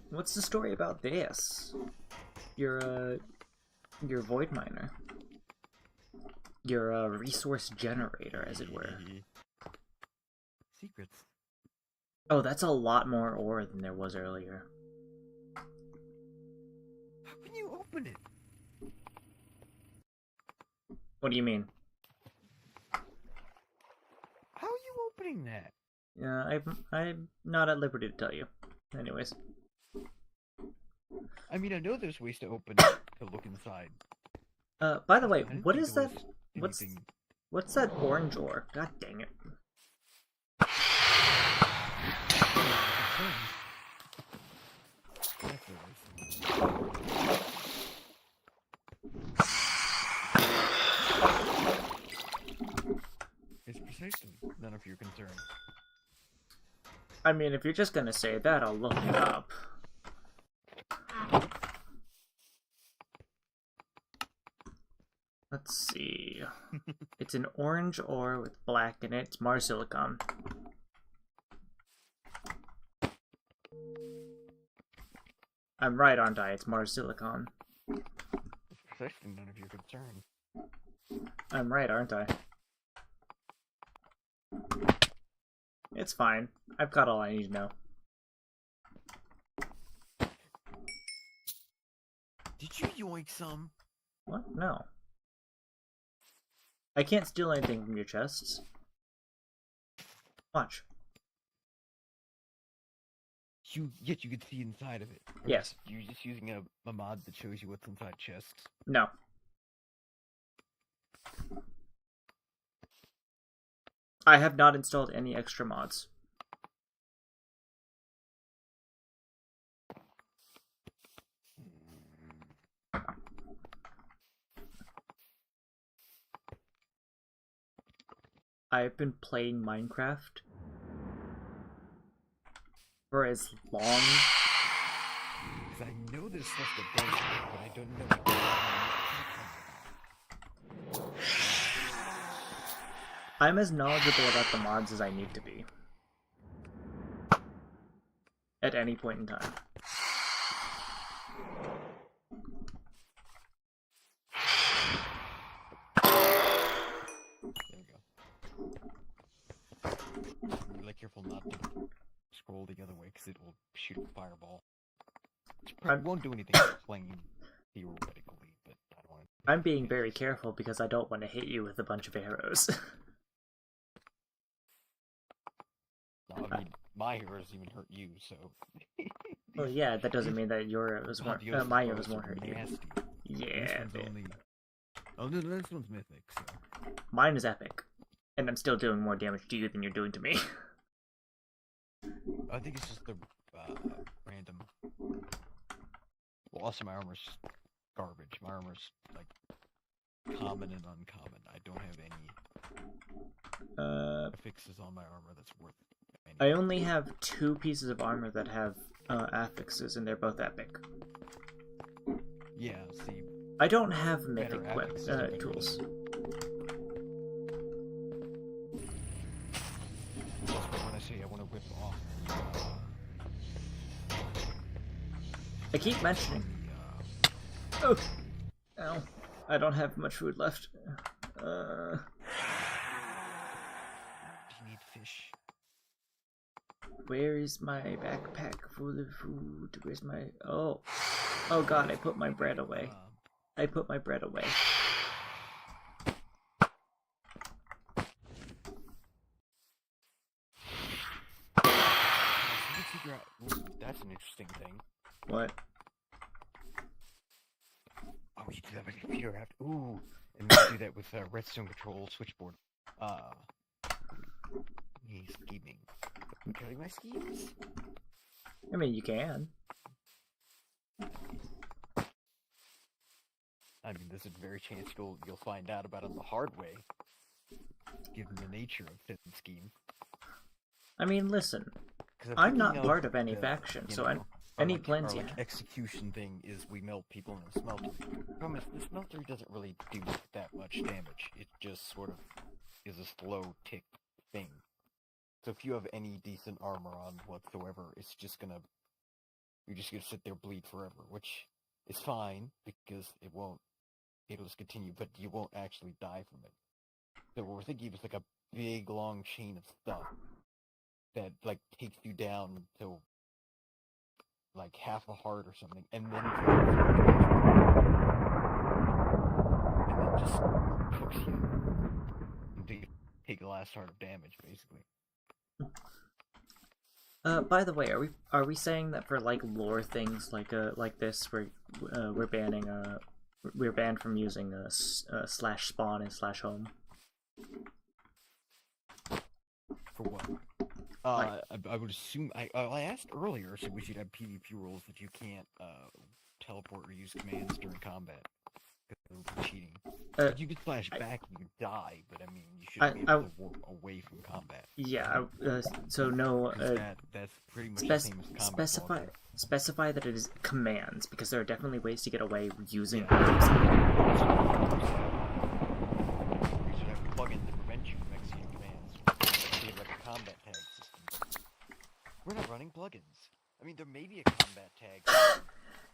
what's the story about this? Your void miner. Your resource generator, as it were. Secrets. Oh, that's a lot more ore than there was earlier. How can you open it? What do you mean? How are you opening that? Yeah, I'm not at liberty to tell you. Anyways. I mean, I know there's ways to open it to look inside. By the way, I didn't what think is there that? was anything- What's that orange ore? God dang it. It's precisely none of your concern. I mean, if you're just gonna say that, I'll look it up. Let's see. It's an orange ore with black in it. It's marsilicon. I'm right, aren't I? It's marsilicon. It's precisely none of your concern. I'm right, aren't I? It's fine. I've got all I need to know. Did you yoink some? What? No. I can't steal anything from your chests. Watch. Yet you can see inside of it. Or Yes. You're just using a mod that shows you what's inside chests. No. I have not installed any extra mods. I've been playing Minecraft for as long... Because I know there's stuff that does it, but I don't know what I'm as knowledgeable about the mods as I need to be. At any point in time. There we go. Be really careful not to scroll the other way, because it will shoot a fireball. It won't do anything plain theoretically, but I don't want to... I'm being very careful because I don't want to hit you with a bunch of arrows. No, I mean, my arrows even hurt you, so... Well, yeah, that doesn't mean that your arrows won't, my arrows won't hurt you. Nasty. Yeah, This one's only... Oh, no, this one's mythic, so... Mine is epic. And I'm still doing more damage to you than you're doing to me. I think it's just the, random... Well, also my armor's garbage. My armor's, like, common and uncommon. I don't have any affixes on my armor that's worth anything. I only have 2 pieces of armor that have affixes, and they're both epic. Yeah, see... I don't have mythic affixes tools. When I say I want to whip off... I keep mentioning... Oh! Ow. I don't have much food left. Do you need fish? Where is my backpack full of food? Where's my... Oh! Oh god, I put my bread away. I put my bread away. That's an interesting thing. What? Oh, you do that with your computer after. Ooh, and we do that with redstone control switchboard. He's scheming. I'm killing my schemes. I mean, you can. I mean, there's a very chance you'll find out about it the hard way, given the nature of Finn's scheme. I mean, listen. I'm not part of any faction, so any plans you have. Execution thing is we melt people in a smelter. The problem is, the smelter doesn't really do that much damage. It just sort of is a slow tick thing. So if you have any decent armor on whatsoever, you're just gonna sit there bleed forever, which is fine because it'll just continue, but you won't actually die from it. So what we're thinking is like a big long chain of stuff that like takes you down to like half a heart or something, and then just cooks you until you take the last heart of damage, basically. By the way, are we saying that for like lore things like this, we're banning we're banned from using slash spawn and slash home? For what? I would assume I asked earlier, so we should have PvP rules that you can't teleport or use commands during combat. Because it would be cheating. If you could flash back, you could die, but I mean, you should be able to warp away from combat. Yeah. So no. That's pretty much the same as combat. Specify that it is commands, because there are definitely ways to get away using. You should have plugins that prevent you from executing commands. You have like a combat tag system. We're not running plugins. I mean, there may be a combat tag.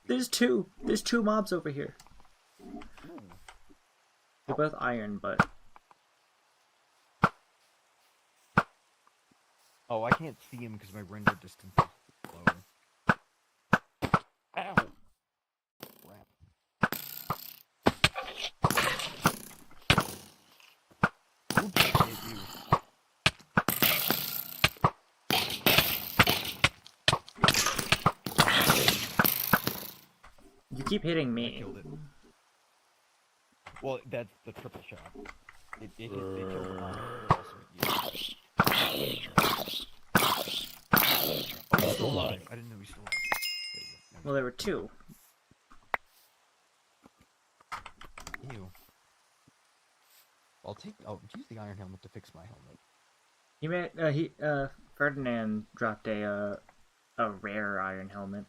There's two mobs over here. Ooh. They're both iron, but... Oh, I can't see him because my render distance is low. Ow! Crap. Oops, I hit you. You keep hitting I me. killed it. Well, that's the triple shot. It killed the line. Oh, he's still alive. I didn't know he's still alive. There you go. Well, there were two. Ew. I'll use the iron helmet to fix my helmet. Ferdinand dropped a rare iron helmet.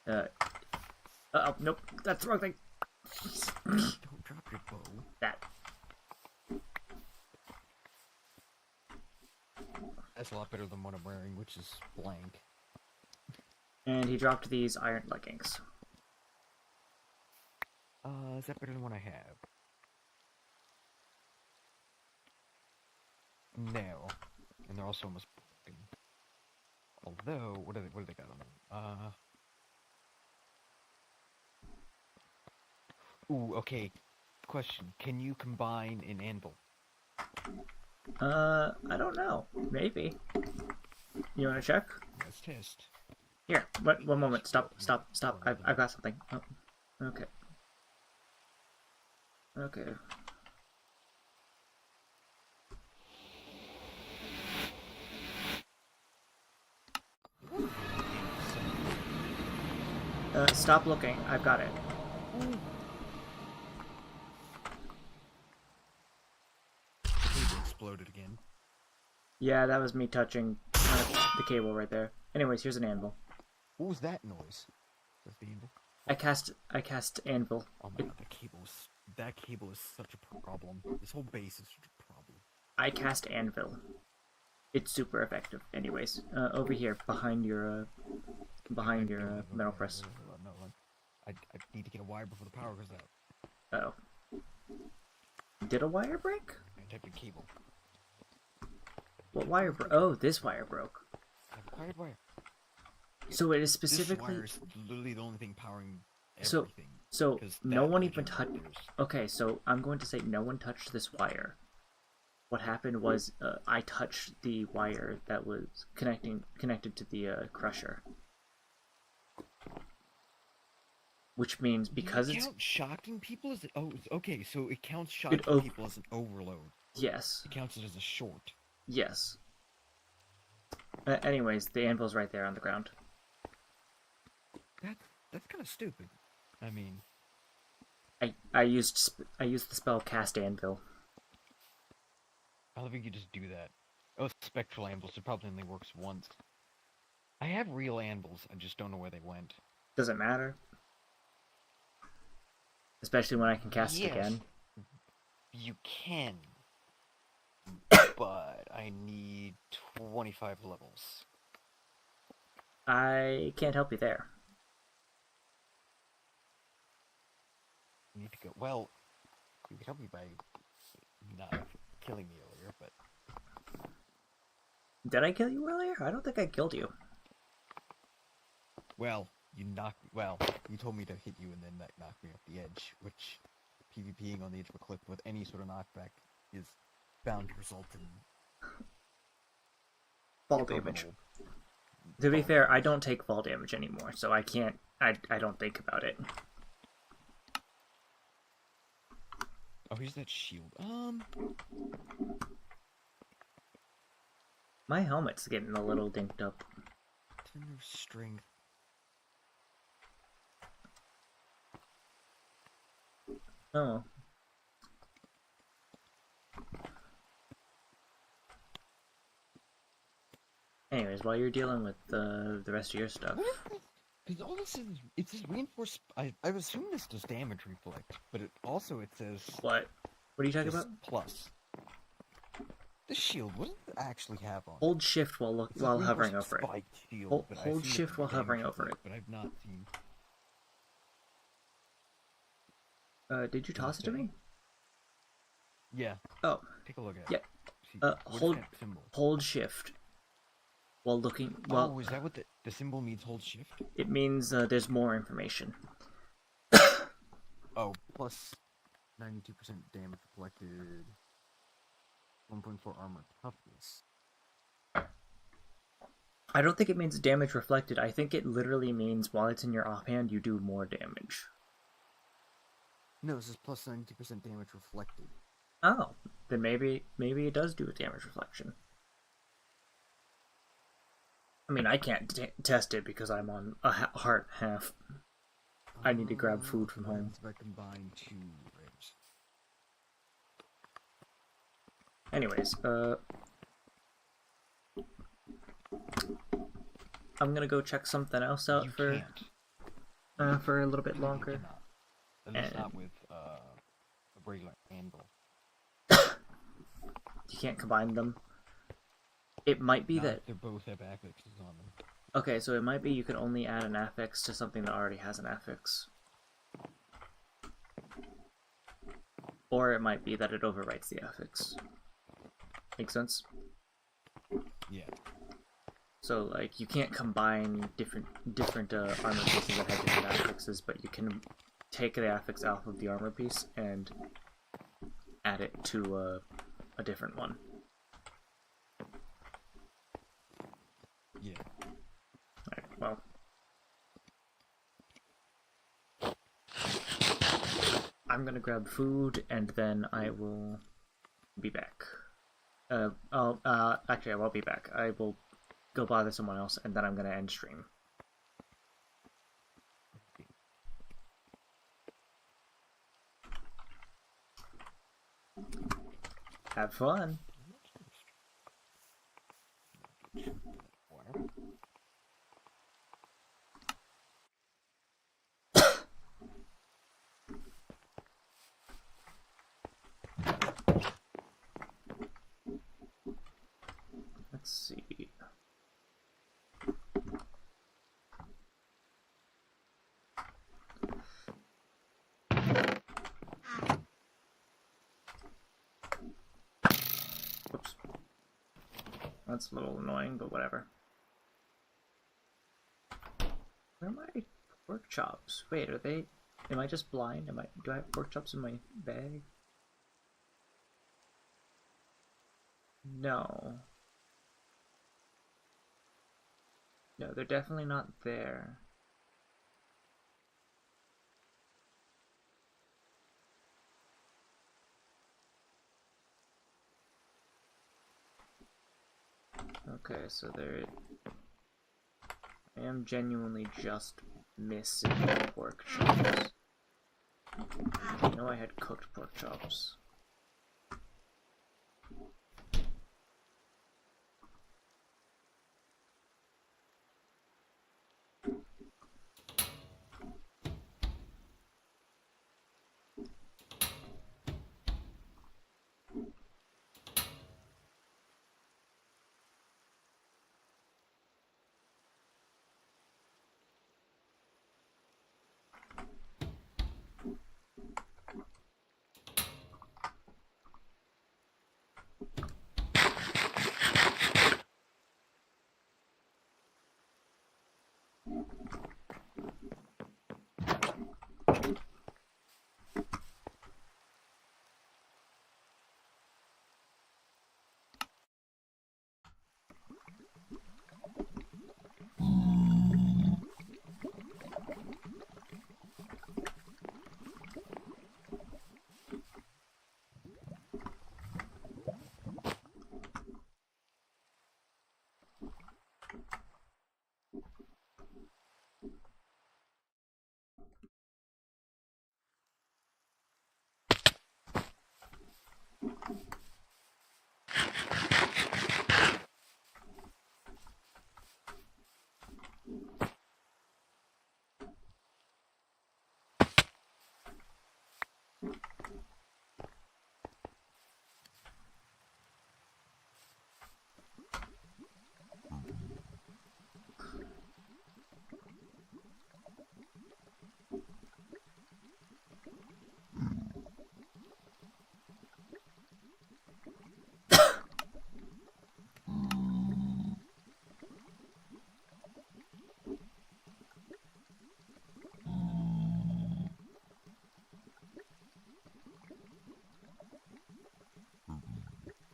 Where? Oh, nope. That's the wrong thing. Don't drop your bow. That. That's a lot better than what I'm wearing, which is blank. And he dropped these iron leggings. Is that better than what I have? No. And they're also almost broken. Although, what do they got on them? Ooh, okay. Question. Can you combine an anvil? I don't know. Maybe. You wanna check? Let's test. Here, one moment. Stop. I've got something. Oh, okay. Okay. Stop looking. I've got it. The cable exploded again. Yeah, that was me touching the cable right there. Anyways, here's an anvil. What was that noise? That's the anvil? I cast anvil. Oh my god, that cable is such a problem. This whole base is such a problem. I cast anvil. It's super effective. Anyways, over here, behind your metal press. No, I need to get a wire before the power goes Oh. out. Did a wire break? I typed in cable. What wire broke? Oh, this wire broke. I have a wired wire. So it is specifically... This wire is literally the only thing powering So everything. So no one even touched... touched. Okay, so I'm going to say no one touched this wire. What happened was I touched the wire that was connected to the crusher. Which means because it it's... count shocking people as... Oh, okay, so it counts shocking people as an overload. Yes. It counts it as a short. Yes. Anyways, the anvil's right there on the ground. That's kind of stupid. I mean... I used the spell Cast Anvil. I don't think you just do that. Oh, spectral anvils. It probably only works once. I have real anvils. I just don't know where they went. Doesn't matter. Especially when I can cast it again. You can. But I need 25 levels. I can't help you there. You need to go... Well, you can help me by not killing me earlier, but... Did I kill you earlier? I don't think I killed you. Well, you told me to hit you and then that knocked me off the edge, which PvPing on the edge of a cliff with any sort of knockback is bound to result in... fall damage. To be fair, I don't take fall damage anymore, so I can't... I don't think about it. Oh, here's that shield. My helmet's getting a little dinked up. Tender strength. Oh. Anyways, while you're dealing with the rest of your stuff... Because all this is, it says reinforced. I assume this does damage reflect, but it says. What? What are you talking about? Plus. The shield. What does it actually have on? Hold shift while hovering over it. Shield, hold shift while hovering over it. But I've not seen. Did you toss it to me? Yeah. Oh. Take a look at yeah. it. Yeah. Hold shift. While looking... Well, oh, is that what the symbol means, hold shift? It means there's more information. Oh, plus 92% damage reflected. 1.4 armor toughness. I don't think it means damage reflected. I think it literally means while it's in your offhand, you do more damage. No, this is plus 92% damage reflected. Oh, then maybe it does do a damage reflection. I mean, I can't test it because I'm on a heart half. I need to grab food from home. If I combine two rares. Anyways, I'm gonna go check something else out you for... Can't. for a little bit You longer. cannot. At least And not with a regular anvil. you can't combine them. It might be Not that... if they both have affixes on them. Okay, so it might be you can only add an affix to something that already has an affix. Or it might be that it overwrites the affix. Make sense? Yeah. So, like, you can't combine different armor pieces that have different affixes, but you can take the affix off of the armor piece and add it to a different one. Yeah. Alright, well. I'm gonna grab food, and then I will be back. Actually, I won't be back. I will go bother someone else, and then I'm gonna end stream. Have fun! Let's see. Oops. That's a little annoying, but whatever. Where are my pork chops? Wait, are they... Am I just blind? Do I have pork chops in my bag? No. No, they're definitely not there. Okay, so there... I am genuinely just missing pork chops. I know I had cooked pork chops.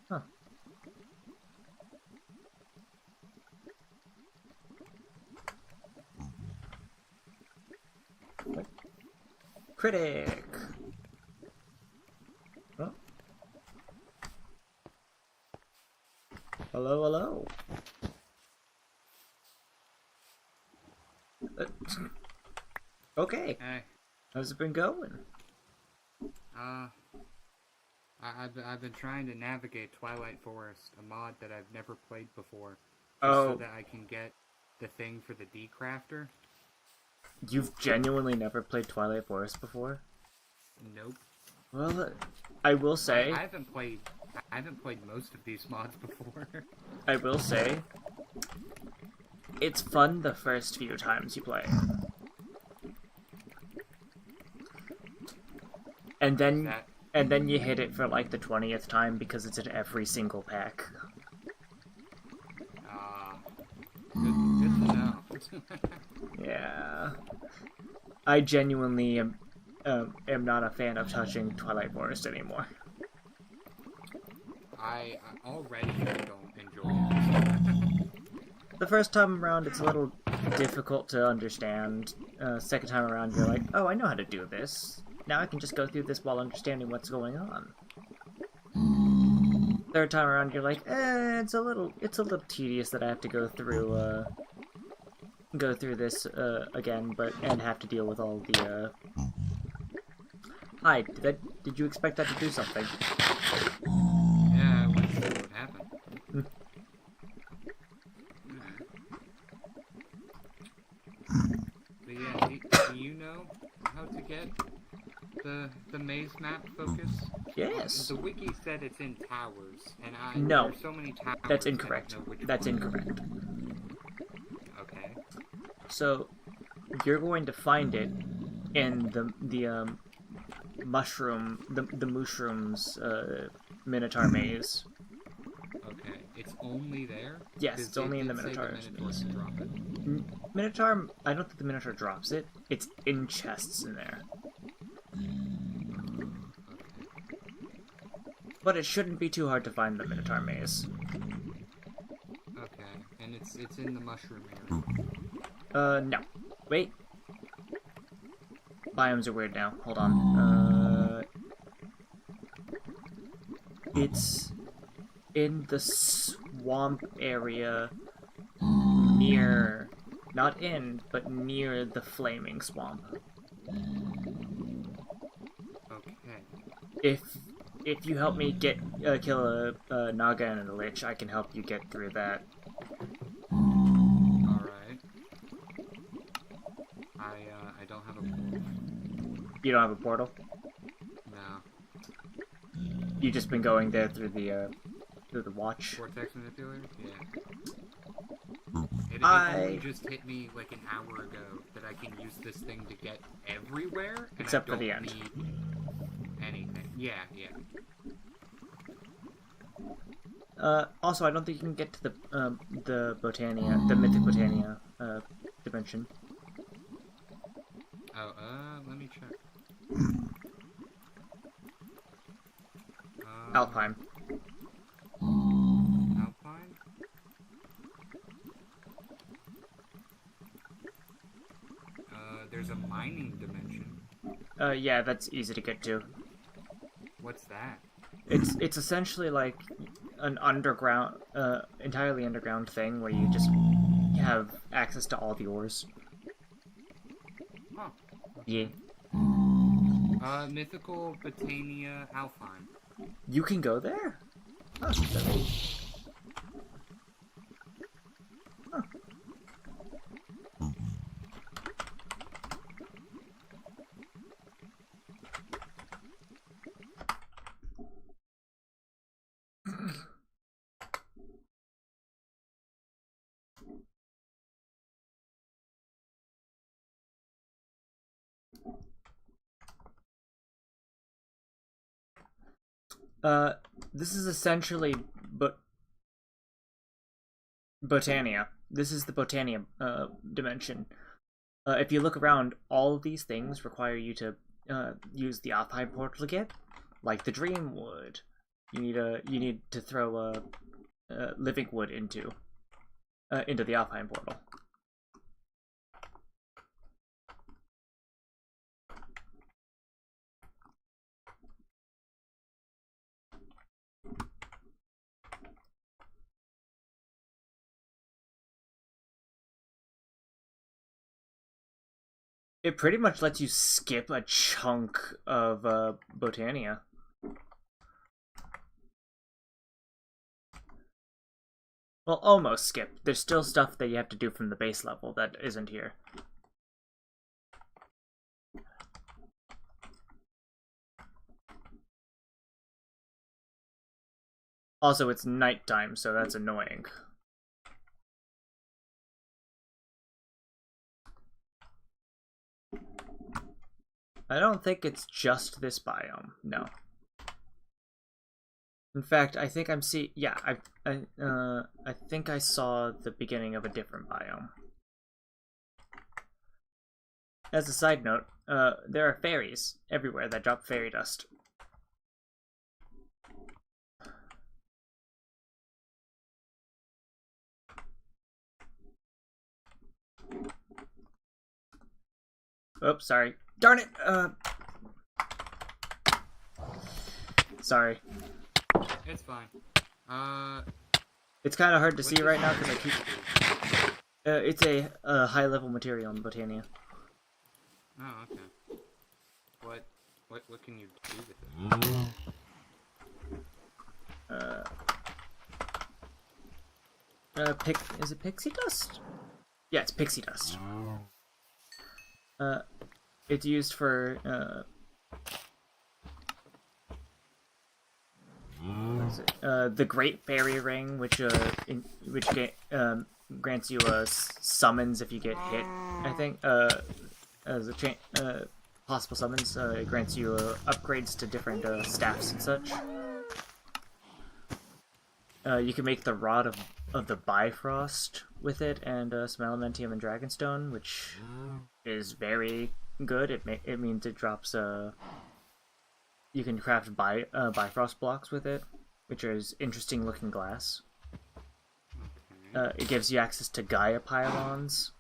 Huh. What? Critic! Oh. Hello, hello. Okay. Hey, How's it been going? I've been trying to navigate Twilight Forest, a mod that I've never played before, just so Oh, that I can get the thing for the decrafter. You've genuinely never played Twilight Forest before? Nope. Well, I will say... I haven't played most of these mods before. I will say... It's fun the first few times you play. And then you hit it for like the 20th time because it's in every single pack. Good to know. Yeah. I genuinely am not a fan of touching Twilight Forest anymore. I already don't enjoy it. The first time around, it's a little difficult to understand. Second time around, you're like, oh, I know how to do this. Now I can just go through this while understanding what's going on. Third time around, you're like, it's a little tedious that I have to go through this again, and have to deal with all the. Hi, did you expect that to do something? Yeah, I want to see what happened. But yeah, do you know how to get the maze map focus? Yes. The wiki said it's in towers, and No, there's so many towers. that's incorrect. That's incorrect. Okay. So, you're going to find it in the mushrooms Minotaur maze. Okay, it's only there? Yes, it's only in the Minotaur. Minotaur, I don't think the Minotaur drops it. It's in chests in there. But it shouldn't be too hard to find the Minotaur maze. Okay, and it's in the mushroom area. No. Wait. Biomes are weird now. Hold on. It's in the swamp area near... Not in, but near the flaming swamp. Okay. If you help me kill a Naga and a Lich, I can help you get through that. Alright. I don't have a portal. You don't have a portal? No. You've just been going there through the watch? Vortex manipulator? Yeah. It only just hit me like an hour ago that I can use this thing to get everywhere, and except I don't for the end. need anything. Yeah, yeah. Also, I don't think you can get to the Botania, the Mythic Botania, dimension. Oh, let me check. Alpine. Alpine? There's a mining dimension. Yeah, that's easy to get to. What's that? It's essentially like an underground, entirely underground thing where you just have access to all the ores. Huh. Yeah. Mythical Botania Alpine. You can go there? Oh, huh. This is essentially Botania. This is the Botania dimension. If you look around, all of these things require you to use the Alpine portal to get, like the Dreamwood. You need to throw living wood into the Alpine portal. It pretty much lets you skip a chunk of Botania. Well, almost skip. There's still stuff that you have to do from the base level that isn't here. Also, it's nighttime, so that's annoying. I don't think it's just this biome. No. In fact, I think I'm yeah, I think I saw the beginning of a different biome. As a side note, there are fairies everywhere that drop fairy dust. Oops, sorry. Darn it! Sorry. It's fine. It's kind of hard to see right now because I keep... it's a high-level material in Botania. Oh, okay. What can you do with it? Is it pixie dust? Yeah, it's pixie dust. It's used for, the Great Fairy Ring, which grants you summons if you get hit. I think as a possible summons, it grants you upgrades to different staffs and such. You can make the Rod of the Bifrost with it, and some Elementium and Dragonstone, which is very good. It means it drops you can craft Bifrost blocks with it, which is interesting looking glass. It gives you access to Gaia pylons,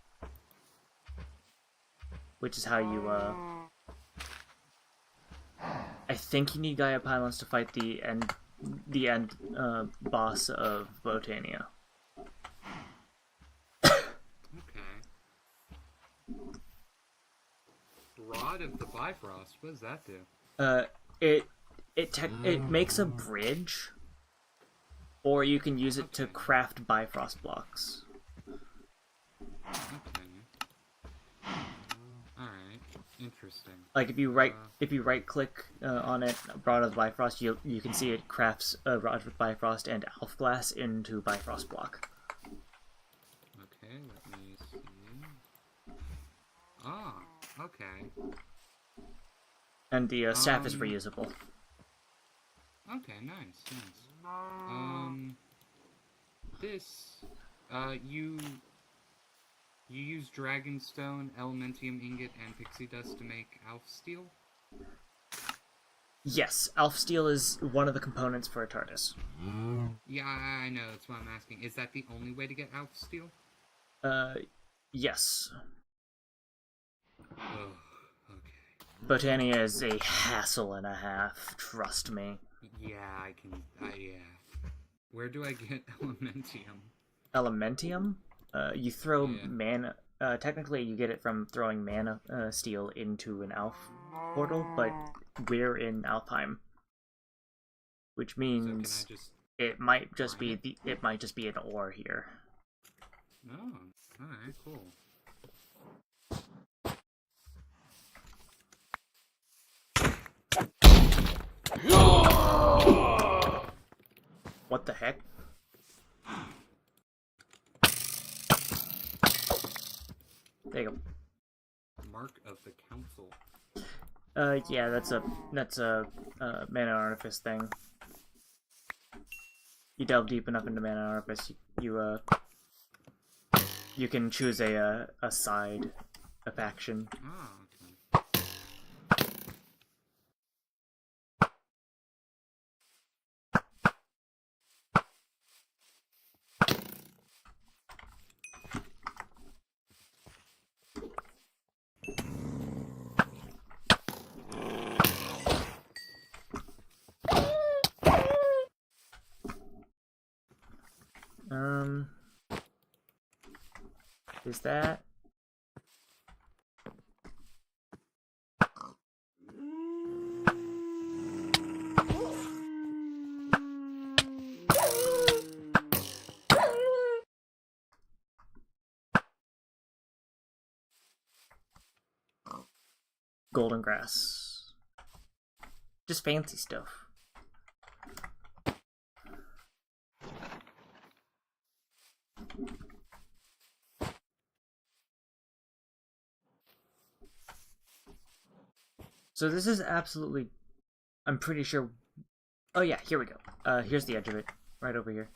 which is how you I think you need Gaia pylons to fight the end boss of Botania. Okay. Rod of the Bifrost. What does that do? It makes a bridge, or you can use it to craft Bifrost blocks. Okay. Alright. Interesting. Like if you right click on it, Rod of the Bifrost, you can see it crafts Rod of Bifrost and Elf Glass into Bifrost block. Okay, let me see. Ah, okay. And the staff is reusable. Okay, nice. You use Dragonstone, Elementium Ingot, and Pixie Dust to make Elf Steel? Yes, Elf Steel is one of the components for a TARDIS. Yeah, I know, that's what I'm asking. Is that the only way to get Elf Steel? Yes. Oh, okay. Botania is a hassle and a half, trust me. Yeah, yeah. Where do I get Elementium? Elementium? You throw mana... technically, you get it from throwing mana steel into an elf portal, but we're in Alfheim. Which means it might just be an ore here. Oh, alright, cool. What the heck? There you go. Mark of the Council. Yeah, that's a mana artifice thing. You delve deep enough into mana artifice, you can choose a side, a faction. Ah, okay. Is that? Golden grass. Just fancy stuff. So this is absolutely... I'm pretty sure... Oh yeah, here we go. Here's the edge of it. Right over here.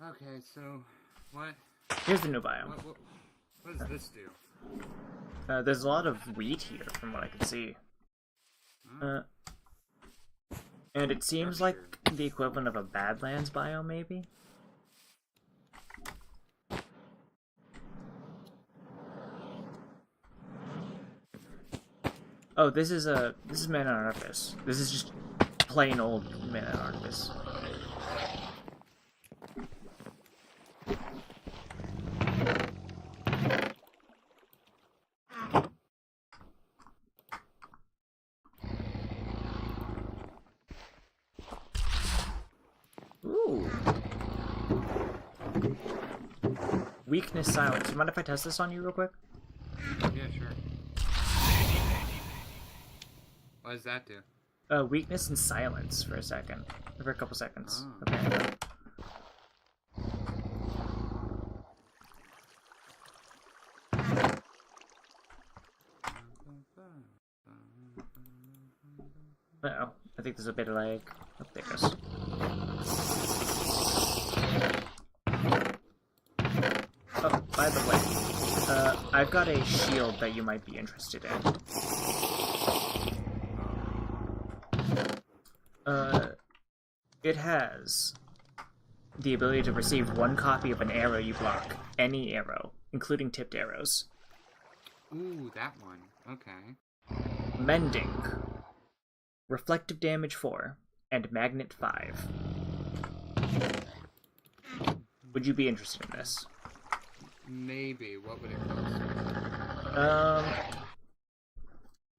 Okay, so what? Here's the new biome. What does this do? There's a lot of wheat here, from what I can see. And it seems like the equivalent of a Badlands biome, maybe? Oh, this is Man on Arthas. This is just plain old Man on Arthas. Ooh. Weakness silence. You mind if I test this on you real quick? Yeah, sure. What does that do? Weakness and silence for a second. For a couple seconds. Oh. Okay. Uh-oh. I think there's a bit of lag. Oh, there it goes. Oh, by the way, I've got a shield that you might be interested in. It has the ability to receive one copy of an arrow you block. Any arrow, including tipped arrows. Ooh, that one. Okay. Mending. Reflective damage 4, and magnet 5. Would you be interested in this? Maybe. What would it cost?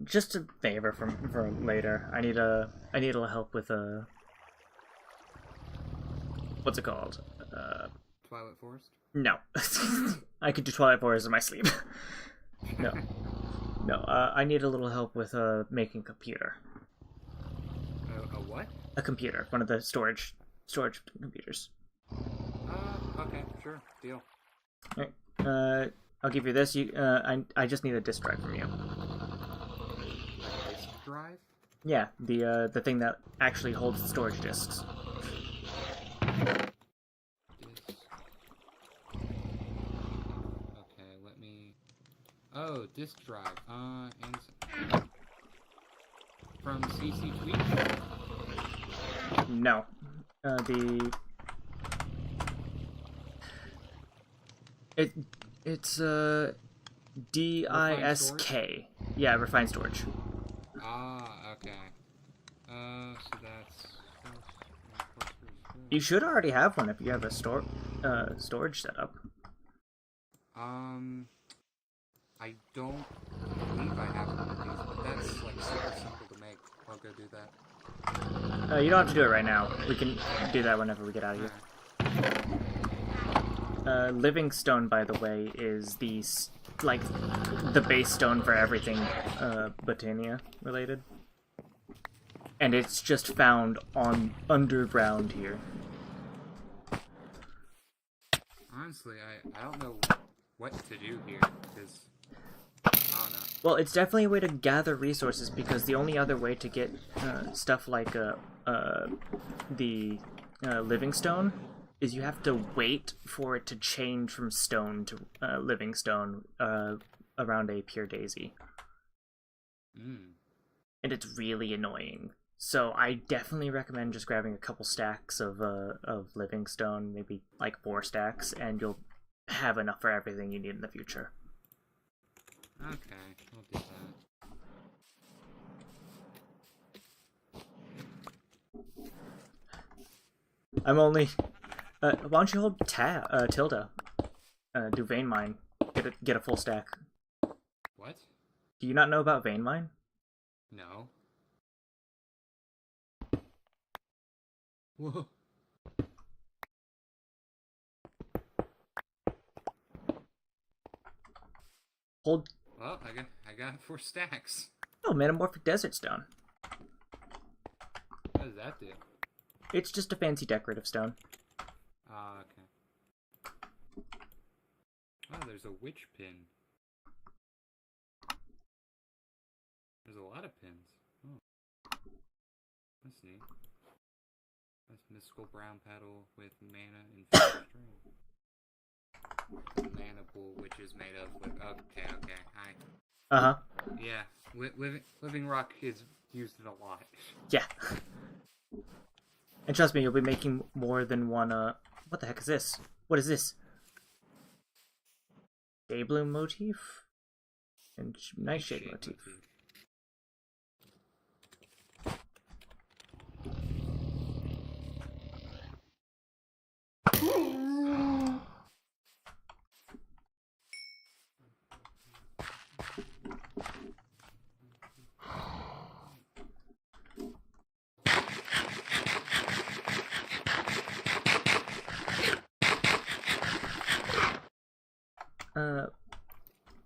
Just a favor for later. I need a little help with what's it called? Twilight Forest? No. I could do Twilight Forest in my sleep. No. No, I need a little help with making a computer. A what? A computer, one of the storage computers. Okay, sure, deal. Alright, I'll give you this. I just need a disk drive from you. Disk drive? Yeah, the thing that actually holds the storage disks. Okay, let me... Oh, disk drive. And... From CC Tweet? No. It's DISK. Yeah, refined storage. Ah, okay. So that's... You should already have one if you have a storage setup. I don't believe I have one of these, but that's like super simple to make. I'll go do that. You don't have to do it right now. We can do that whenever we get out of here. Living stone, by the way, is the base stone for everything Botania related. And it's just found on underground here. Honestly, I don't know what to do here, because I don't know. Well, it's definitely a way to gather resources, because the only other way to get stuff like the living stone is you have to wait for it to change from stone to living stone around a pure daisy. Mm. And it's really annoying. So I definitely recommend just grabbing a couple stacks of living stone, maybe like 4 stacks, and you'll have enough for everything you need in the future. Okay, I'll do that. I'm only. Why don't you hold tilde? Do vein mine. Get a full stack. What? Do you not know about vein mine? No. Whoa. Hold. Well, I got 4 stacks. Oh, metamorphic desert stone. What does that do? It's just a fancy decorative stone. Ah, okay. Oh, there's a witch pin. There's a lot of pins. Oh. That's neat. That's mystical brown petal with mana and string. Mana pool, which is made of with. Okay. Uh-huh. Yeah, living rock is used in a lot. Yeah. And trust me, you'll be making more than one, what the heck is this? What is this? Daybloom motif? And nightshade motif.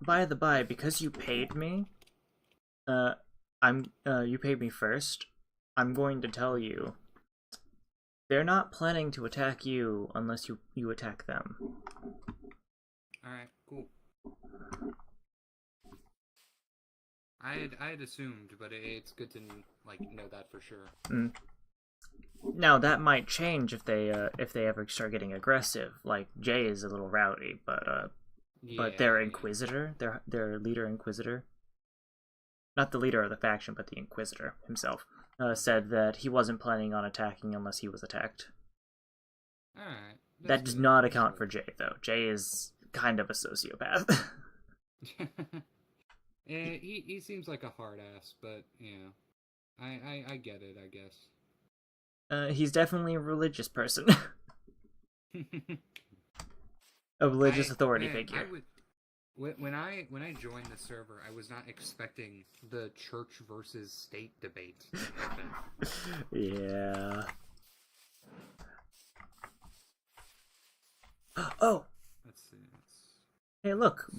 By the by, because you paid me, you paid me first, I'm going to tell you, they're not planning to attack you unless you attack them. Alright, cool. I had assumed, but it's good to know that for sure. Mm. Now that might change if they ever start getting aggressive. Like Jay is a little rowdy, but their Inquisitor, their leader Inquisitor, not the leader of the faction, but the Inquisitor himself, said that he wasn't planning on attacking unless he was attacked. Alright. That does not account for Jay, though. Jay is kind of a sociopath. He seems like a hard ass, but I get it, I guess. He's definitely a religious person. A religious authority figure. When I joined the server, I was not expecting the church versus state debate to happen. Yeah. Oh. Let's see. Hey, look.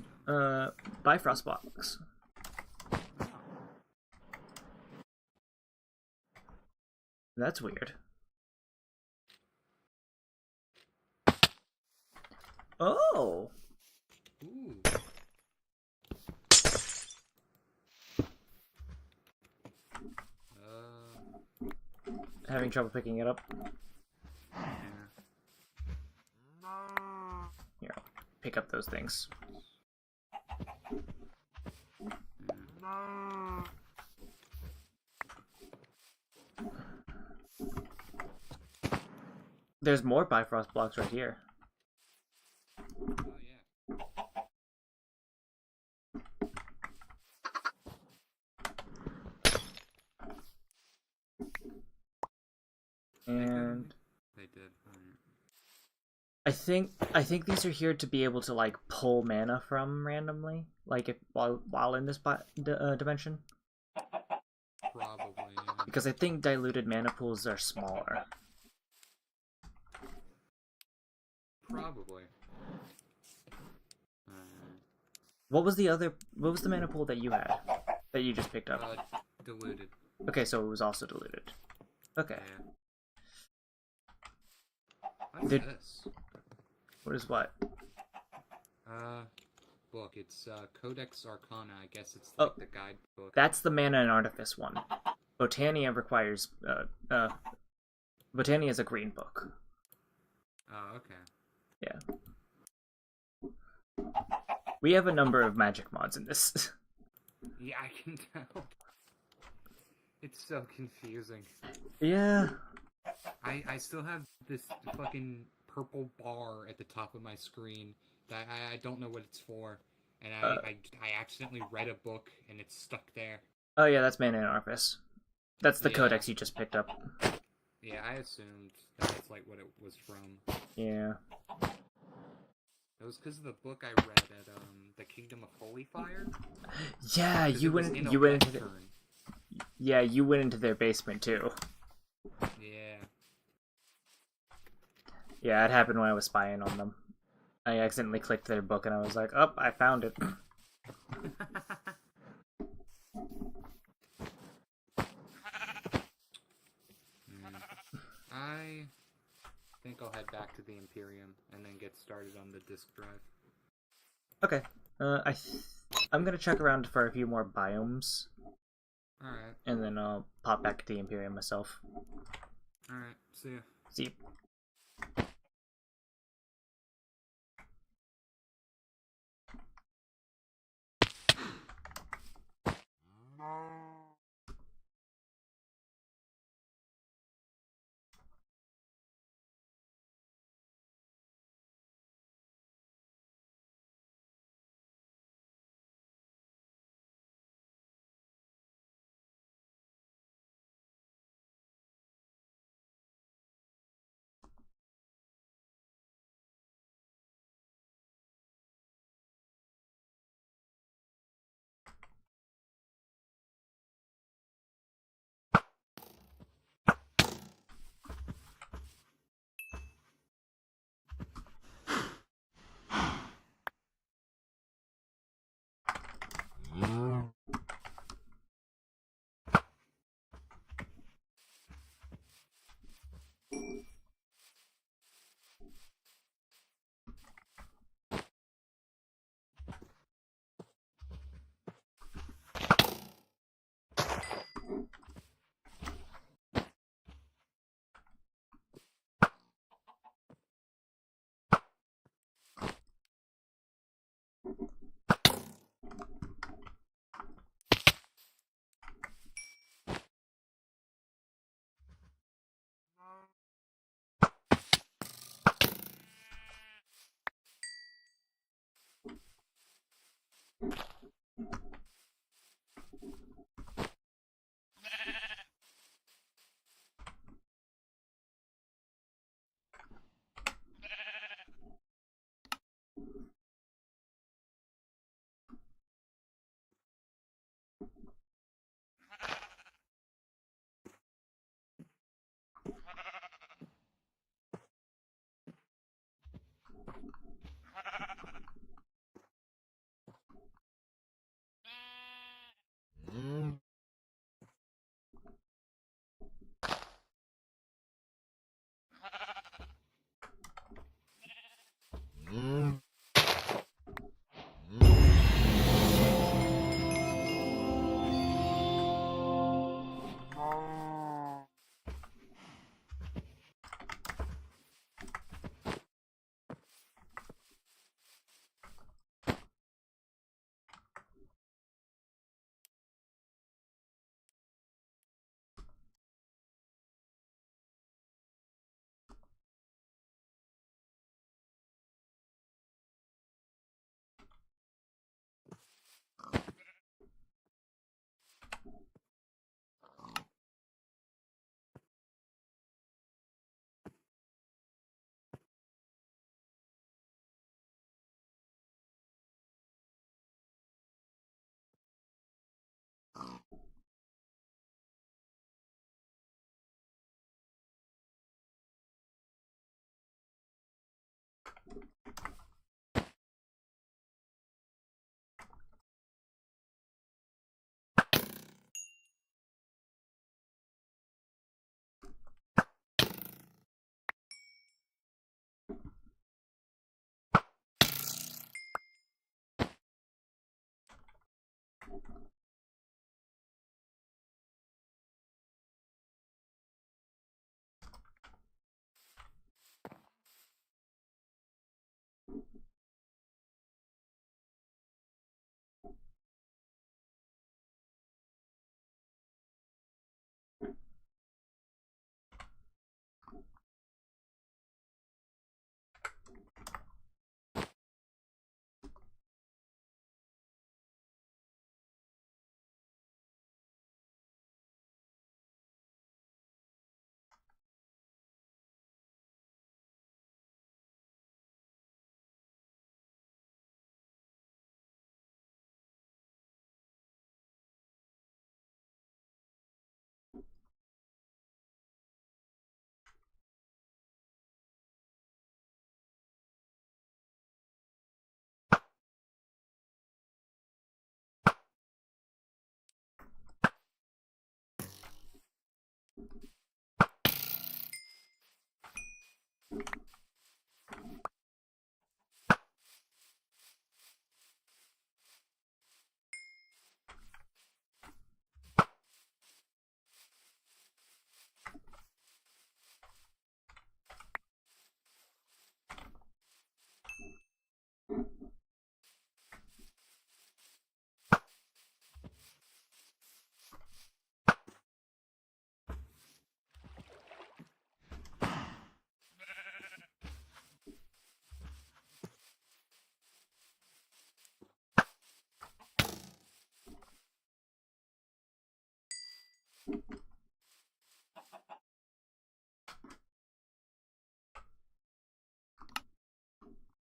Bifrost box. That's weird. Oh. Ooh. Having trouble picking it up. Yeah. Here, pick up those things. There's more Bifrost blocks right here. Oh yeah. And They did. I think these are here to be able to like pull mana from randomly, like if while in this dimension. Probably. Yeah. Because I think diluted mana pools are smaller. Probably. What was the mana pool that you had that you just picked up? Diluted. Okay, so it was also diluted. Okay. Yeah. What's this? What is what? Book. It's Codex Arcana. I guess it's like the guidebook. That's the Mana and Artifice one. Botania requires Botania is a green book. Oh, okay. Yeah. We have a number of magic mods in this. Yeah, I can tell. It's so confusing. Yeah. I still have this fucking purple bar at the top of my screen that I don't know what it's for, and Uh, I accidentally read a book and it's stuck there. oh yeah, that's Mana Anarchus. That's the Yeah, codex you just picked up. yeah, I assumed that's like what it was from. Yeah. It was because of the book I read at the Kingdom of Holy Fire. Yeah, 'Cause it was in a you went into lectern. yeah, you went into their basement too. Yeah. Yeah, it happened when I was spying on them. I accidentally clicked their book and I was like, oh, I found it. I think I'll head back to the Imperium and then get started on the disk drive. Okay. I'm gonna check around for a few more biomes, Alright. and then I'll pop back to the Imperium myself. Alright. See ya. See.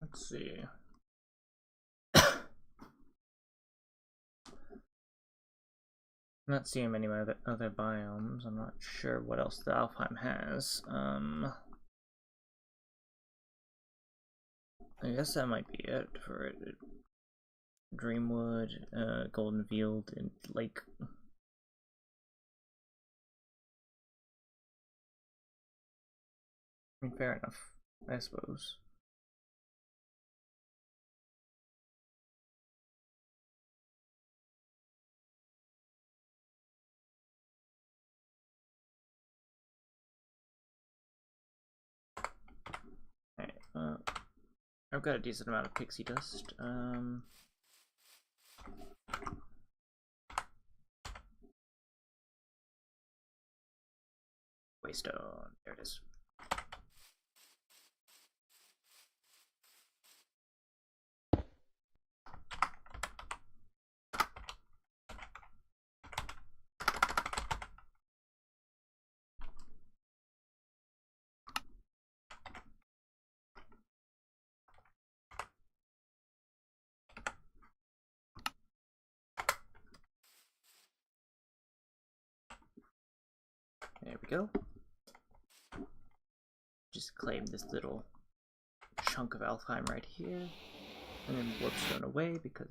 Let's see. I'm not seeing many other biomes. I'm not sure what else the Alfheim has. I guess that might be it for it. Dreamwood, Golden Field, and Lake. I mean, fair enough, I suppose. Alright, I've got a decent amount of pixie dust. Waystone, there it is. There we go. Just claim this little chunk of Alfheim right here, and then warpstone away because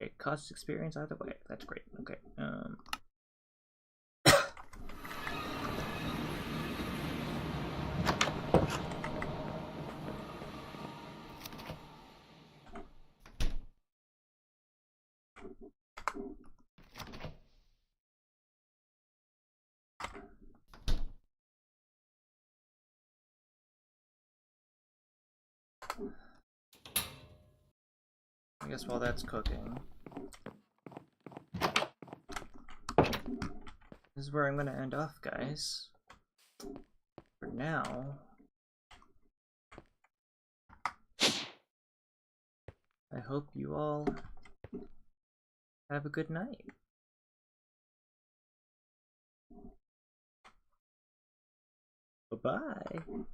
it costs experience either way. That's great. Okay. I guess while that's cooking, this is where I'm gonna end off, guys. For now, I hope you all have a good night. Bye-bye.